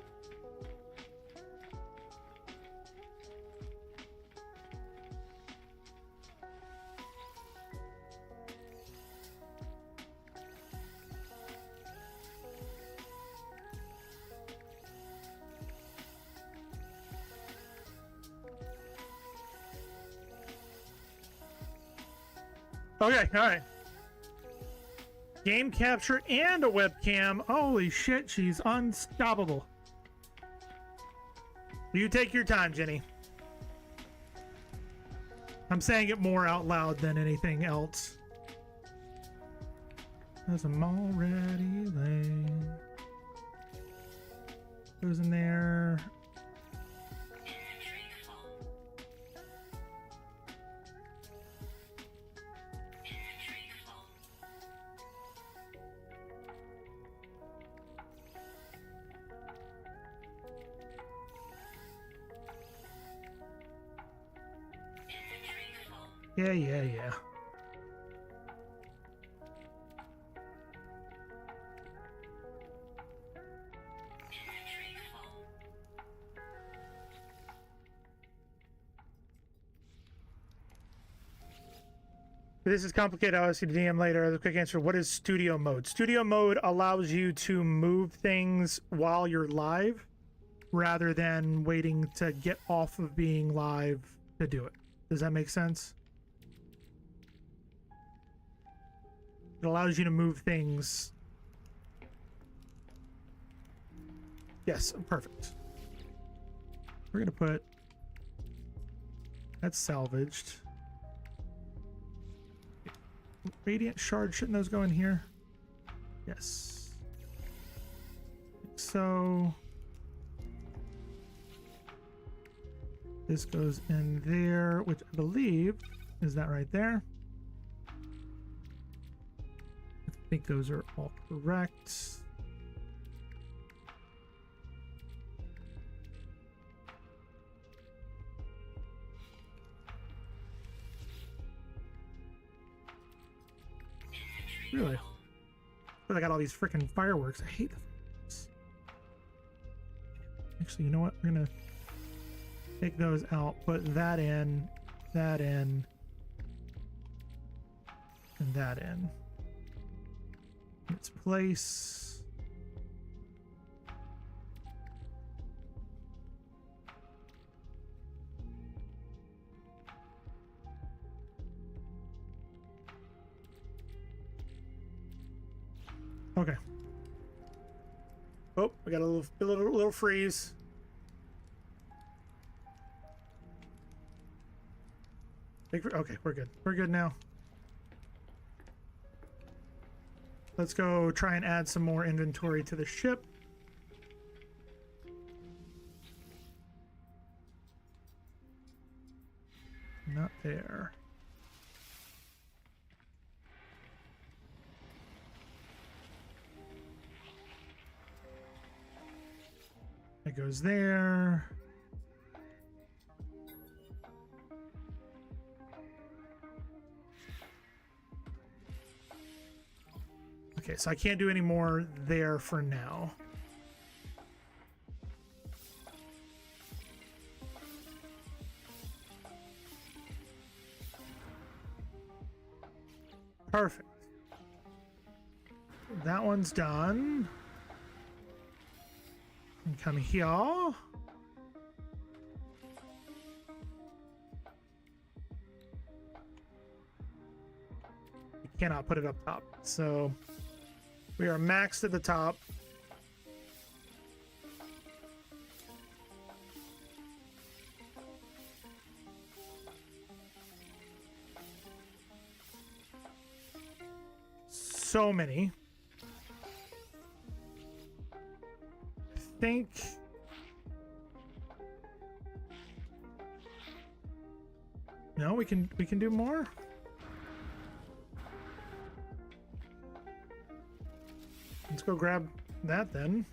Okay, all right. Game capture and a webcam. Holy shit, she's unstoppable. You take your time, Jenny. I'm saying it more out loud than anything else. As I'm already late. Goes in there. Yeah. This is complicated. I'll ask you to DM later. The quick answer: what is studio mode? Studio mode allows you to move things while you're live, rather than waiting to get off of being live to do it. Does that make sense? It allows you to move things. Yes, perfect. We're gonna put that's salvaged. Radiant shard, shouldn't those go in here? Yes. So this goes in there, which I believe is that right there. I think those are all correct. Really? But I got all these freaking fireworks. I hate the fireworks. Actually, you know what? We're gonna take those out, put that in, and that in. Its place. Okay. Oh, we got a little freeze. Okay, we're good. We're good now. Let's go try and add some more inventory to the ship. Not there. It goes there. Okay, so I can't do any more there for now. Perfect. That one's done. And come here. You cannot put it up top. So we are maxed at the top. So many. I think no, we can do more. Let's go grab that then.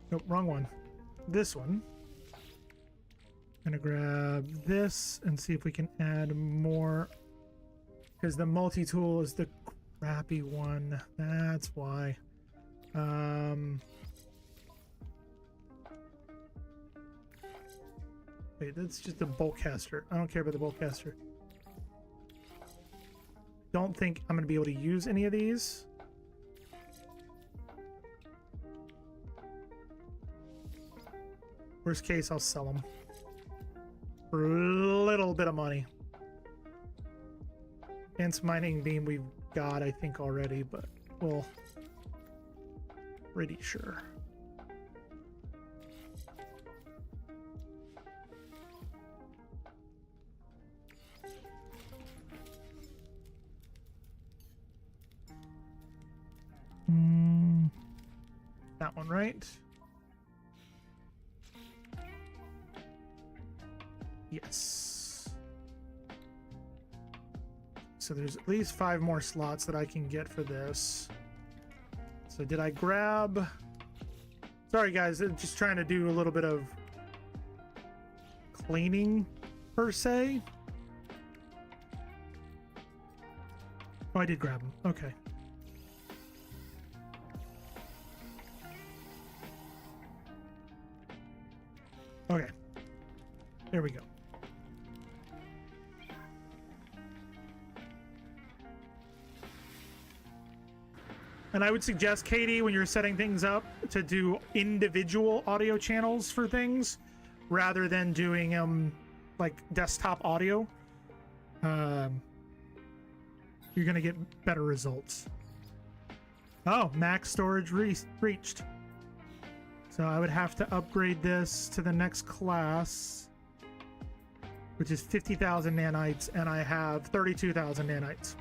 Nope, wrong one. This one. Gonna grab this and see if we can add more, because the multi-tool is the crappy one. That's why. Wait, that's just a bolt caster. I don't care about the bolt caster. Don't think I'm gonna be able to use any of these. Worst case, I'll sell them. for a little bit of money. Advanced mining beam we've got, I think, already, but we'll pretty sure. That one, right? Yes. So there's at least 5 more slots that I can get for this. So did I grab... Sorry guys, I'm just trying to do a little bit of cleaning per se. Oh, I did grab them. Okay. Okay. There we go. And I would suggest, Katie, when you're setting things up, to do individual audio channels for things rather than doing like desktop audio. You're gonna get better results. Oh, max storage reached. So I would have to upgrade this to the next class, which is 50,000 nanites, and I have 32,000 nanites.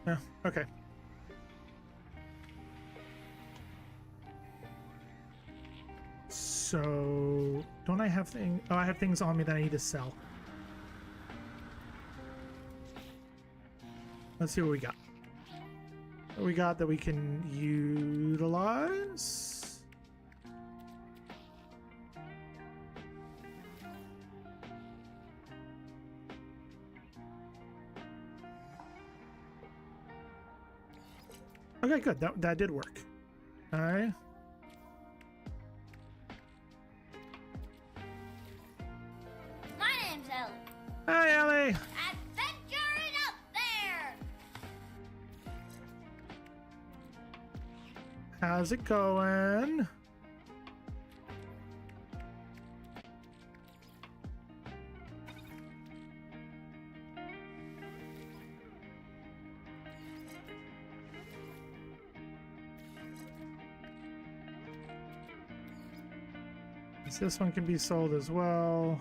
Oh, okay. So, don't I have things? Oh, I have things on me that I need to sell. Let's see what we got. What we got that we can utilize? Okay, good. That did work. All right. My name's Ellie. Hi, Ellie. Adventuring up there! How's it going? This one can be sold as well.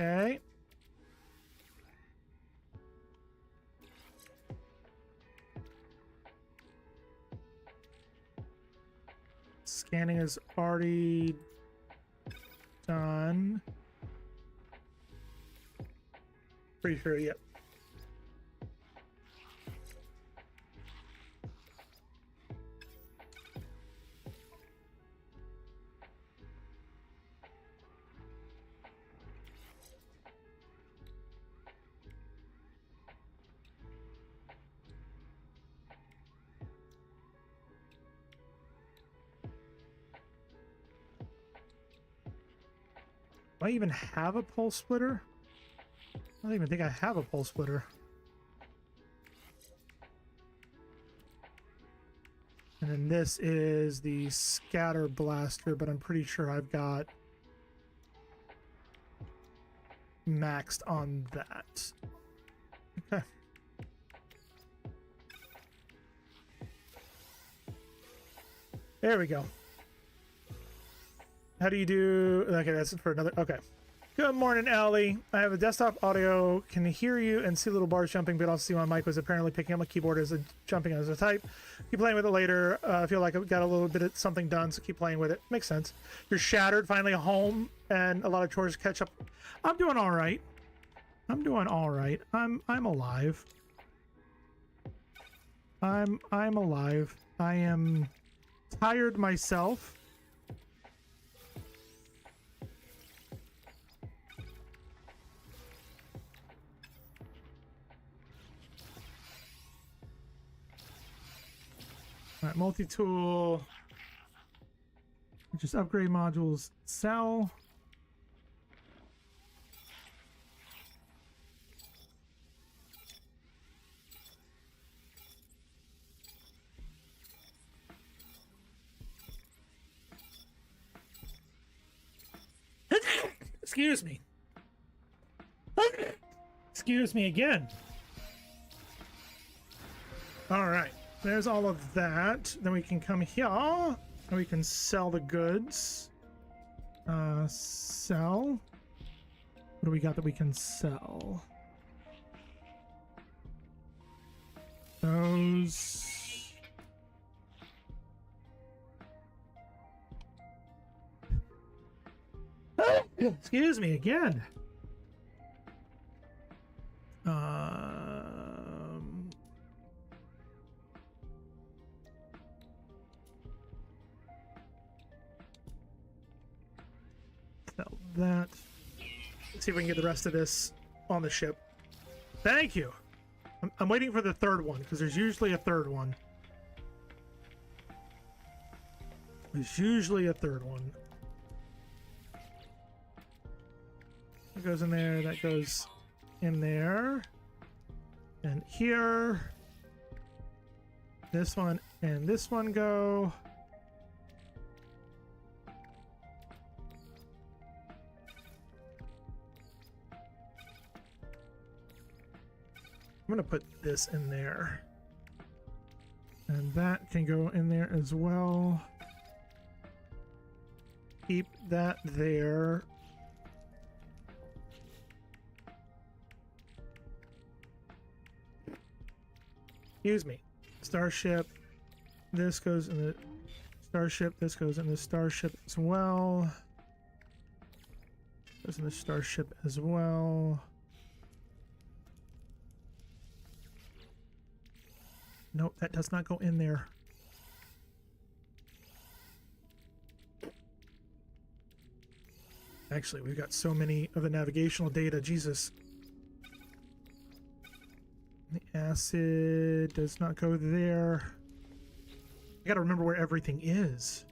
Okay. Scanning is already done. Pretty sure, yep. Do I even have a pulse splitter? I don't even think I have a pulse splitter. And then this is the scatter blaster, but I'm pretty sure I've got maxed on that. Okay. There we go. How do you do? Okay, that's for another. Okay. Good morning, Ellie. I have a desktop audio. Can hear you and see little bars jumping, but also see my mic was apparently picking up my keyboard as a jumping as a type. Keep playing with it later. I feel like I've got a little bit of something done, so keep playing with it. Makes sense. You're shattered, finally home, and a lot of chores catch up. I'm doing all right. I'm doing all right. I'm alive. I'm alive. I am tired myself. All right, multi-tool. Just upgrade modules. Sell. Excuse me. Excuse me again. All right, there's all of that. Then we can come here and we can sell the goods. Sell. What do we got that we can sell? Those. Excuse me again. Sell that. Let's see if we can get the rest of this on the ship. Thank you. I'm waiting for the third one because there's usually a third one. There's usually a third one. That goes in there, that goes in there. And here. This one and this one go. I'm gonna put this in there. And that can go in there as well. Keep that there. Excuse me. Starship. This goes in the starship. This goes in the starship as well. Goes in the starship as well. Nope, that does not go in there. Actually, we've got so many of the navigational data. Jesus. The acid does not go there. I gotta remember where everything is.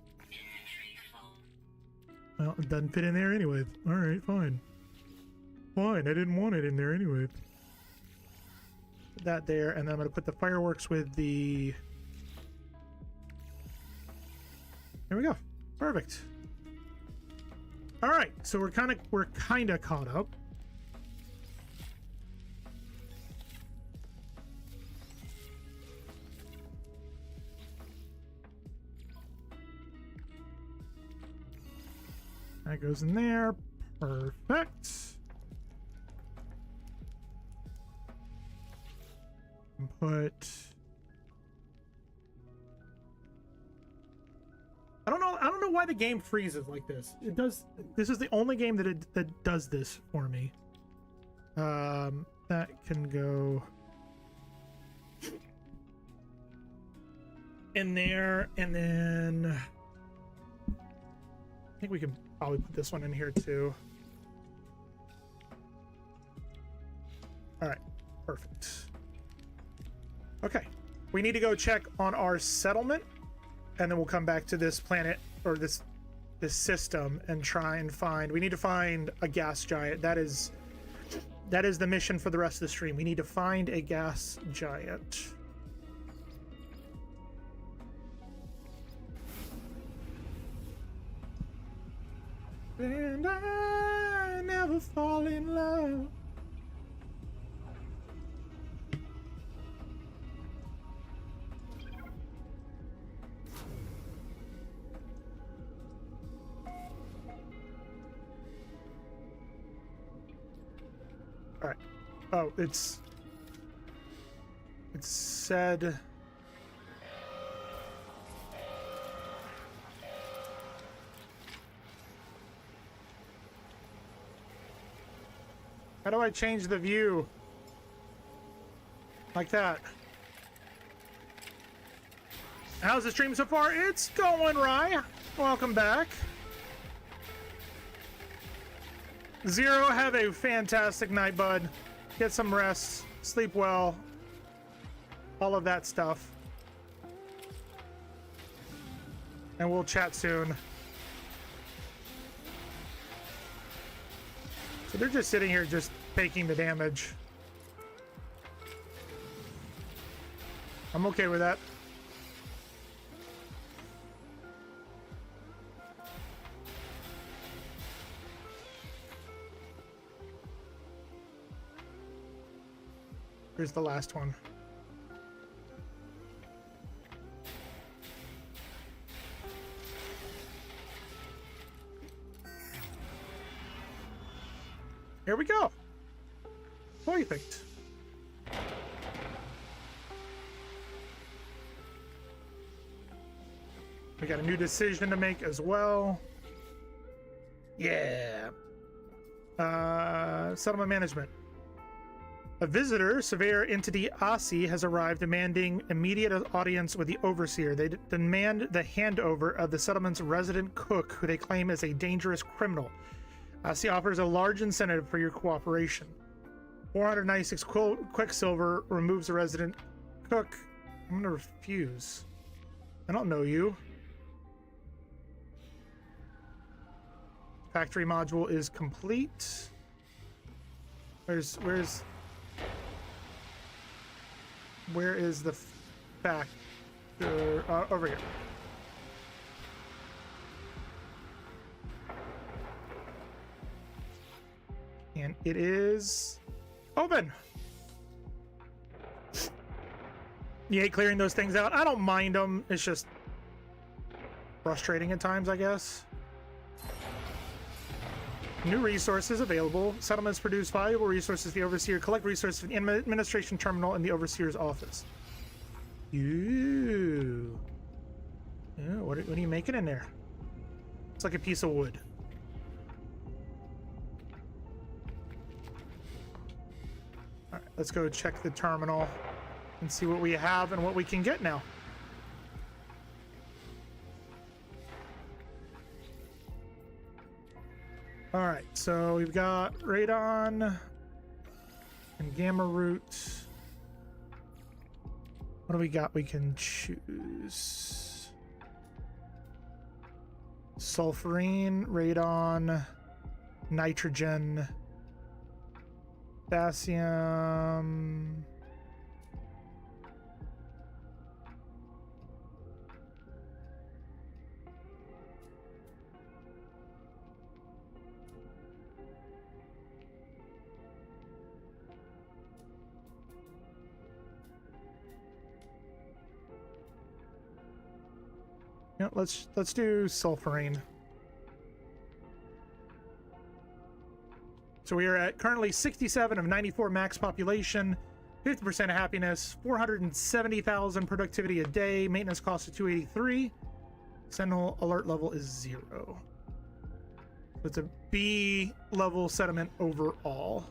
Well, it doesn't fit in there anyway. Alright, fine. Fine, I didn't want it in there anyway. Put that there, and then I'm gonna put the fireworks with the... There we go. Perfect. Alright, so we're kinda caught up. That goes in there. Perfect. And put... I don't know why the game freezes like this. It does. This is the only game that does this for me. That can go in there, and then I think we can probably put this one in here too. All right, perfect. Okay, we need to go check on our settlement, and then we'll come back to this planet or this system and try and find. We need to find a gas giant. That is the mission for the rest of the stream. We need to find a gas giant. And I never fall in love. All right. Oh, it said. How do I change the view? Like that. How's the stream so far? It's going right. Welcome back. Zero, have a fantastic night, bud. Get some rest. Sleep well. All of that stuff. and we'll chat soon. So they're just sitting here just taking the damage. I'm okay with that. Here's the last one. Here we go. Perfect. We got a new decision to make as well. Yeah. Settlement management. A visitor, surveyor entity Asi, has arrived demanding immediate audience with the overseer. They demand the handover of the settlement's resident cook, who they claim is a dangerous criminal. Asi offers a large incentive for your cooperation. 496 quicksilver removes the resident cook. I'm gonna refuse. I don't know you. Factory module is complete. Where is the factor? Over here. And it is open. You hate clearing those things out. I don't mind them. It's just frustrating at times, I guess. New resources available. Settlements produce valuable resources. The overseer collect resources from the administration terminal in the overseer's office. Ooh. Yeah, what are you making in there? It's like a piece of wood. All right, let's go check the terminal and see what we have and what we can get now. All right, so we've got radon and gamma root. What do we got we can choose? Sulfurine, radon, nitrogen, potassium. Yeah, let's do sulfurine. So we are at currently 67 of 94 max population, 50% happiness, 470,000 productivity a day, maintenance cost of 283. Sentinel alert level is 0. So it's a B level settlement overall.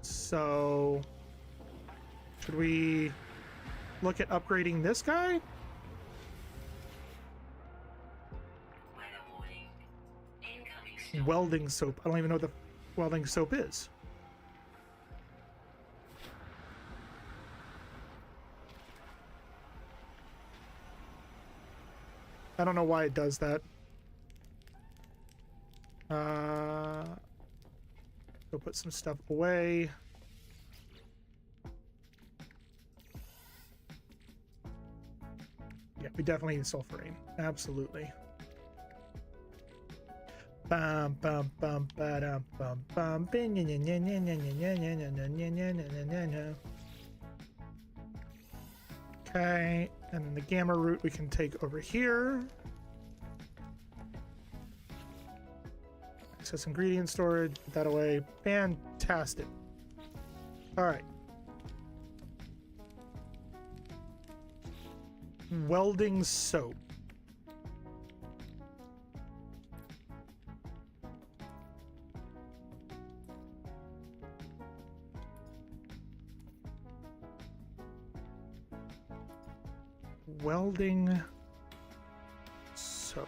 So should we look at upgrading this guy? Welding soap. I don't even know what the welding soap is. I don't know why it does that. Go put some stuff away. Yeah, we definitely need sulfurine. Absolutely. Bum bum bum ba-dum bum bum. Okay, and then the gamma root we can take over here. Access ingredient storage, put that away. Fantastic. All right. Welding soap. Welding soap.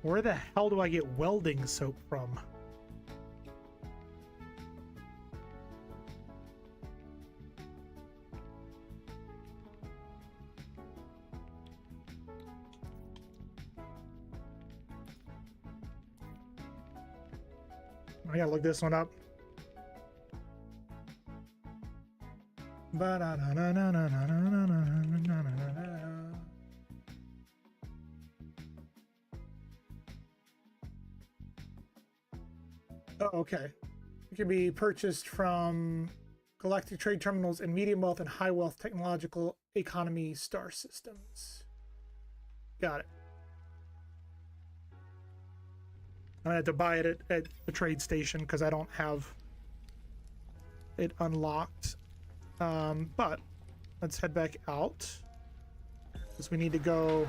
Where the hell do I get welding soap from? I gotta look this one up. Oh, okay. It can be purchased from galactic trade terminals and medium wealth and high wealth technological economy star systems. Got it. I had to buy it at the trade station because I don't have it unlocked. But let's head back out because we need to go.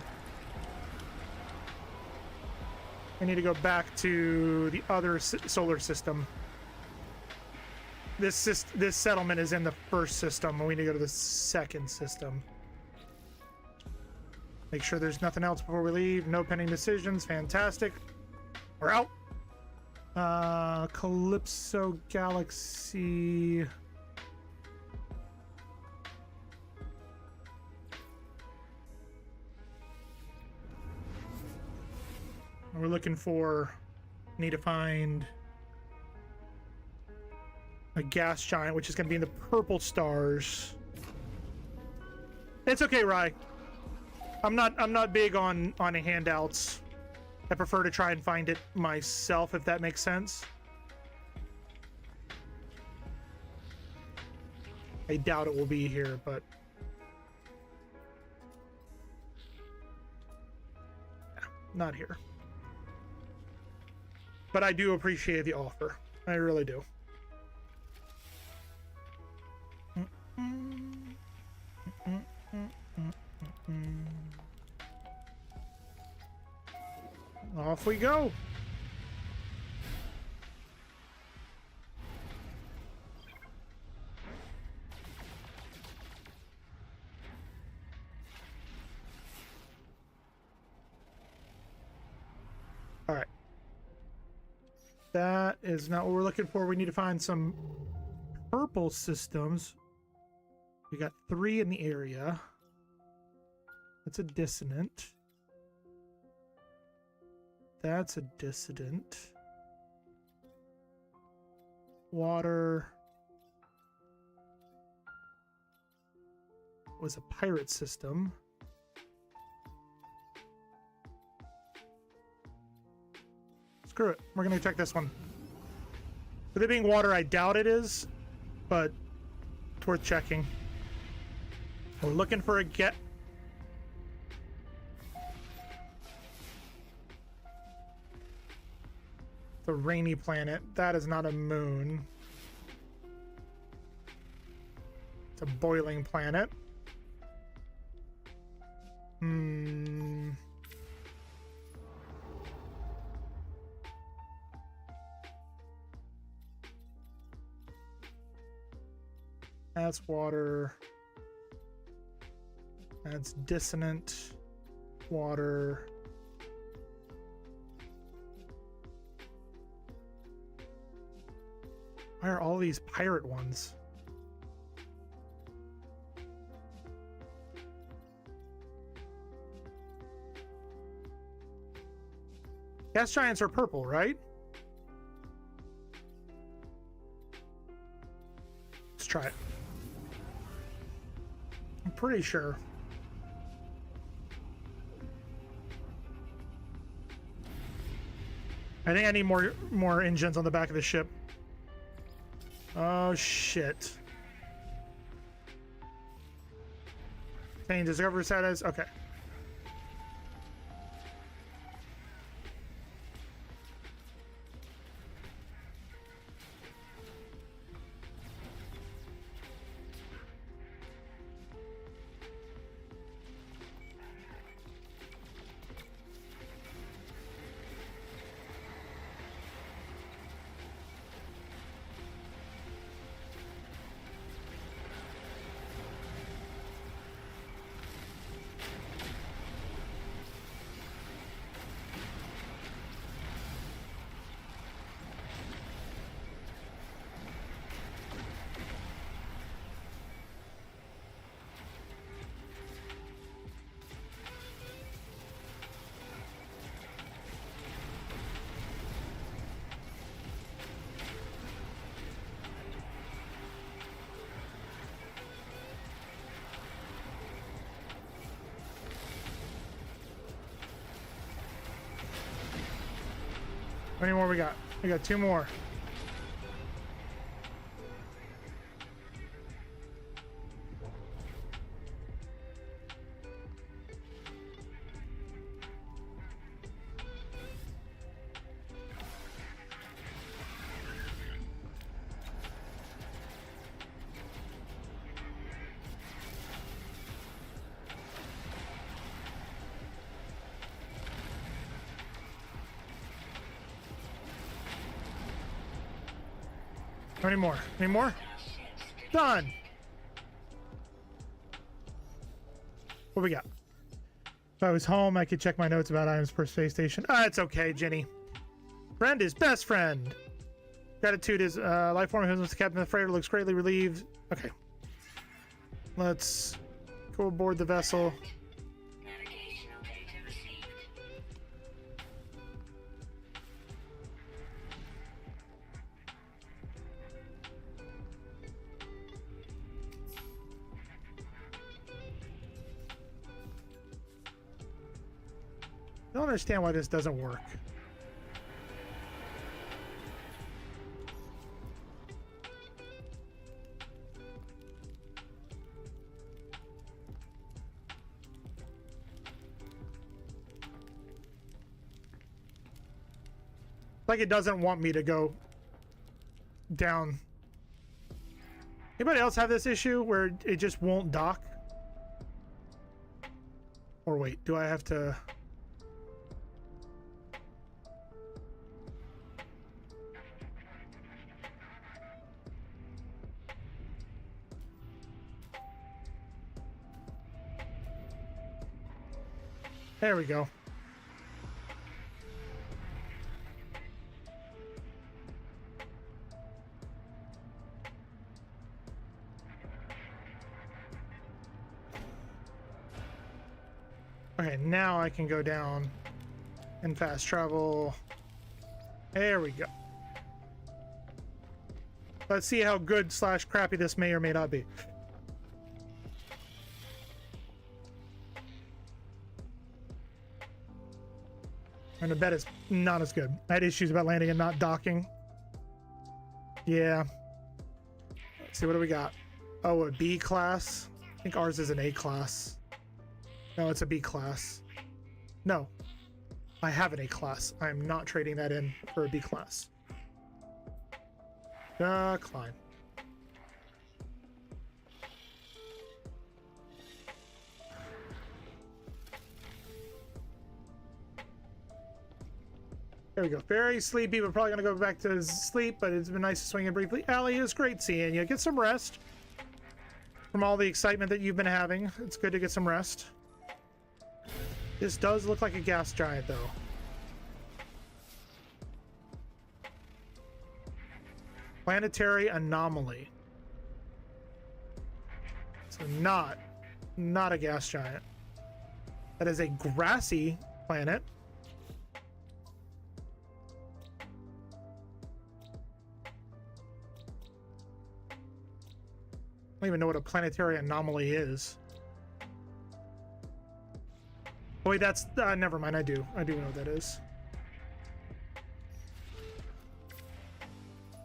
I need to go back to the other solar system. This settlement is in the first system, and we need to go to the second system. Make sure there's nothing else before we leave. No pending decisions. Fantastic. We're out. Calypso Galaxy. We're looking for, need to find a gas giant, which is going to be in the purple stars. It's okay, Rye. I'm not big on handouts. I prefer to try and find it myself, if that makes sense. I doubt it will be here, but yeah, not here. But I do appreciate the offer. I really do. Off we go. All right. That is not what we're looking for. We need to find some purple systems. We got 3 in the area. That's a dissonant. That's a dissident. Water was a pirate system. Screw it. We're going to check this one. With it being water, I doubt it is, but it's worth checking. We're looking for a get. The rainy planet. That is not a moon. It's a boiling planet. That's water. That's dissonant. Water. Why are all these pirate ones? Gas giants are purple, right? Let's try it. I'm pretty sure. I think I need more engines on the back of the ship. Oh shit. Change discover status. Okay. How many more we got? We got 2 more. How many more? Any more? Done. What we got? If I was home, I could check my notes about items per space station. Ah, it's okay, Jenny. Friend is best friend. Gratitude is life form who was the captain of the freighter looks greatly relieved. Okay. Let's go aboard the vessel. Navigational data received. I don't understand why this doesn't work. Like it doesn't want me to go down. Anybody else have this issue where it just won't dock? Or wait, do I have to... There we go. Okay, now I can go down and fast travel. There we go. Let's see how good / crappy this may or may not be. And I bet it's not as good. I had issues about landing and not docking. Yeah. Let's see, what do we got? Oh, a B class? I think ours is an A class. No, it's a B class. No. I have an A class. I am not trading that in for a B class. Decline. There we go. Very sleepy. We're probably going to go back to sleep, but it's been nice to swing in briefly. Allie, it was great seeing you. Get some rest from all the excitement that you've been having. It's good to get some rest. This does look like a gas giant, though. Planetary anomaly. So not a gas giant. That is a grassy planet. I don't even know what a planetary anomaly is. Oh wait, that's never mind. I do know what that is.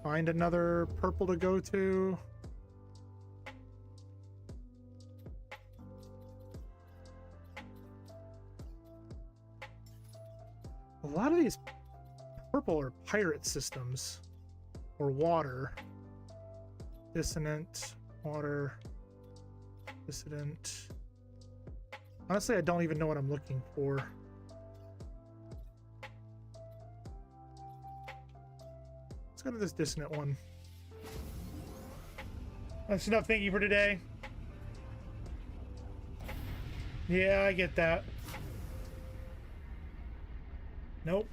Find another purple to go to. A lot of these purple are pirate systems or water. Dissonant, water, dissident. Honestly, I don't even know what I'm looking for. Let's go to this dissonant one. That's enough. Thank you for today. Yeah, I get that. Nope.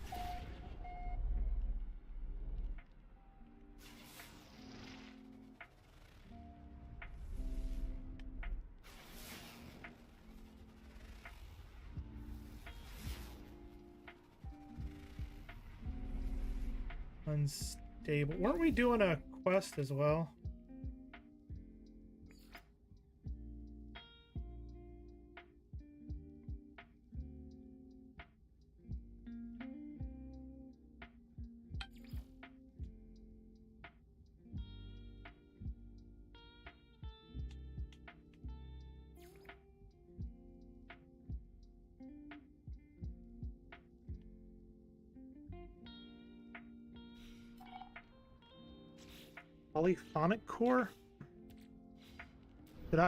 Unstable. Weren't we doing a quest as well? Polyphonic core? Did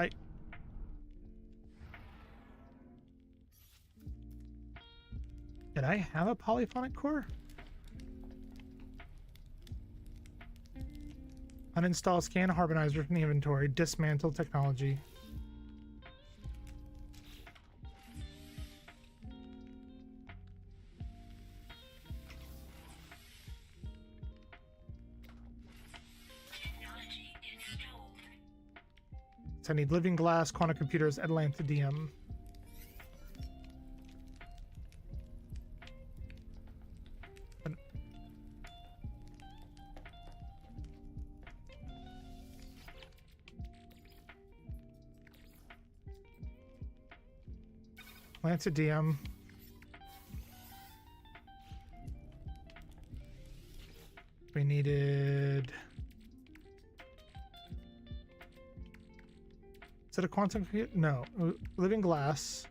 I have a polyphonic core? Uninstall scan harmonizer from the inventory. Dismantle technology. Technology installed. So I need living glass, quantum computers, Atlantidium. Atlantidium. We needed... Is it a quantum computer? No. Living glass.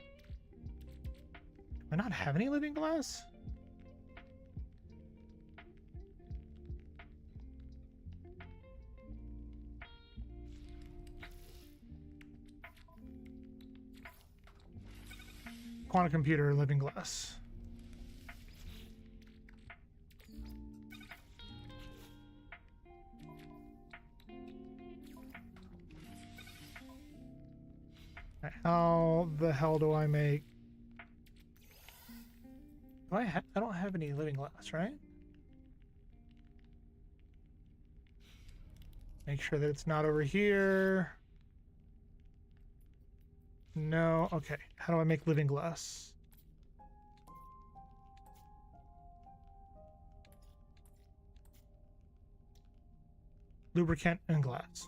Do I not have any living glass? Quantum computer, living glass. How the hell do I make... I don't have any living glass, right? Make sure that it's not over here. No, okay. How do I make living glass? Lubricant and glass.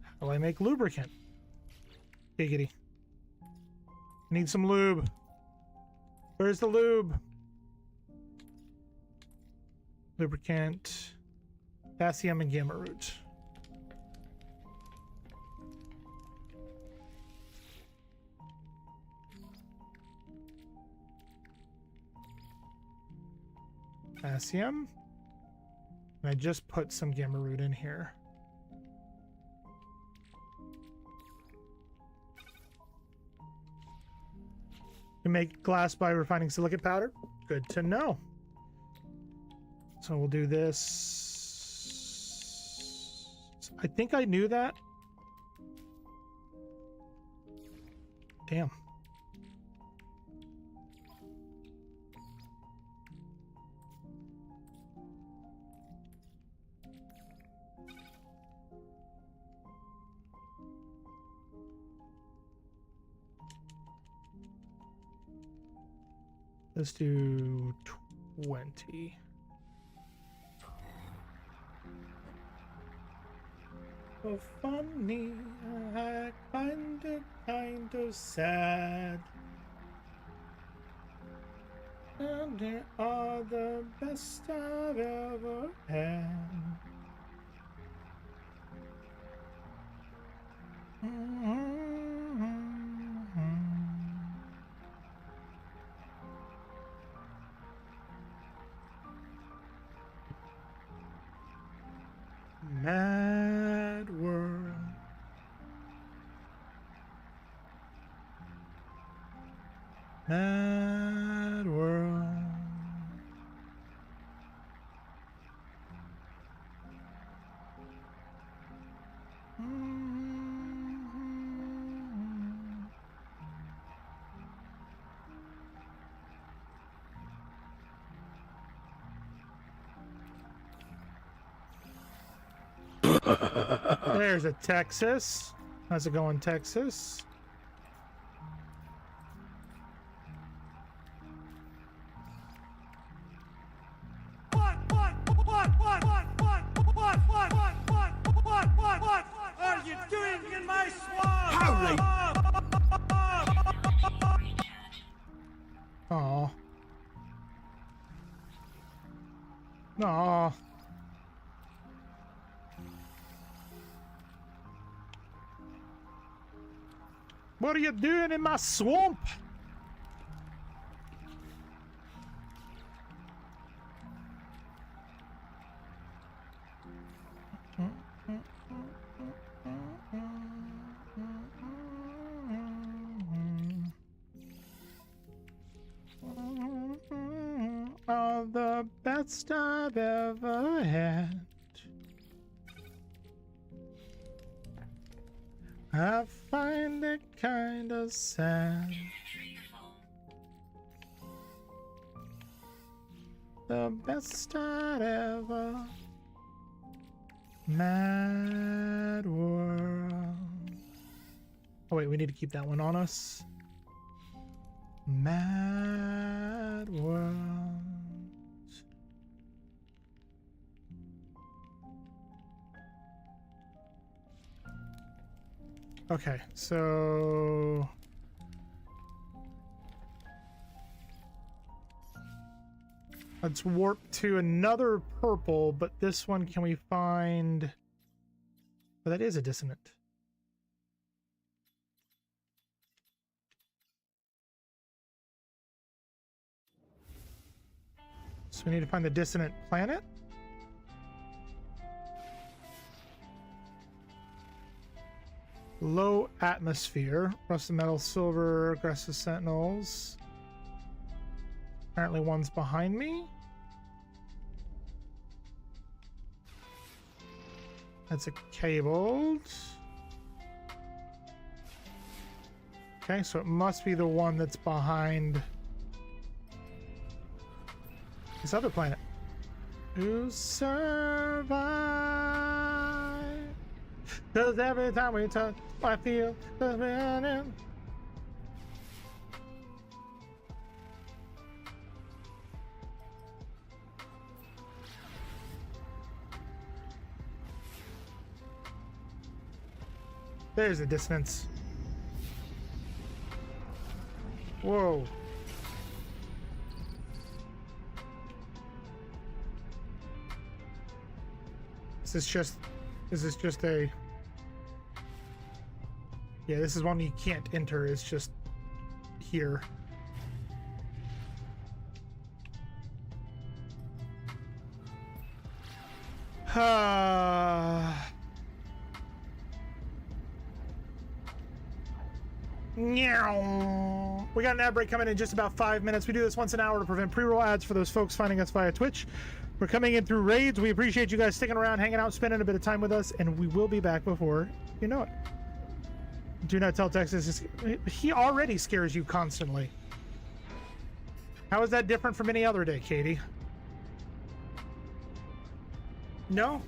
How do I make lubricant? Giggity. I need some lube. Where's the lube? Lubricant, potassium, and gamma root. Potassium. And I just put some gamma root in here. You make glass by refining silicate powder? Good to know. So we'll do this. I think I knew that. Damn. Let's do 20. So funny, I find it kind of sad. And they are the best I've ever had. Mad world. Mad world. There's a Texas. How's it going, Texas? What are you doing in my swamp? Holy! Aw. Aw. What are you doing in my swamp? All the best I've ever had. I find it kind of sad. The best I'd ever. Mad world. Oh wait, we need to keep that one on us. Mad world. Okay, so let's warp to another purple, but this one can we find? Oh, that is a dissonant. So we need to find the dissonant planet. Low atmosphere, rusted metal, silver, aggressive sentinels. Apparently one's behind me. That's a cabled. Okay, so it must be the one that's behind this other planet. Who survive? 'Cause every time we touch, I feel the burning. There's the dissonance. Whoa. Is this just a... Yeah, this is one you can't enter. It's just here. We got an ad break coming in just about 5 minutes. We do this once an hour to prevent pre-roll ads for those folks finding us via Twitch. We're coming in through raids. We appreciate you guys sticking around, hanging out, spending a bit of time with us, and we will be back before you know it. Do not tell Texas. He already scares you constantly. How is that different from any other day, Katie? No?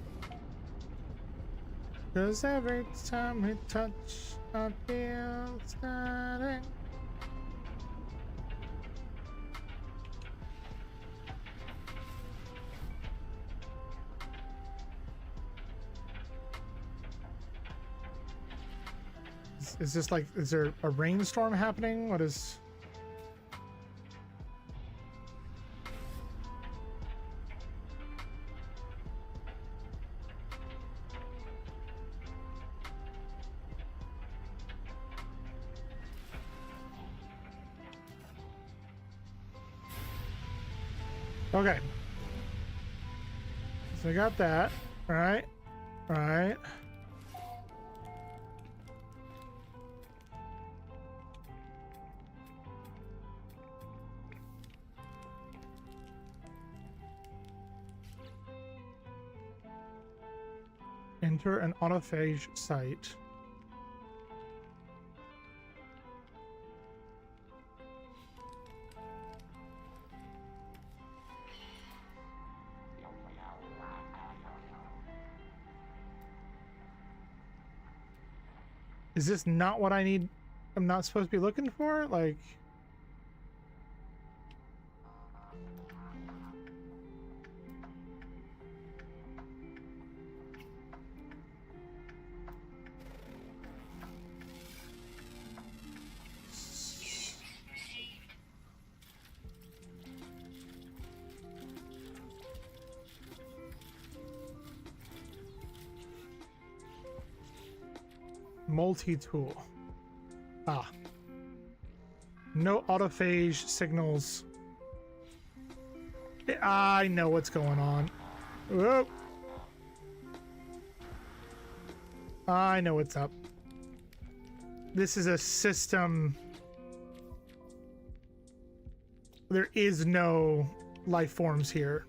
Because every time we touch, I feel static. Is this like, is there a rainstorm happening? What is... Okay. So I got that. All right. All right. Enter an autophage site. Is this not what I need? I'm not supposed to be looking for? Like... multi-tool. Ah. No autophage signals. I know what's going on. Whoa. I know what's up. This is a system. There is no life forms here.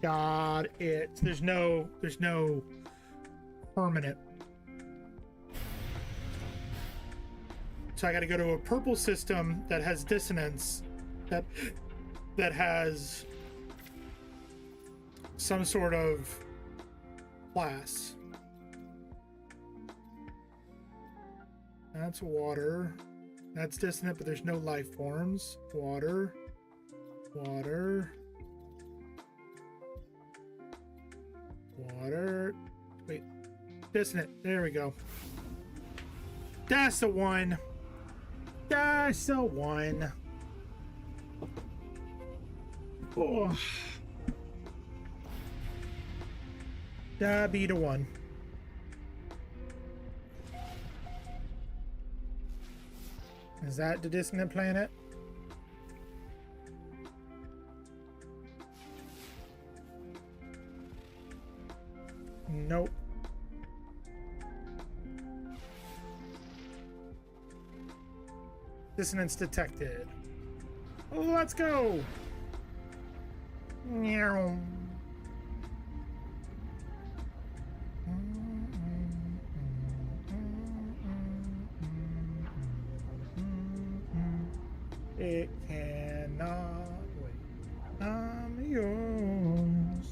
Got it. There's no permanent. So I got to go to a purple system that has dissonance, that has some sort of class. That's water. That's dissonant, but there's no life forms. Water. Water. Water. Wait. Dissonant. There we go. That's the one. That's the one. Oh. That be the one. Is that the dissonant planet? Nope. Dissonance detected. Oh, let's go. Meow. It cannot wait. I'm yours.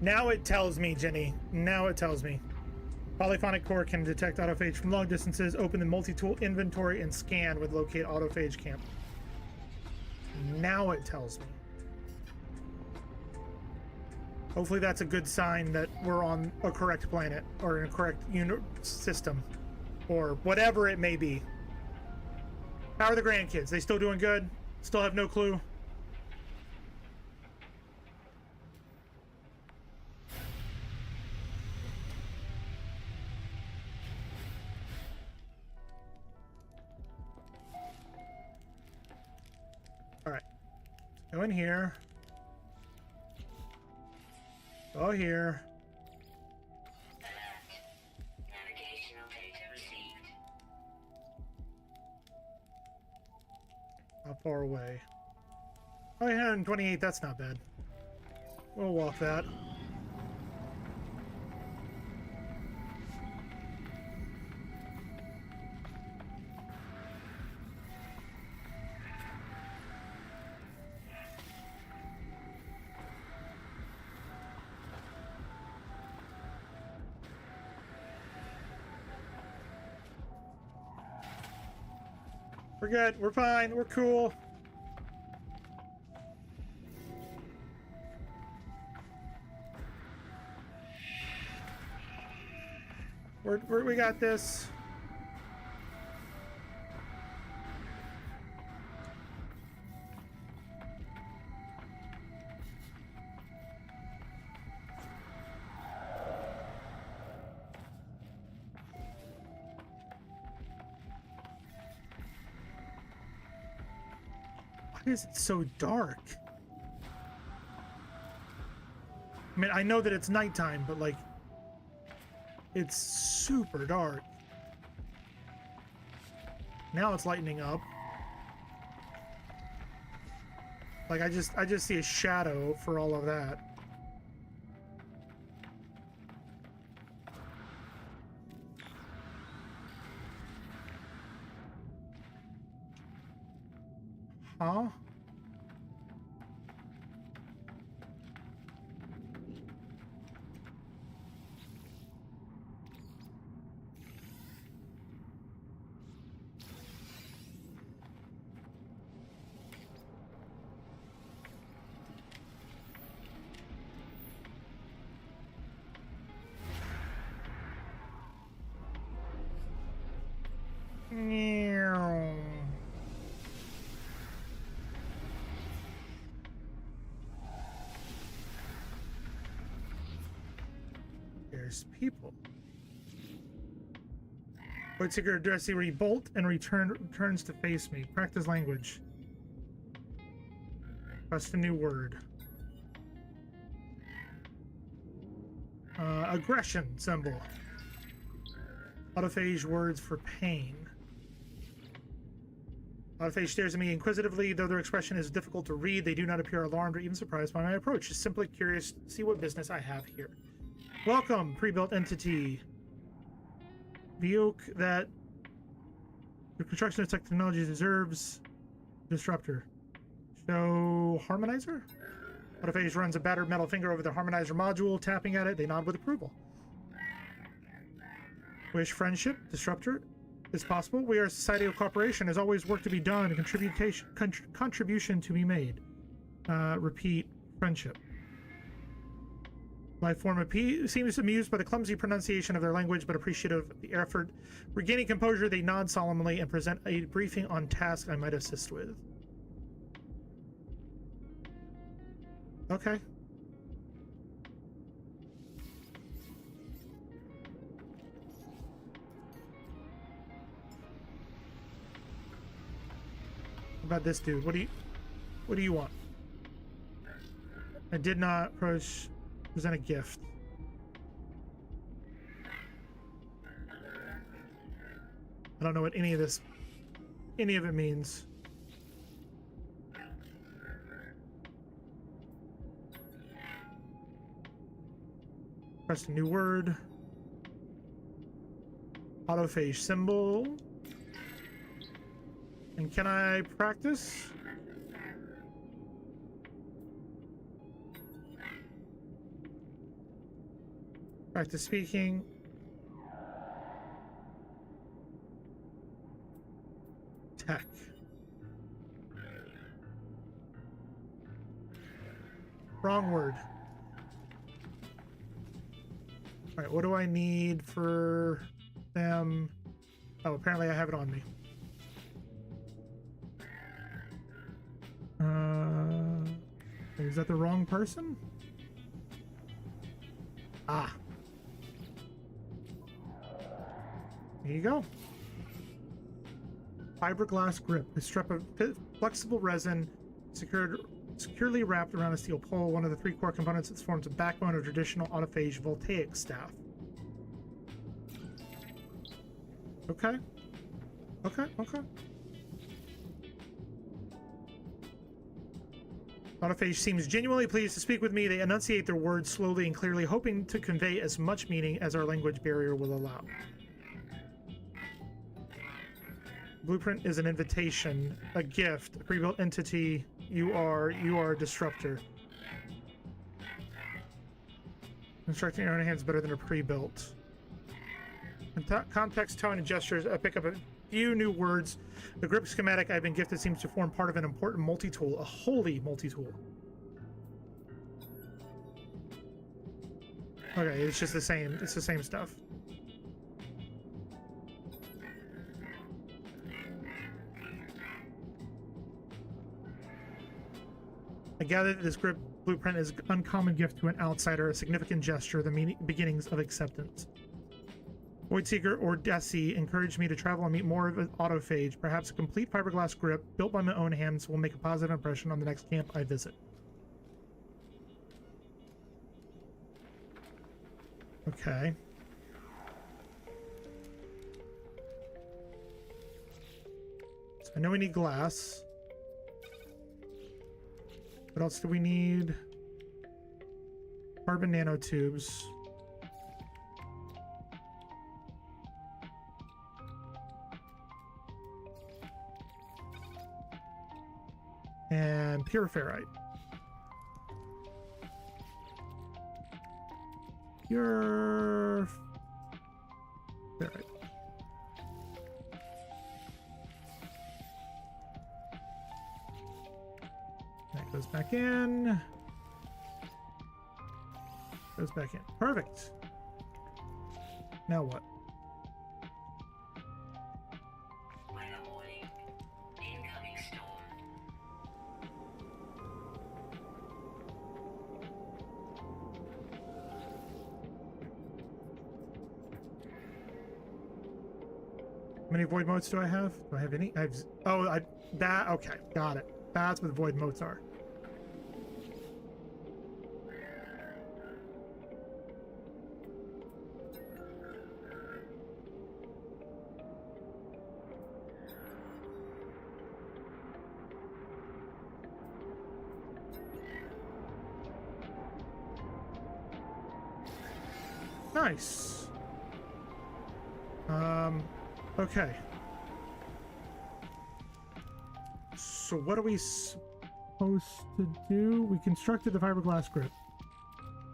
Now it tells me, Jenny. Now it tells me. Polyphonic core can detect autophage from long distances. Open the multi-tool inventory and scan with locate autophage camp. Now it tells me. Hopefully that's a good sign that we're on a correct planet or in a correct system or whatever it may be. How are the grandkids? They still doing good? Still have no clue? All right, go in here. Go here. Navigational data received. How far away? Oh, 128, that's not bad. We'll walk that. We're good. We're fine. We're cool. We got this. Why is it so dark? I mean, I know that it's nighttime, but like, it's super dark. Now it's lightening up. Like I just see a shadow for all of that. Huh? Meow. There's people. Void Seeker address you rebolt and returns to face me. Practice language. Press a new word. Aggression symbol. Autophage words for pain. Autophage stares at me inquisitively. Though their expression is difficult to read, they do not appear alarmed or even surprised by my approach. Just simply curious to see what business I have here. Welcome, pre-built entity. Vioke that the construction of technology deserves disruptor. Show harmonizer? Autophage runs a battered metal finger over the harmonizer module, tapping at it. They nod with approval. Wish friendship, disruptor, is possible. We are a society of cooperation. There's always work to be done, contribution to be made. Repeat, friendship. Life form of P seems amused by the clumsy pronunciation of their language, but appreciative of the effort. Regaining composure, they nod solemnly and present a briefing on tasks I might assist with. Okay. What about this dude? What do you want? I did not present a gift. I don't know what any of it means. Press a new word. Autophage symbol. And can I practice? Practice speaking. Tech. Wrong word. All right, what do I need for them? Oh, apparently I have it on me. Is that the wrong person? Ah. There you go. Fiberglass grip. A strip of flexible resin securely wrapped around a steel pole, one of the three core components that forms a backbone of traditional autophage voltaic staff. Okay. Okay. Autophage seems genuinely pleased to speak with me. They enunciate their words slowly and clearly, hoping to convey as much meaning as our language barrier will allow. Blueprint is an invitation, a gift, a pre-built entity. You are a disruptor. Constructing your own hands better than a pre-built. Context, tone, and gestures. I pick up a few new words. The grip schematic I've been gifted seems to form part of an important multi-tool, a holy multi-tool. Okay, it's just the same. It's the same stuff. I gather that this grip blueprint is an uncommon gift to an outsider, a significant gesture, the beginnings of acceptance. Voidseeker or Desi encouraged me to travel and meet more of an autophage. Perhaps a complete fiberglass grip built by my own hands will make a positive impression on the next camp I visit. Okay. So I know we need glass. What else do we need? Carbon nanotubes. And pure ferrite. Pure ferrite. That goes back in. Goes back in. Perfect. Now what? many void motes do I have? Do I have any? That, okay, got it. That's what void motes are. Nice. Okay. So what are we supposed to do? We constructed the fiberglass grip.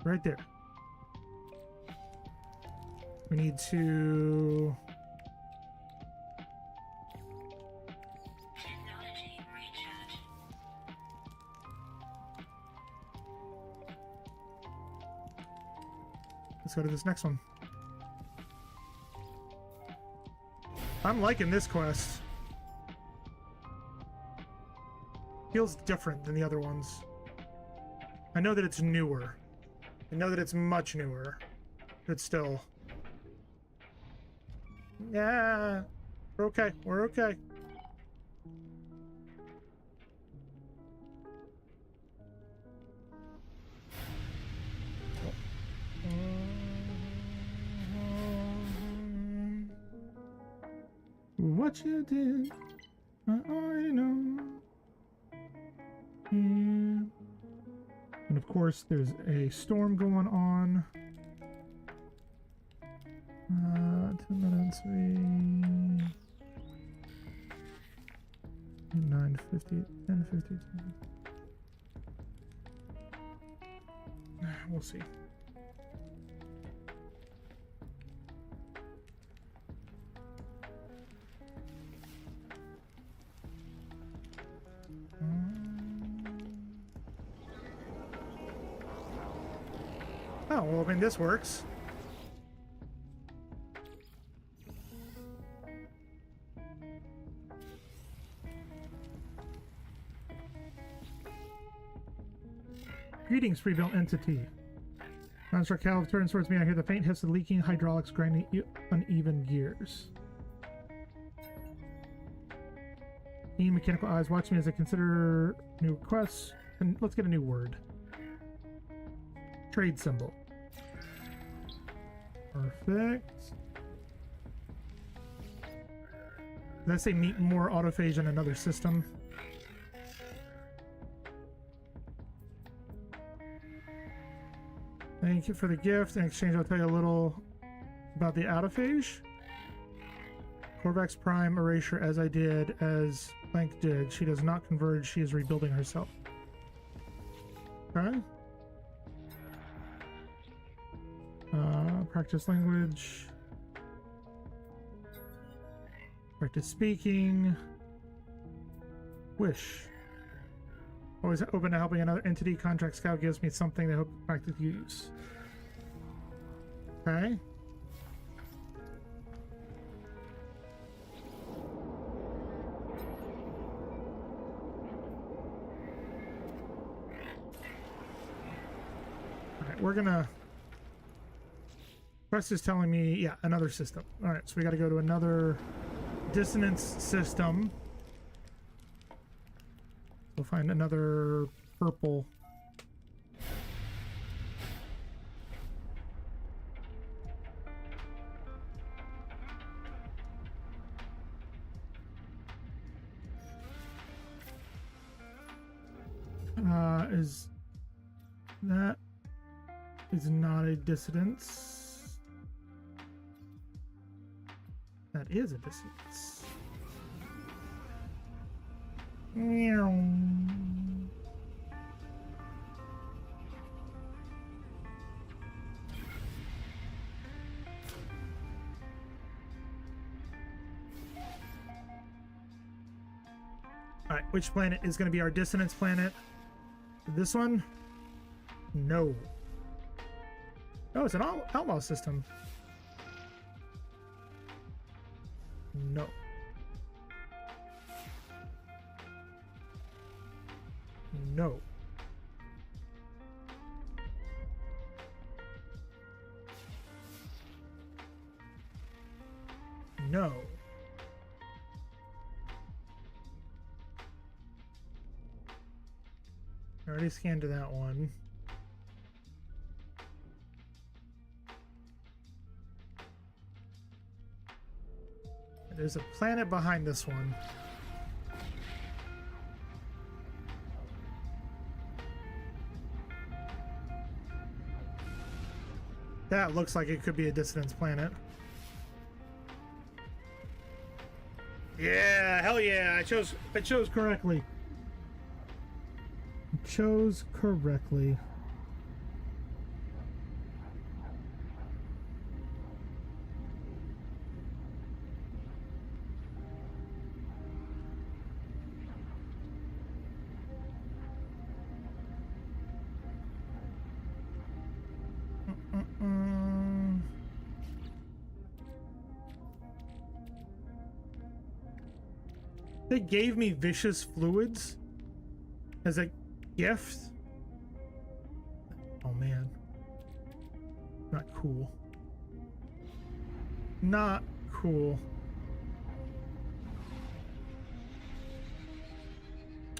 Right there. We need to... Technology recharge. Let's go to this next one. I'm liking this quest. Feels different than the other ones. I know that it's newer. I know that it's much newer. But still. Yeah. We're okay. We're okay. What you did, I already know. And of course, there's a storm going on. 10 minutes. 9:50, 10:50. We'll see. Oh, well, I mean, this works. Greetings, free-built entity. Monster Calv turns towards me. I hear the faint hiss of leaking hydraulics grinding uneven gears. Keen mechanical eyes watch me as I consider new requests. And let's get a new word. Trade symbol. Perfect. Did I say meet more autophage in another system? Thank you for the gift. In exchange, I'll tell you a little about the autophage. Korvax Prime erasure as I did, as Blank did. She does not converge. She is rebuilding herself. Okay. Practice language. Practice speaking. Wish. Always open to helping another entity. Contract Scout gives me something they hope to practically use. Okay. Alright, we're gonna... Quest is telling me, yeah, another system. Alright, so we gotta go to another dissonance system. We'll find another purple. That is not a dissonance. That is a dissonance. Meow. Alright, which planet is going to be our dissonance planet? This one? No. Oh, it's an outlaw system. No. No. No. already scanned to that one. There's a planet behind this one. That looks like it could be a Dissidence planet. Yeah, hell yeah! I chose correctly. I chose correctly. They gave me vicious fluids as a gift. Oh man. Not cool. Not cool.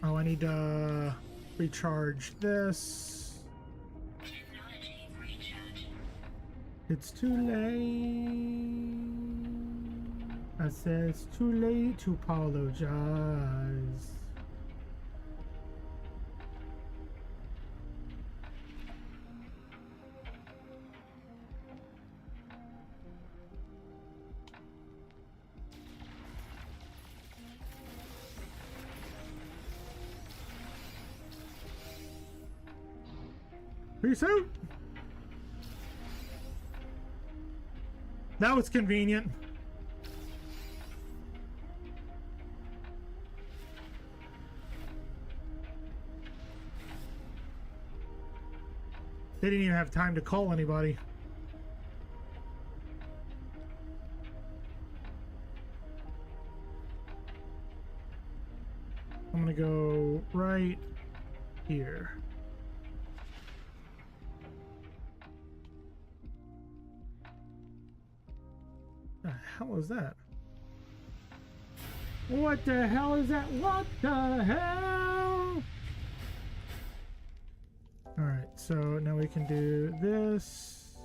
Oh, I need to recharge this. Technology recharge. It's too late. I said it's too late to apologize. Peace out. That was convenient. They didn't even have time to call anybody. I'm gonna go right here. The hell is that? What the hell is that? What the hell? Alright, so now we can do this.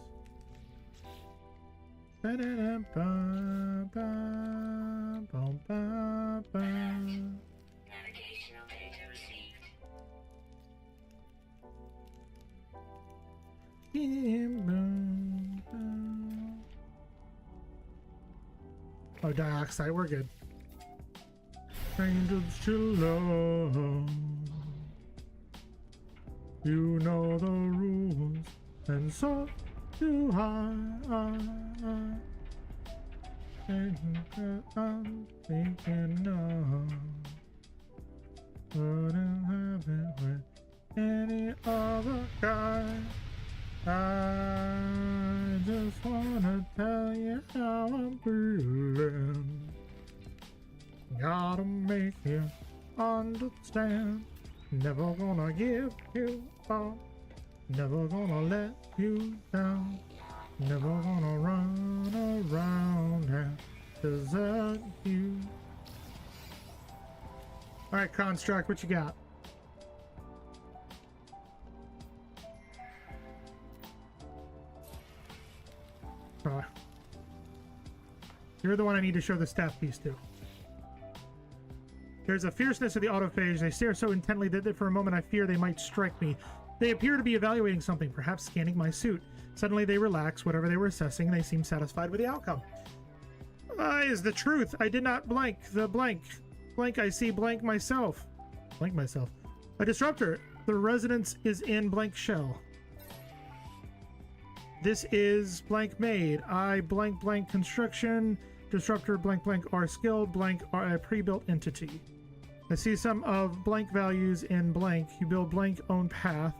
Navigational data received. Oh, dioxide, we're good. Angels to love. You know the rules, and so do I. And I'm thinking of wouldn't happen with any other guy. I just wanna tell you how I'm feeling. Gotta make you understand. Never gonna give you up. Never gonna let you down. Never gonna run around and desert you. Alright, Construct, what you got? You're the one I need to show the staff piece to. There's a fierceness of the autophage. They stare so intently that for a moment I fear they might strike me. They appear to be evaluating something, perhaps scanning my suit. Suddenly they relax whatever they were assessing, and they seem satisfied with the outcome. Is the truth. I did not blank the blank. Blank I see blank myself. Blank myself. A disruptor. The residence is in blank shell. This is blank made. I blank blank construction. Disruptor blank blank are skilled. Blank are a pre-built entity. I see some of blank values in blank. You build blank own path.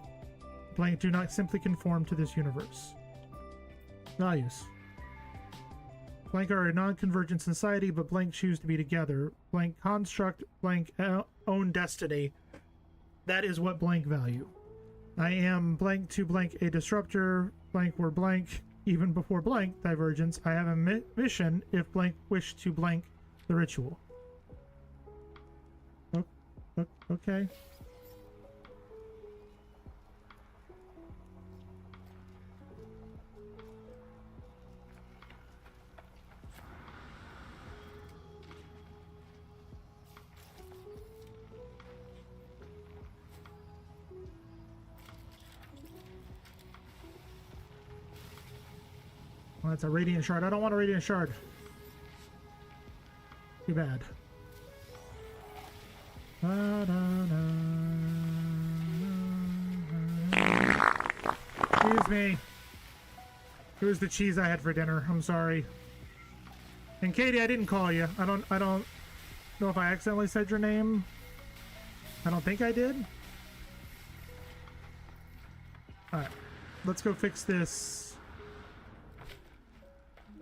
Blank do not simply conform to this universe. Values. Blank are a non-convergent society, but blank choose to be together. Blank construct, blank own destiny. That is what blank value. I am blank to blank a disruptor. Blank were blank even before blank divergence. I have a mission if blank wish to blank the ritual. Okay. Oh, that's a radiant shard. I don't want a radiant shard. Too bad. Excuse me. It was the cheese I had for dinner. I'm sorry. And Katie, I didn't call you. I don't know if I accidentally said your name. I don't think I did. Alright. Let's go fix this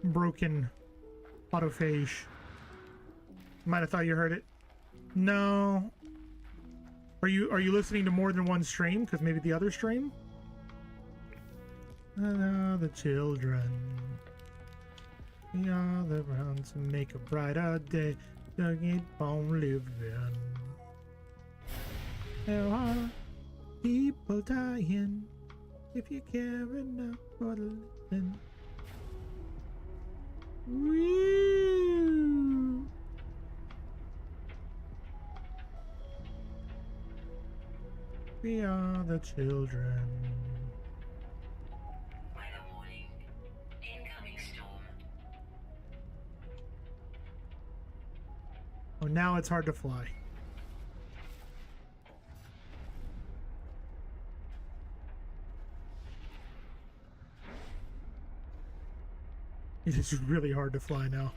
broken autophage. Might have thought you heard it. No. Are you listening to more than one stream? Because maybe the other stream? The children. We are the ones to make a brighter day. Don't keep on living. There are people dying. If you care enough for the living. Woo! We are the children. Weather warning. Incoming storm. Oh, now it's hard to fly. It is really hard to fly now.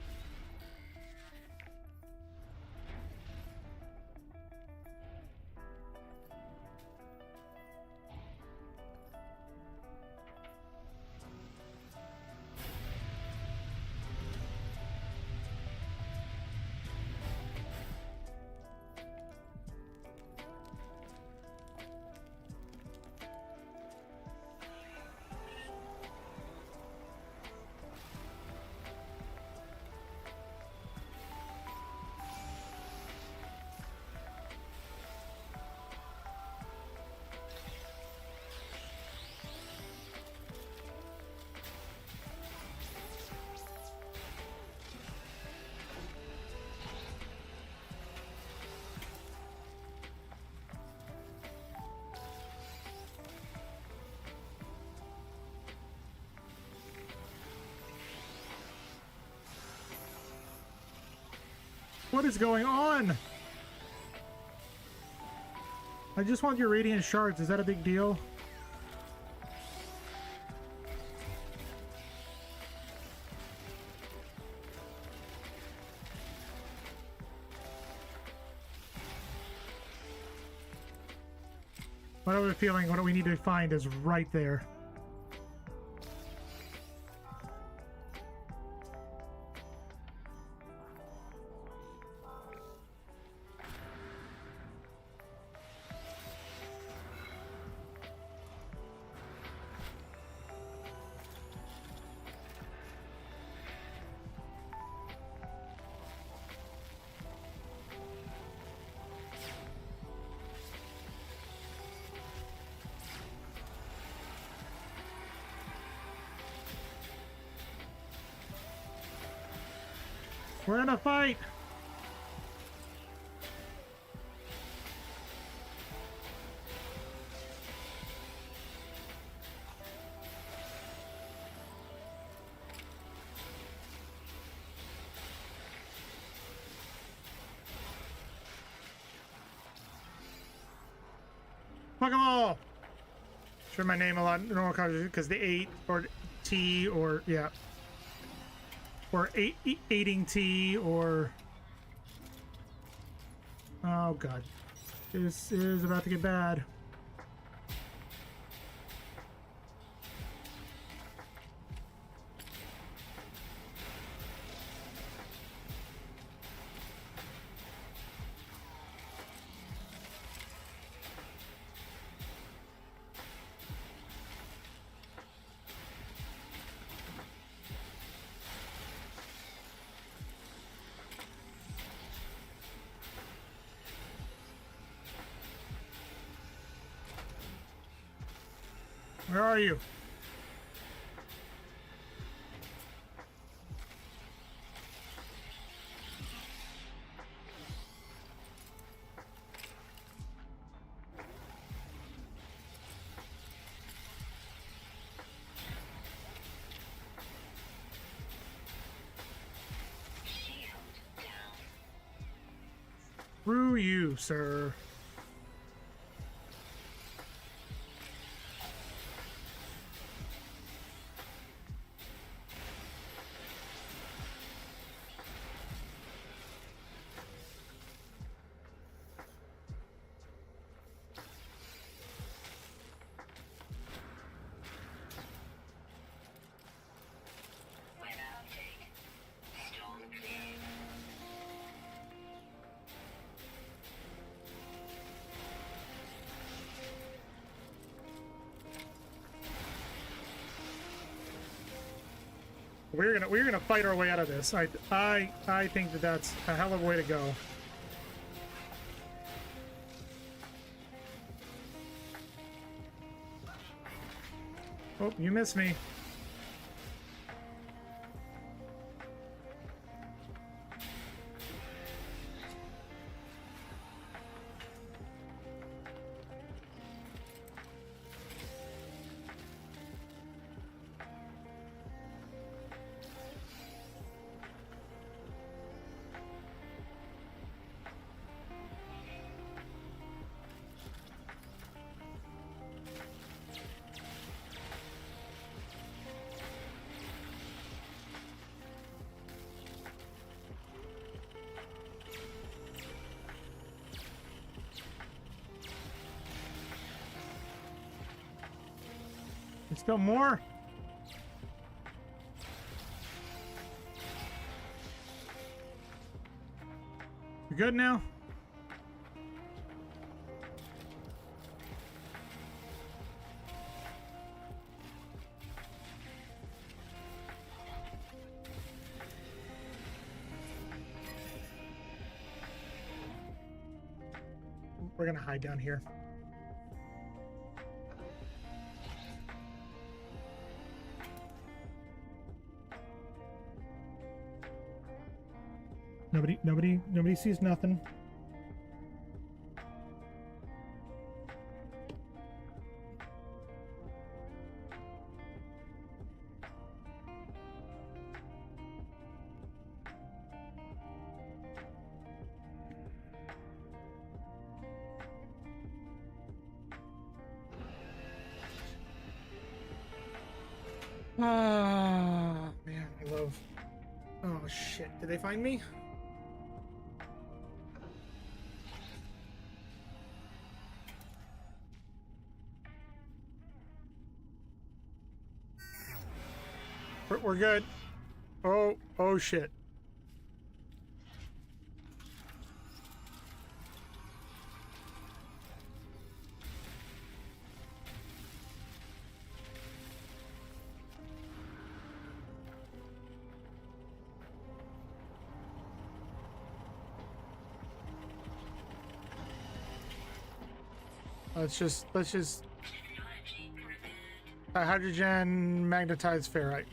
What is going on? I just want your radiant shards. Is that a big deal? What I have a feeling what we need to find is right there. We're in a fight! Fuck 'em all! Sure, my name a lot in normal conversation because the 8 or T or yeah. Or eating tea, or... Oh god. This is about to get bad. Where are you? Screw you, sir. We're gonna fight our way out of this. I think that that's a hell of a way to go. Oh, you missed me. There's still more. You good now? We're gonna hide down here. Nobody sees nothing. Ah, man, I love. Oh shit! Did they find me? We're good. Oh shit. Let's just hydrogen magnetized ferrite.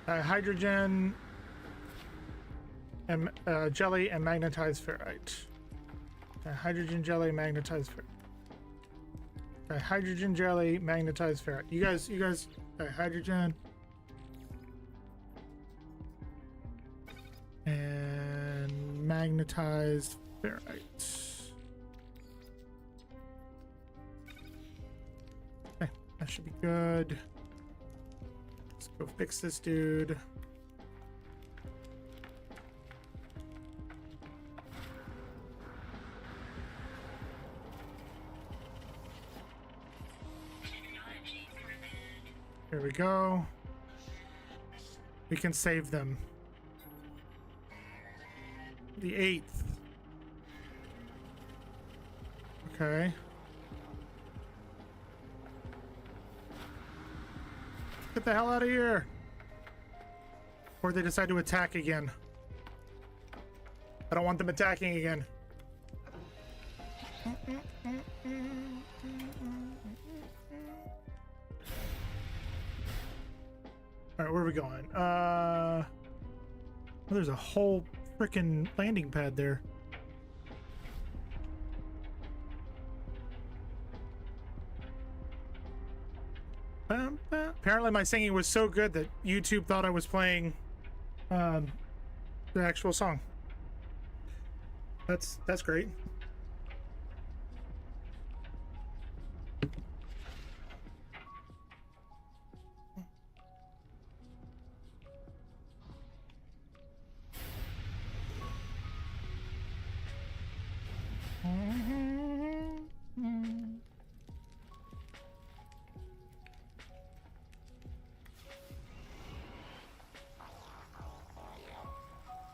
Hydrogen and jelly and magnetized ferrite. Hydrogen jelly magnetized ferrite. Hydrogen jelly magnetized ferrite. You guys. Hydrogen and magnetized ferrite. Okay, that should be good. Go fix this dude. Here we go. We can save them. The 8th. Okay. Get the hell out of here! Or they decide to attack again. I don't want them attacking again. Alright, where are we going? Well, there's a whole frickin' landing pad there. Apparently my singing was so good that YouTube thought I was playing the actual song. That's great.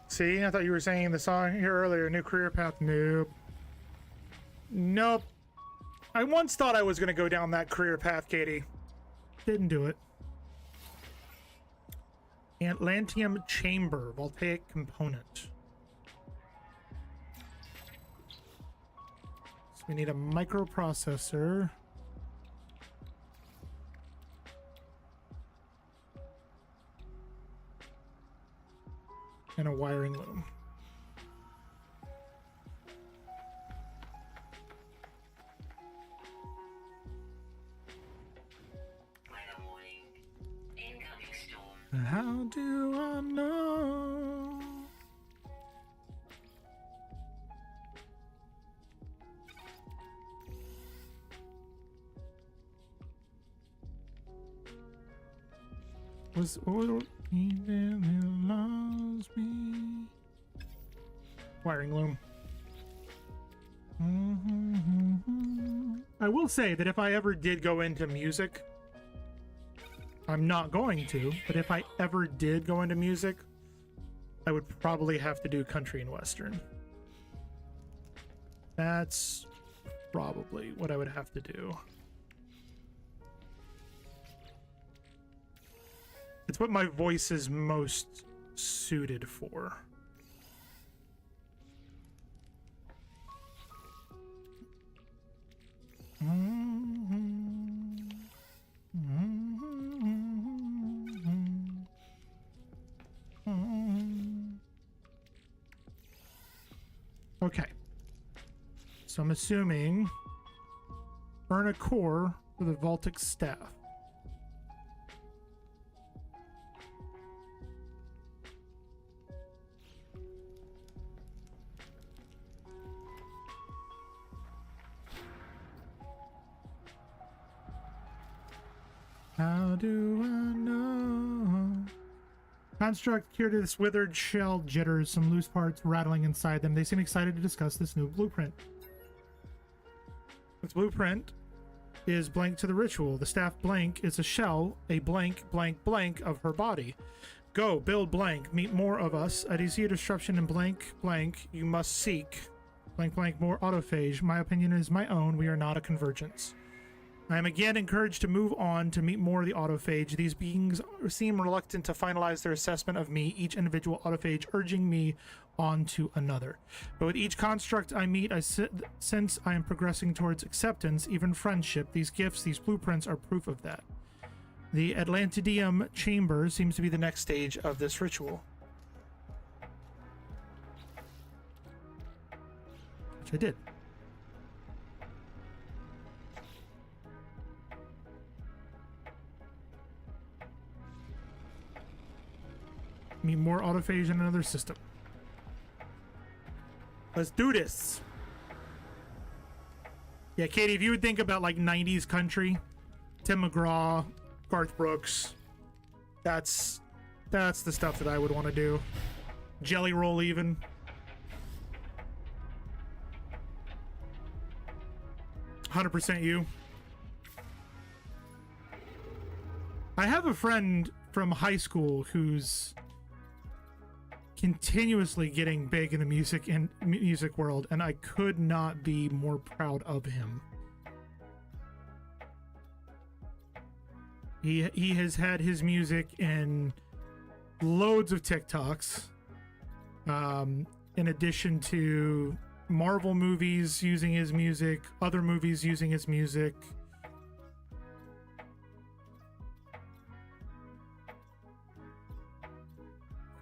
See, I thought you were saying the song here earlier, new career path. Nope. Nope. I once thought I was going to go down that career path, Katie. Didn't do it. Atlantium chamber, voltaic component. So we need a microprocessor. And a wiring loom. How do I know? Was oil even lost me? Wiring loom. I will say that if I ever did go into music, I'm not going to, but if I ever did go into music, I would probably have to do country and western. That's probably what I would have to do. It's what my voice is most suited for. Okay. So I'm assuming earn a core for the Voltic staff. How do I know? Construct cured to this withered shell jitters, some loose parts rattling inside them. They seem excited to discuss this new blueprint. This blueprint is blank to the ritual. The staff blank is a shell, a blank, blank, blank of her body. Go, build blank, meet more of us. I see a disruption in blank, blank. You must seek. Blank, blank, more autophage. My opinion is my own. We are not a convergence. I am again encouraged to move on to meet more of the autophage. These beings seem reluctant to finalize their assessment of me, each individual autophage urging me on to another. But with each construct I meet, since I am progressing towards acceptance, even friendship, these gifts, these blueprints are proof of that. The Atlantidium chamber seems to be the next stage of this ritual. Which I did. Meet more autophage in another system. Let's do this. Yeah, Katie, if you would think about like 90s country, Tim McGraw, Garth Brooks, that's the stuff that I would want to do. Jelly Roll even. "100% you." I have a friend from high school who's continuously getting big in the music world, and I could not be more proud of him. He has had his music in loads of TikToks, in addition to Marvel movies using his music, other movies using his music.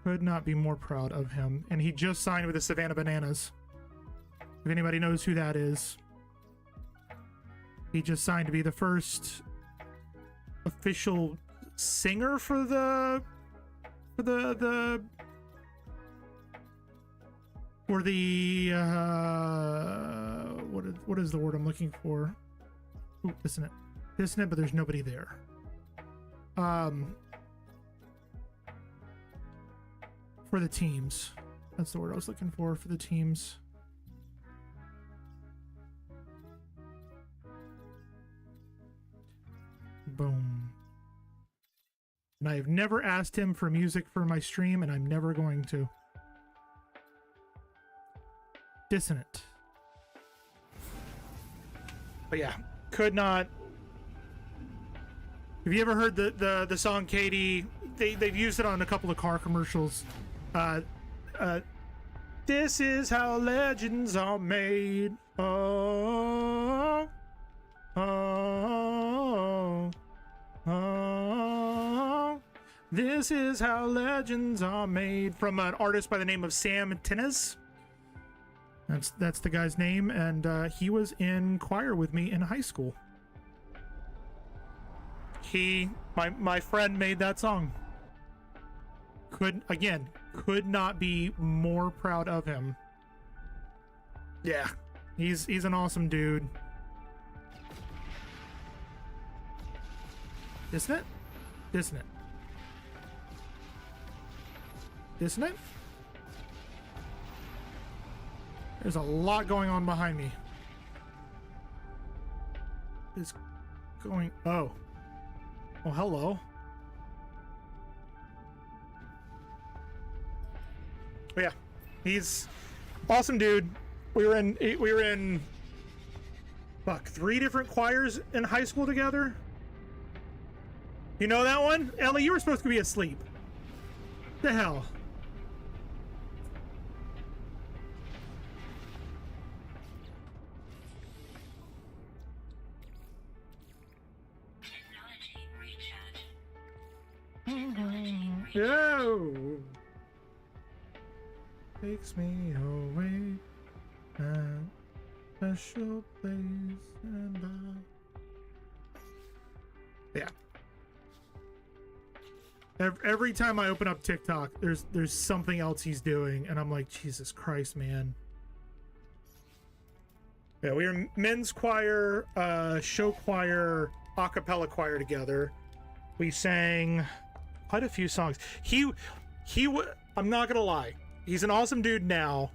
Could not be more proud of him. And he just signed with the Savannah Bananas. If anybody knows who that is. He just signed to be the first official singer for the for the what is the word I'm looking for? Ooh, dissonant, but there's nobody there. For the teams, that's the word I was looking for the teams. Boom. And I have never asked him for music for my stream, and I'm never going to. Dissonant. But yeah, could not. Have you ever heard the song Katie? They've used it on a couple of car commercials. This is how legends are made. Oh, oh, oh. This is how legends are made, from an artist by the name of Sam Tinnes. That's the guy's name, and he was in choir with me in high school. My friend made that song. Could not be more proud of him. Yeah, he's an awesome dude. Dissonant? Dissonant. Dissonant? There's a lot going on behind me. It's going... Oh. Oh, hello. But yeah, he's awesome dude. We were in fuck, 3 different choirs in high school together. You know that one? Ellie, you were supposed to be asleep. The hell? Yo! Takes me away and special place and yeah. Every time I open up TikTok, there's something else he's doing, and I'm like, Jesus Christ, man. Yeah, we were men's choir, show choir, a cappella choir together. We sang quite a few songs. I'm not gonna lie, he's an awesome dude now.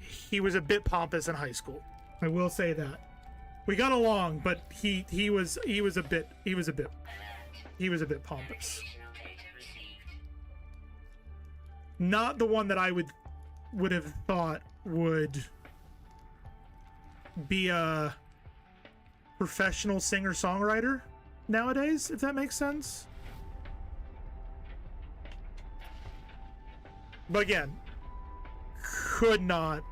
He was a bit pompous in high school. I will say that. We got along, but he was a bit pompous. Not the one that I would have thought would be a professional singer-songwriter nowadays, if that makes sense. But again, could not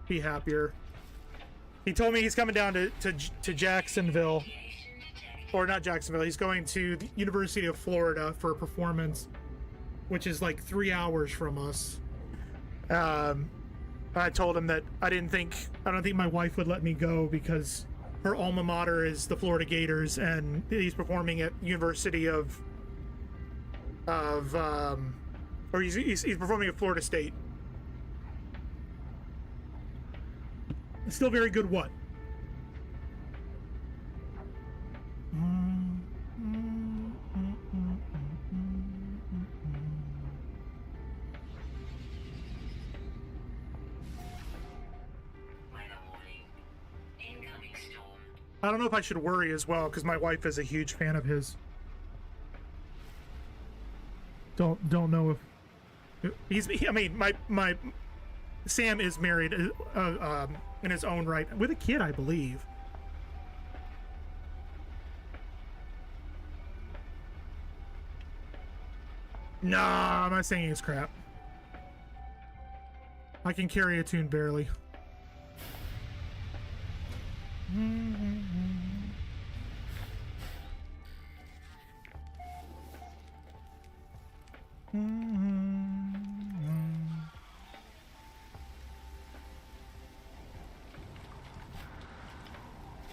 be happier. He told me he's coming down to Jacksonville, or not Jacksonville. He's going to the University of Florida for a performance, which is like 3 hours from us. I told him that I don't think my wife would let me go because her alma mater is the Florida Gators, and he's performing at University of he's performing at Florida State. It's still very good. What? I don't know if I should worry as well, because my wife is a huge fan of his. Don't know if my Sam is married in his own right with a kid, I believe. Nah, I'm not singing his crap. I can carry a tune barely.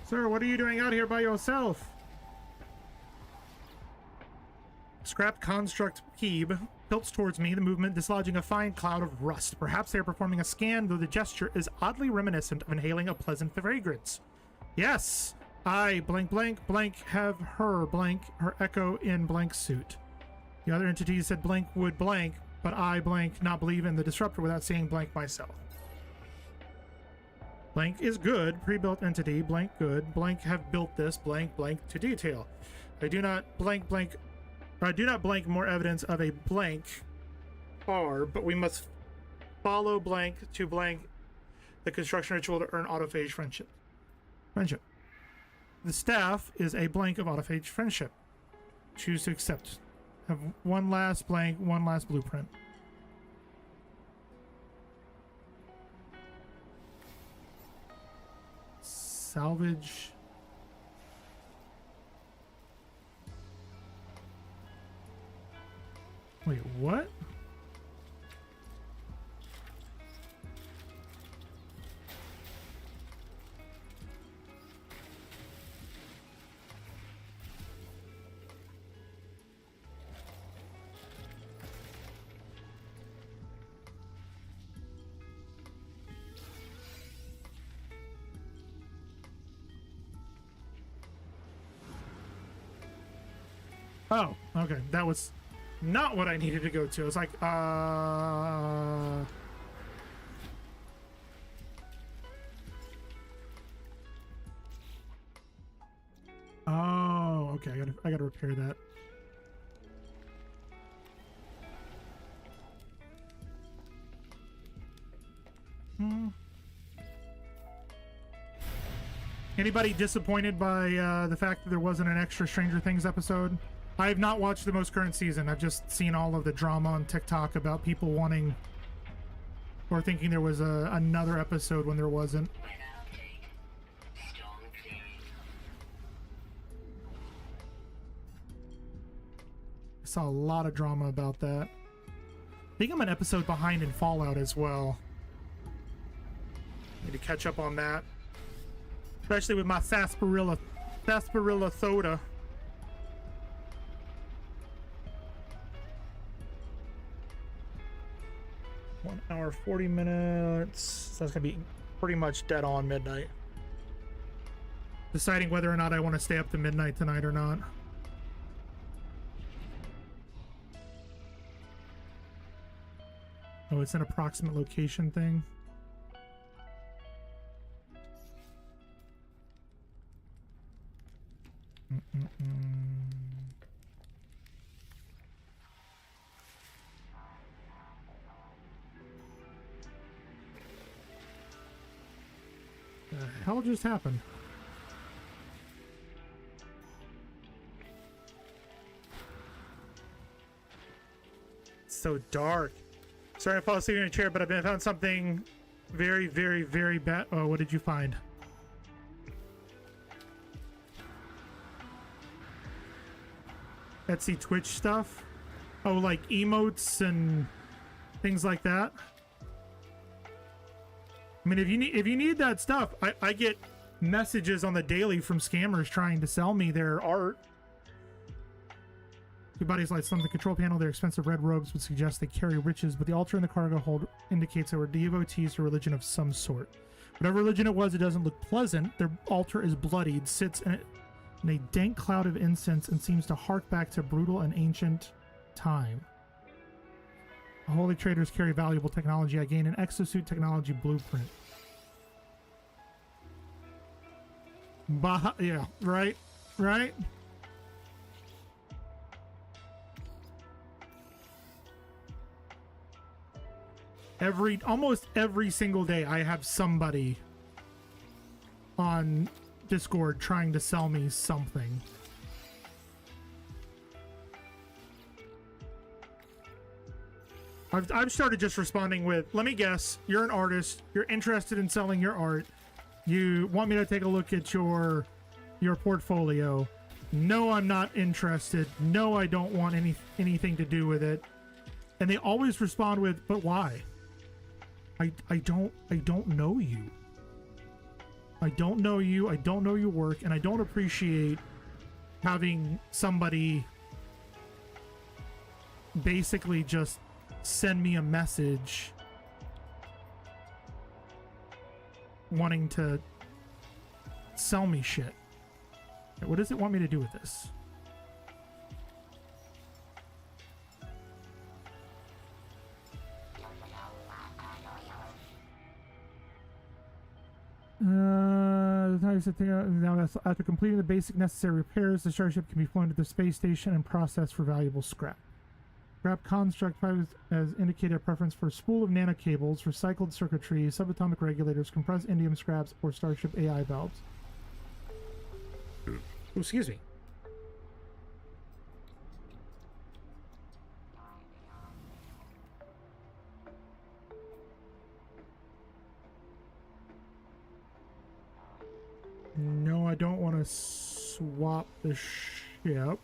Sir, what are you doing out here by yourself? Scrap construct Keeb tilts towards me, the movement dislodging a fine cloud of rust. Perhaps they are performing a scan, though the gesture is oddly reminiscent of inhaling a pleasant fragrance. Yes, I blank blank blank have her blank her echo in blank suit. The other entities said blank would blank, but I blank not believe in the disruptor without saying blank myself. Blank is good, pre-built entity, blank good, blank have built this, blank blank to detail. I do not blank blank, I do not blank more evidence of a blank are, but we must follow blank to blank the construction ritual to earn autophage friendship. Friendship. The staff is a blank of autophage friendship. Choose to accept. Have one last blank, one last blueprint. Salvage. Wait, what? Oh, okay. That was not what I needed to go to. I was like, oh, okay. I gotta repair that. Anybody disappointed by the fact that there wasn't an extra Stranger Things episode? I have not watched the most current season. I've just seen all of the drama on TikTok about people wanting or thinking there was another episode when there wasn't. I saw a lot of drama about that. I think I'm an episode behind in Fallout as well. Need to catch up on that. Especially with my sarsaparilla soda. 1 hour, 40 minutes. So that's gonna be pretty much dead on midnight. Deciding whether or not I want to stay up to midnight tonight or not. Oh, it's an approximate location thing. The hell just happened? It's so dark. Sorry I fall asleep in a chair, but I found something very, very, very bad. Oh, what did you find? Etsy Twitch stuff? Oh, like emotes and things like that? I mean, if you need that stuff, I get messages on the daily from scammers trying to sell me their art. Two bodies lights on the control panel. Their expensive red robes would suggest they carry riches, but the altar in the cargo hold indicates they were devotees to a religion of some sort. Whatever religion it was, it doesn't look pleasant. Their altar is bloodied, sits in a dank cloud of incense, and seems to hark back to brutal and ancient time. The holy traders carry valuable technology. I gain an exosuit technology blueprint. Bah, yeah, right, right. Almost every single day, I have somebody on Discord trying to sell me something. I've started just responding with, let me guess, you're an artist, you're interested in selling your art, you want me to take a look at your portfolio. No, I'm not interested. No, I don't want anything to do with it. And they always respond with, but why? I don't know you. I don't know you, I don't know your work, and I don't appreciate having somebody basically just send me a message wanting to sell me shit. What does it want me to do with this? After completing the basic necessary repairs, the starship can be flown to the space station and processed for valuable scrap. Scrap construct has indicated a preference for a spool of nanocables, recycled circuitry, subatomic regulators, compressed indium scraps, or starship AI valves. Oh, excuse me. No, I don't want to swap the ship.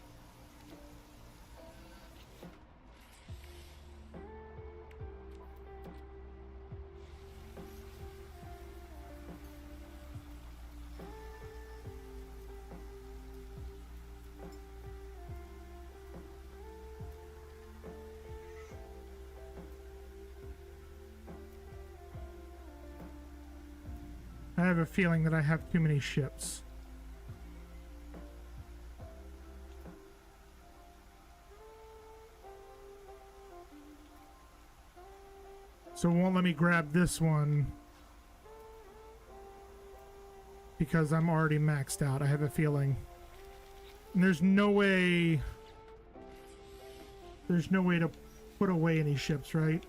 I have a feeling that I have too many ships. So it won't let me grab this one because I'm already maxed out, I have a feeling. And there's no way to put away any ships, right?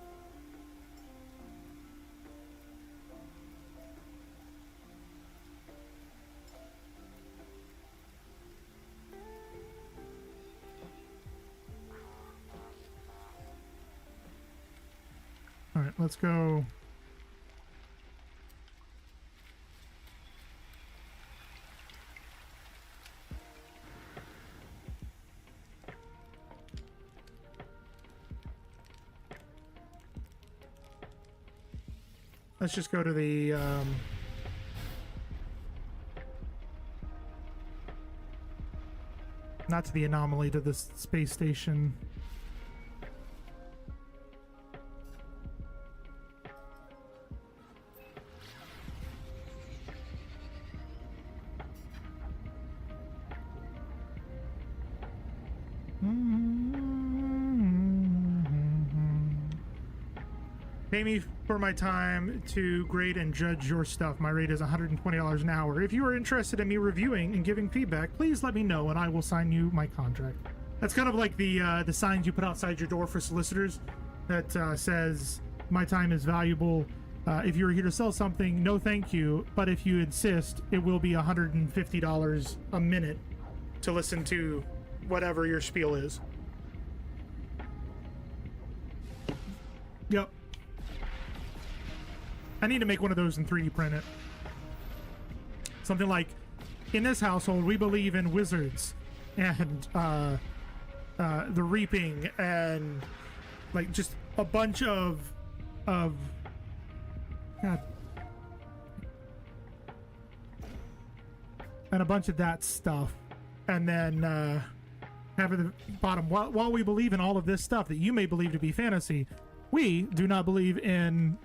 All right, let's go. Let's just go to the not to the anomaly, to the space station. Pay me for my time to grade and judge your stuff. My rate is $120 an hour. If you are interested in me reviewing and giving feedback, please let me know and I will sign you my contract. That's kind of like the signs you put outside your door for solicitors that says, my time is valuable. If you're here to sell something, no thank you. But if you insist, it will be $150 a minute to listen to whatever your spiel is. Yep. I need to make one of those and 3D print it. Something like, in this household, we believe in wizards and the reaping and like just a bunch of God. And a bunch of that stuff. And then have at the bottom, while we believe in all of this stuff that you may believe to be fantasy, we do not believe in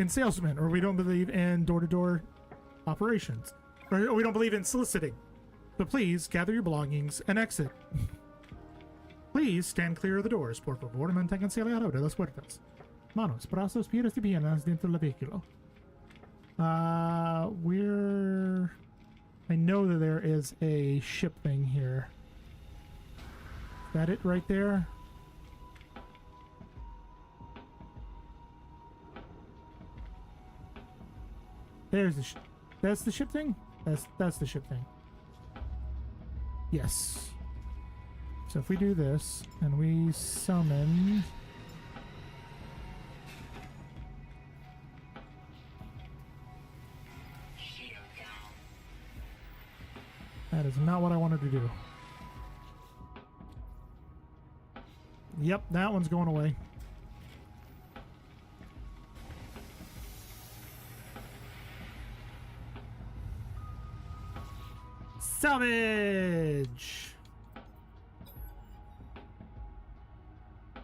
salesmen, or we don't believe in door-to-door operations, or we don't believe in soliciting. So please gather your belongings and exit. Please stand clear of the doors. Por favor, manténganse alrededor de las puertas. Manos, brazos, pies y piernas dentro del vehículo. I know that there is a ship thing here. Is that it right there? There's the that's the ship thing? That's the ship thing. Yes. So if we do this and we summon that is not what I wanted to do. Yep, that one's going away. Salvage!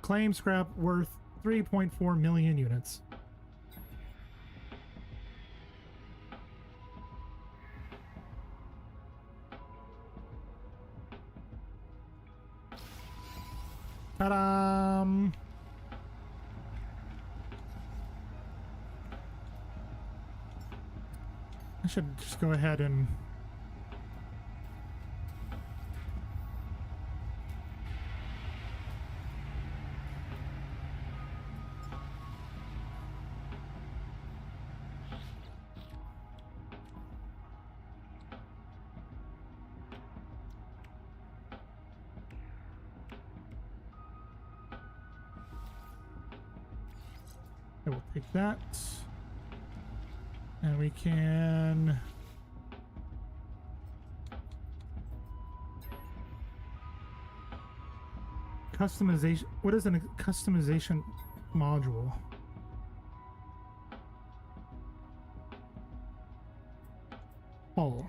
Claim scrap worth 3.4 million units. Ta-da! I should just go ahead and... I will take that. And we can... Customization. What is a customization module? Hull.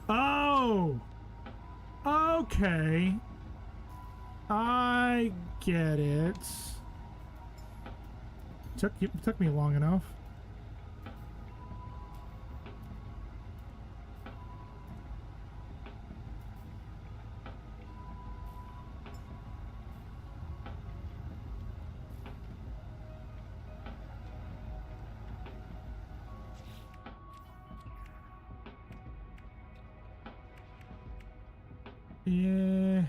Oh! Okay. I get it. Took me long enough. Yeah.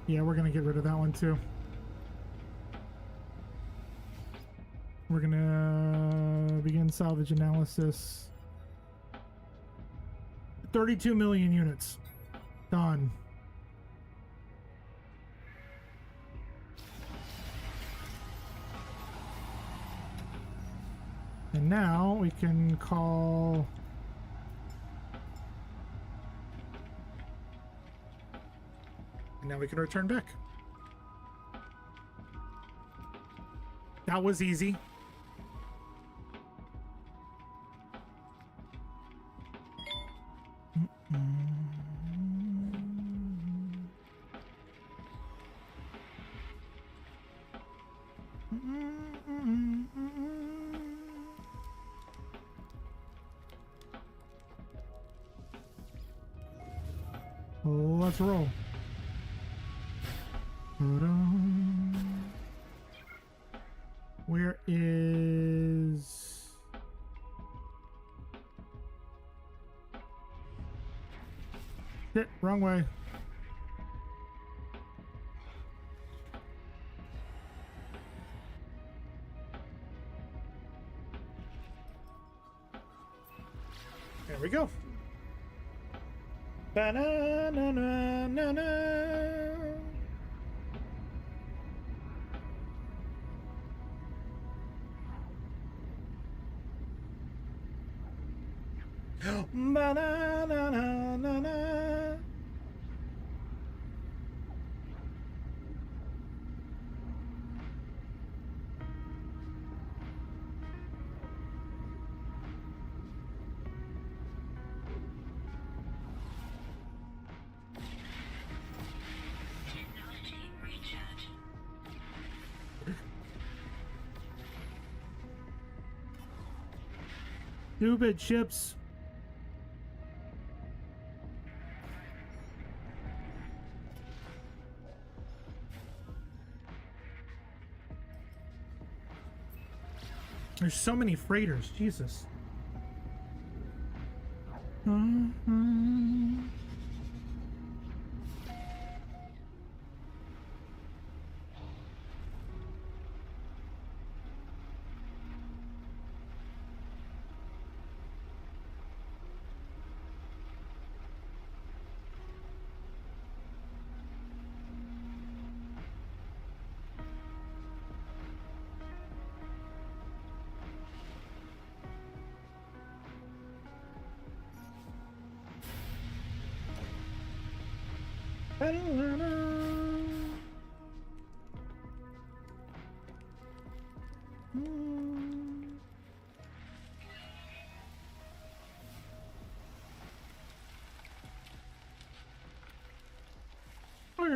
Yeah, we're gonna get rid of that one too. We're gonna begin salvage analysis. 32 million units. Done. And now we can call... And now we can return back. That was easy. Let's roll. Where is... Shit, wrong way. There we go. Ba-na-na-na-na-na. Ba-na-na-na-na-na. Technology recharge. Stupid ships. There's so many freighters, Jesus.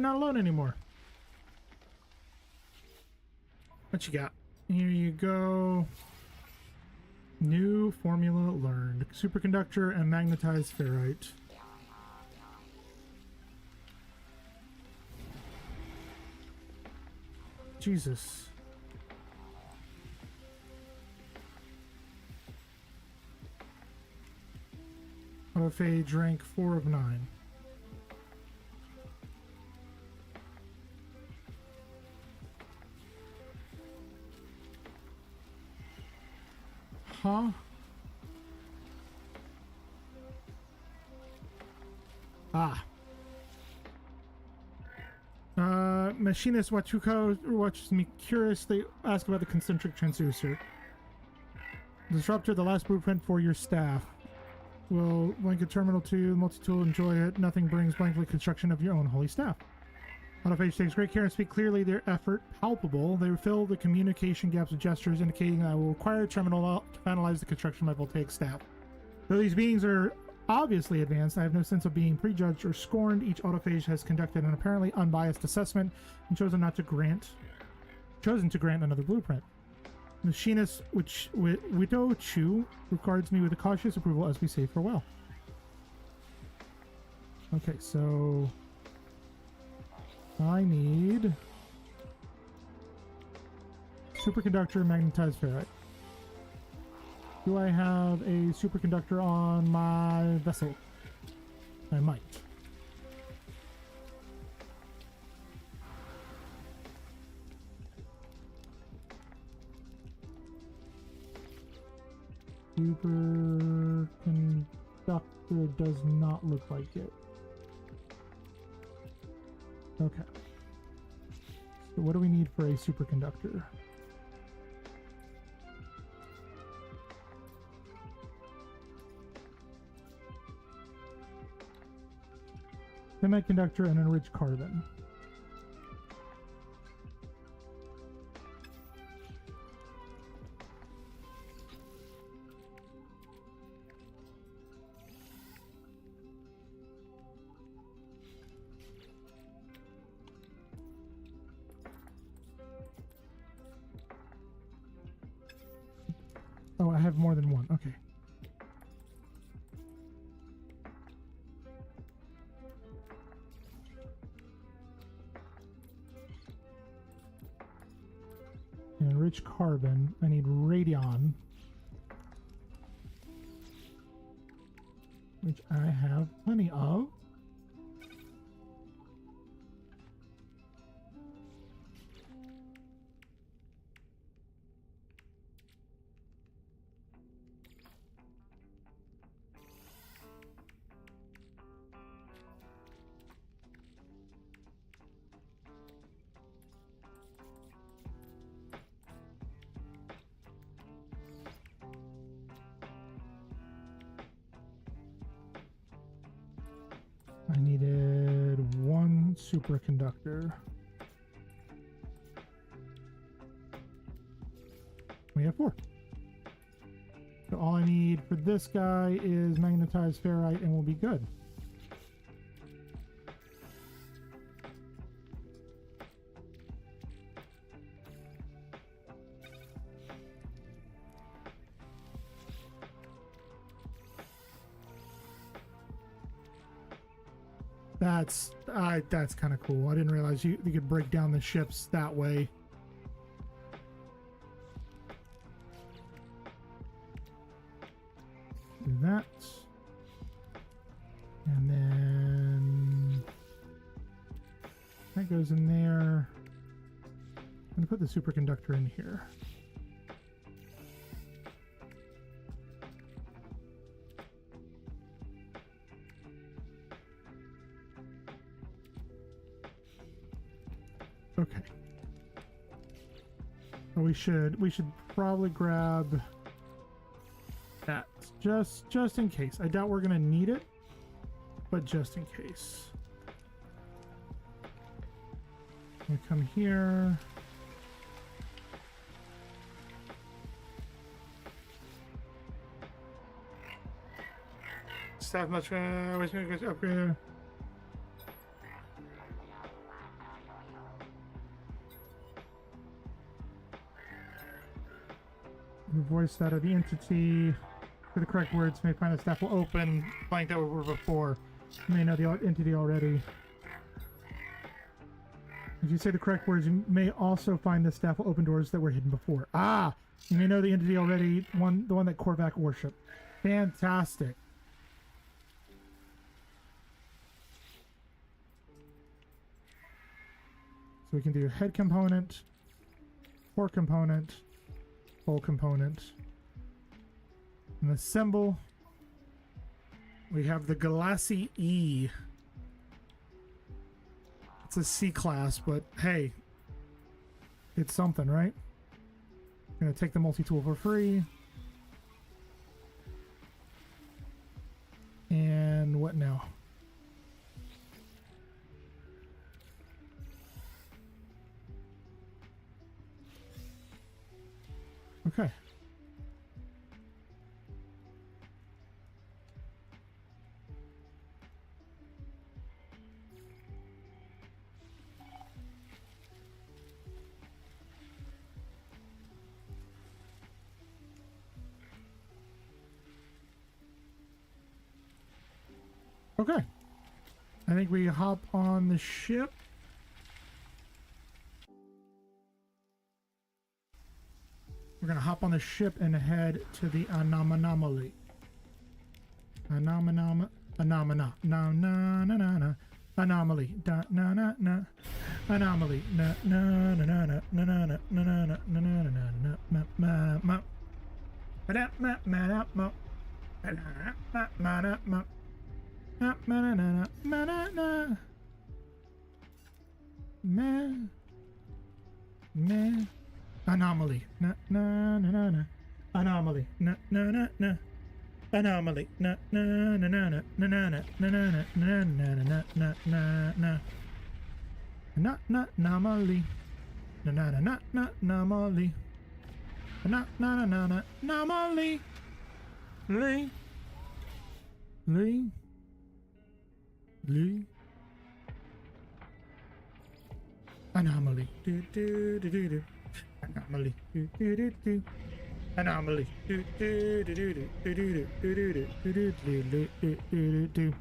not alone anymore. What you got? Here you go. New formula learned. Superconductor and magnetized ferrite. Jesus. Autophage rank 4 of 9. Huh? Ah. Machinist Wachuko watches me curiously ask about the concentric transducer. Disruptor, the last blueprint for your staff. Will blanket terminal 2, multi-tool, enjoy it. Nothing brings blanket construction of your own holy staff. Autophage takes great care and speak clearly, their effort palpable. They fill the communication gaps with gestures indicating that I will require a terminal to finalize the construction of my voltaic staff. Though these beings are obviously advanced, I have no sense of being prejudged or scorned. Each autophage has conducted an apparently unbiased assessment and chosen to grant another blueprint. Machinist Widow Chu regards me with a cautious approval as we say farewell. Okay, so I need superconductor magnetized ferrite. Do I have a superconductor on my vessel? I might. Superconductor does not look like it. Okay. So what do we need for a superconductor? Semiconductor and enriched carbon. Oh, I have more than one. Okay. Enriched carbon. I need radion, which I have plenty of. I needed one superconductor. We have 4. So all I need for this guy is magnetized ferrite and we'll be good. That's kind of cool. I didn't realize you could break down the ships that way. Do that. And then that goes in there. I'm going to put the superconductor in here. Okay. So we should probably grab that just in case. I doubt we're gonna need it, but just in case. We come here. Staff much upgrade. The voice that of the entity. For the correct words, may find the staff will open. Blank that were before. You may know the entity already. If you say the correct words, you may also find the staff will open doors that were hidden before. Ah! You may know the entity already. The one that Korvac worshiped. Fantastic. So we can do head component, core component, full component. And the symbol, we have the Galassi E. It's a C class, but hey, it's something, right? I'm gonna take the multi-tool for free. And what now? Okay. Okay. I think we hop on the ship. We're gonna hop on the ship and head to the anomaly. Anomaly. Anomaly. Da na na na. Anomaly. Na na na na na na na na na na na na na na ma. Ba ma ma ma. Ma ma ma. Na na na na na na na. Me. Anomaly. Na na na na na. Anomaly. Na na na na. Anomaly. Na na na na na na na na na na na na na na na. Na na anomaly. Na na na na na anomaly. Na na na na na anomaly. Lee. Lee. Lee. Anomaly. Do do do do do. Anomaly. Do do do do. Anomaly. Do do do do do do do do do do do do do do do.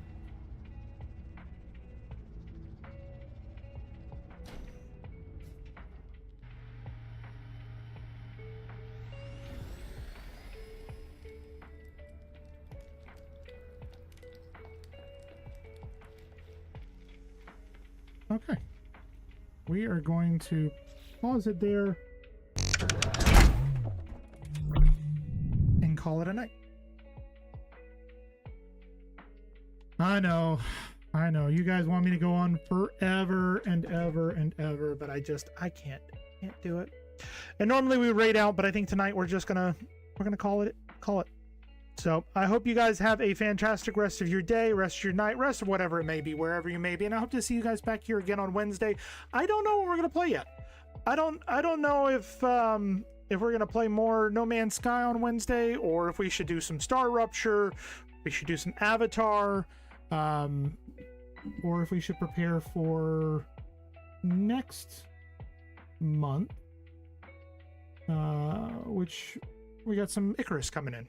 Okay. We are going to pause it there and call it a night. I know. You guys want me to go on forever and ever and ever, but I can't do it. And normally we raid out, but I think tonight we're gonna call it. So I hope you guys have a fantastic rest of your day, rest of your night, rest of whatever it may be, wherever you may be. And I hope to see you guys back here again on Wednesday. I don't know what we're going to play yet. I don't know if we're going to play more No Man's Sky on Wednesday, or if we should do some Star Rupture, we should do some Avatar, or if we should prepare for next month, which we got some Icarus coming in.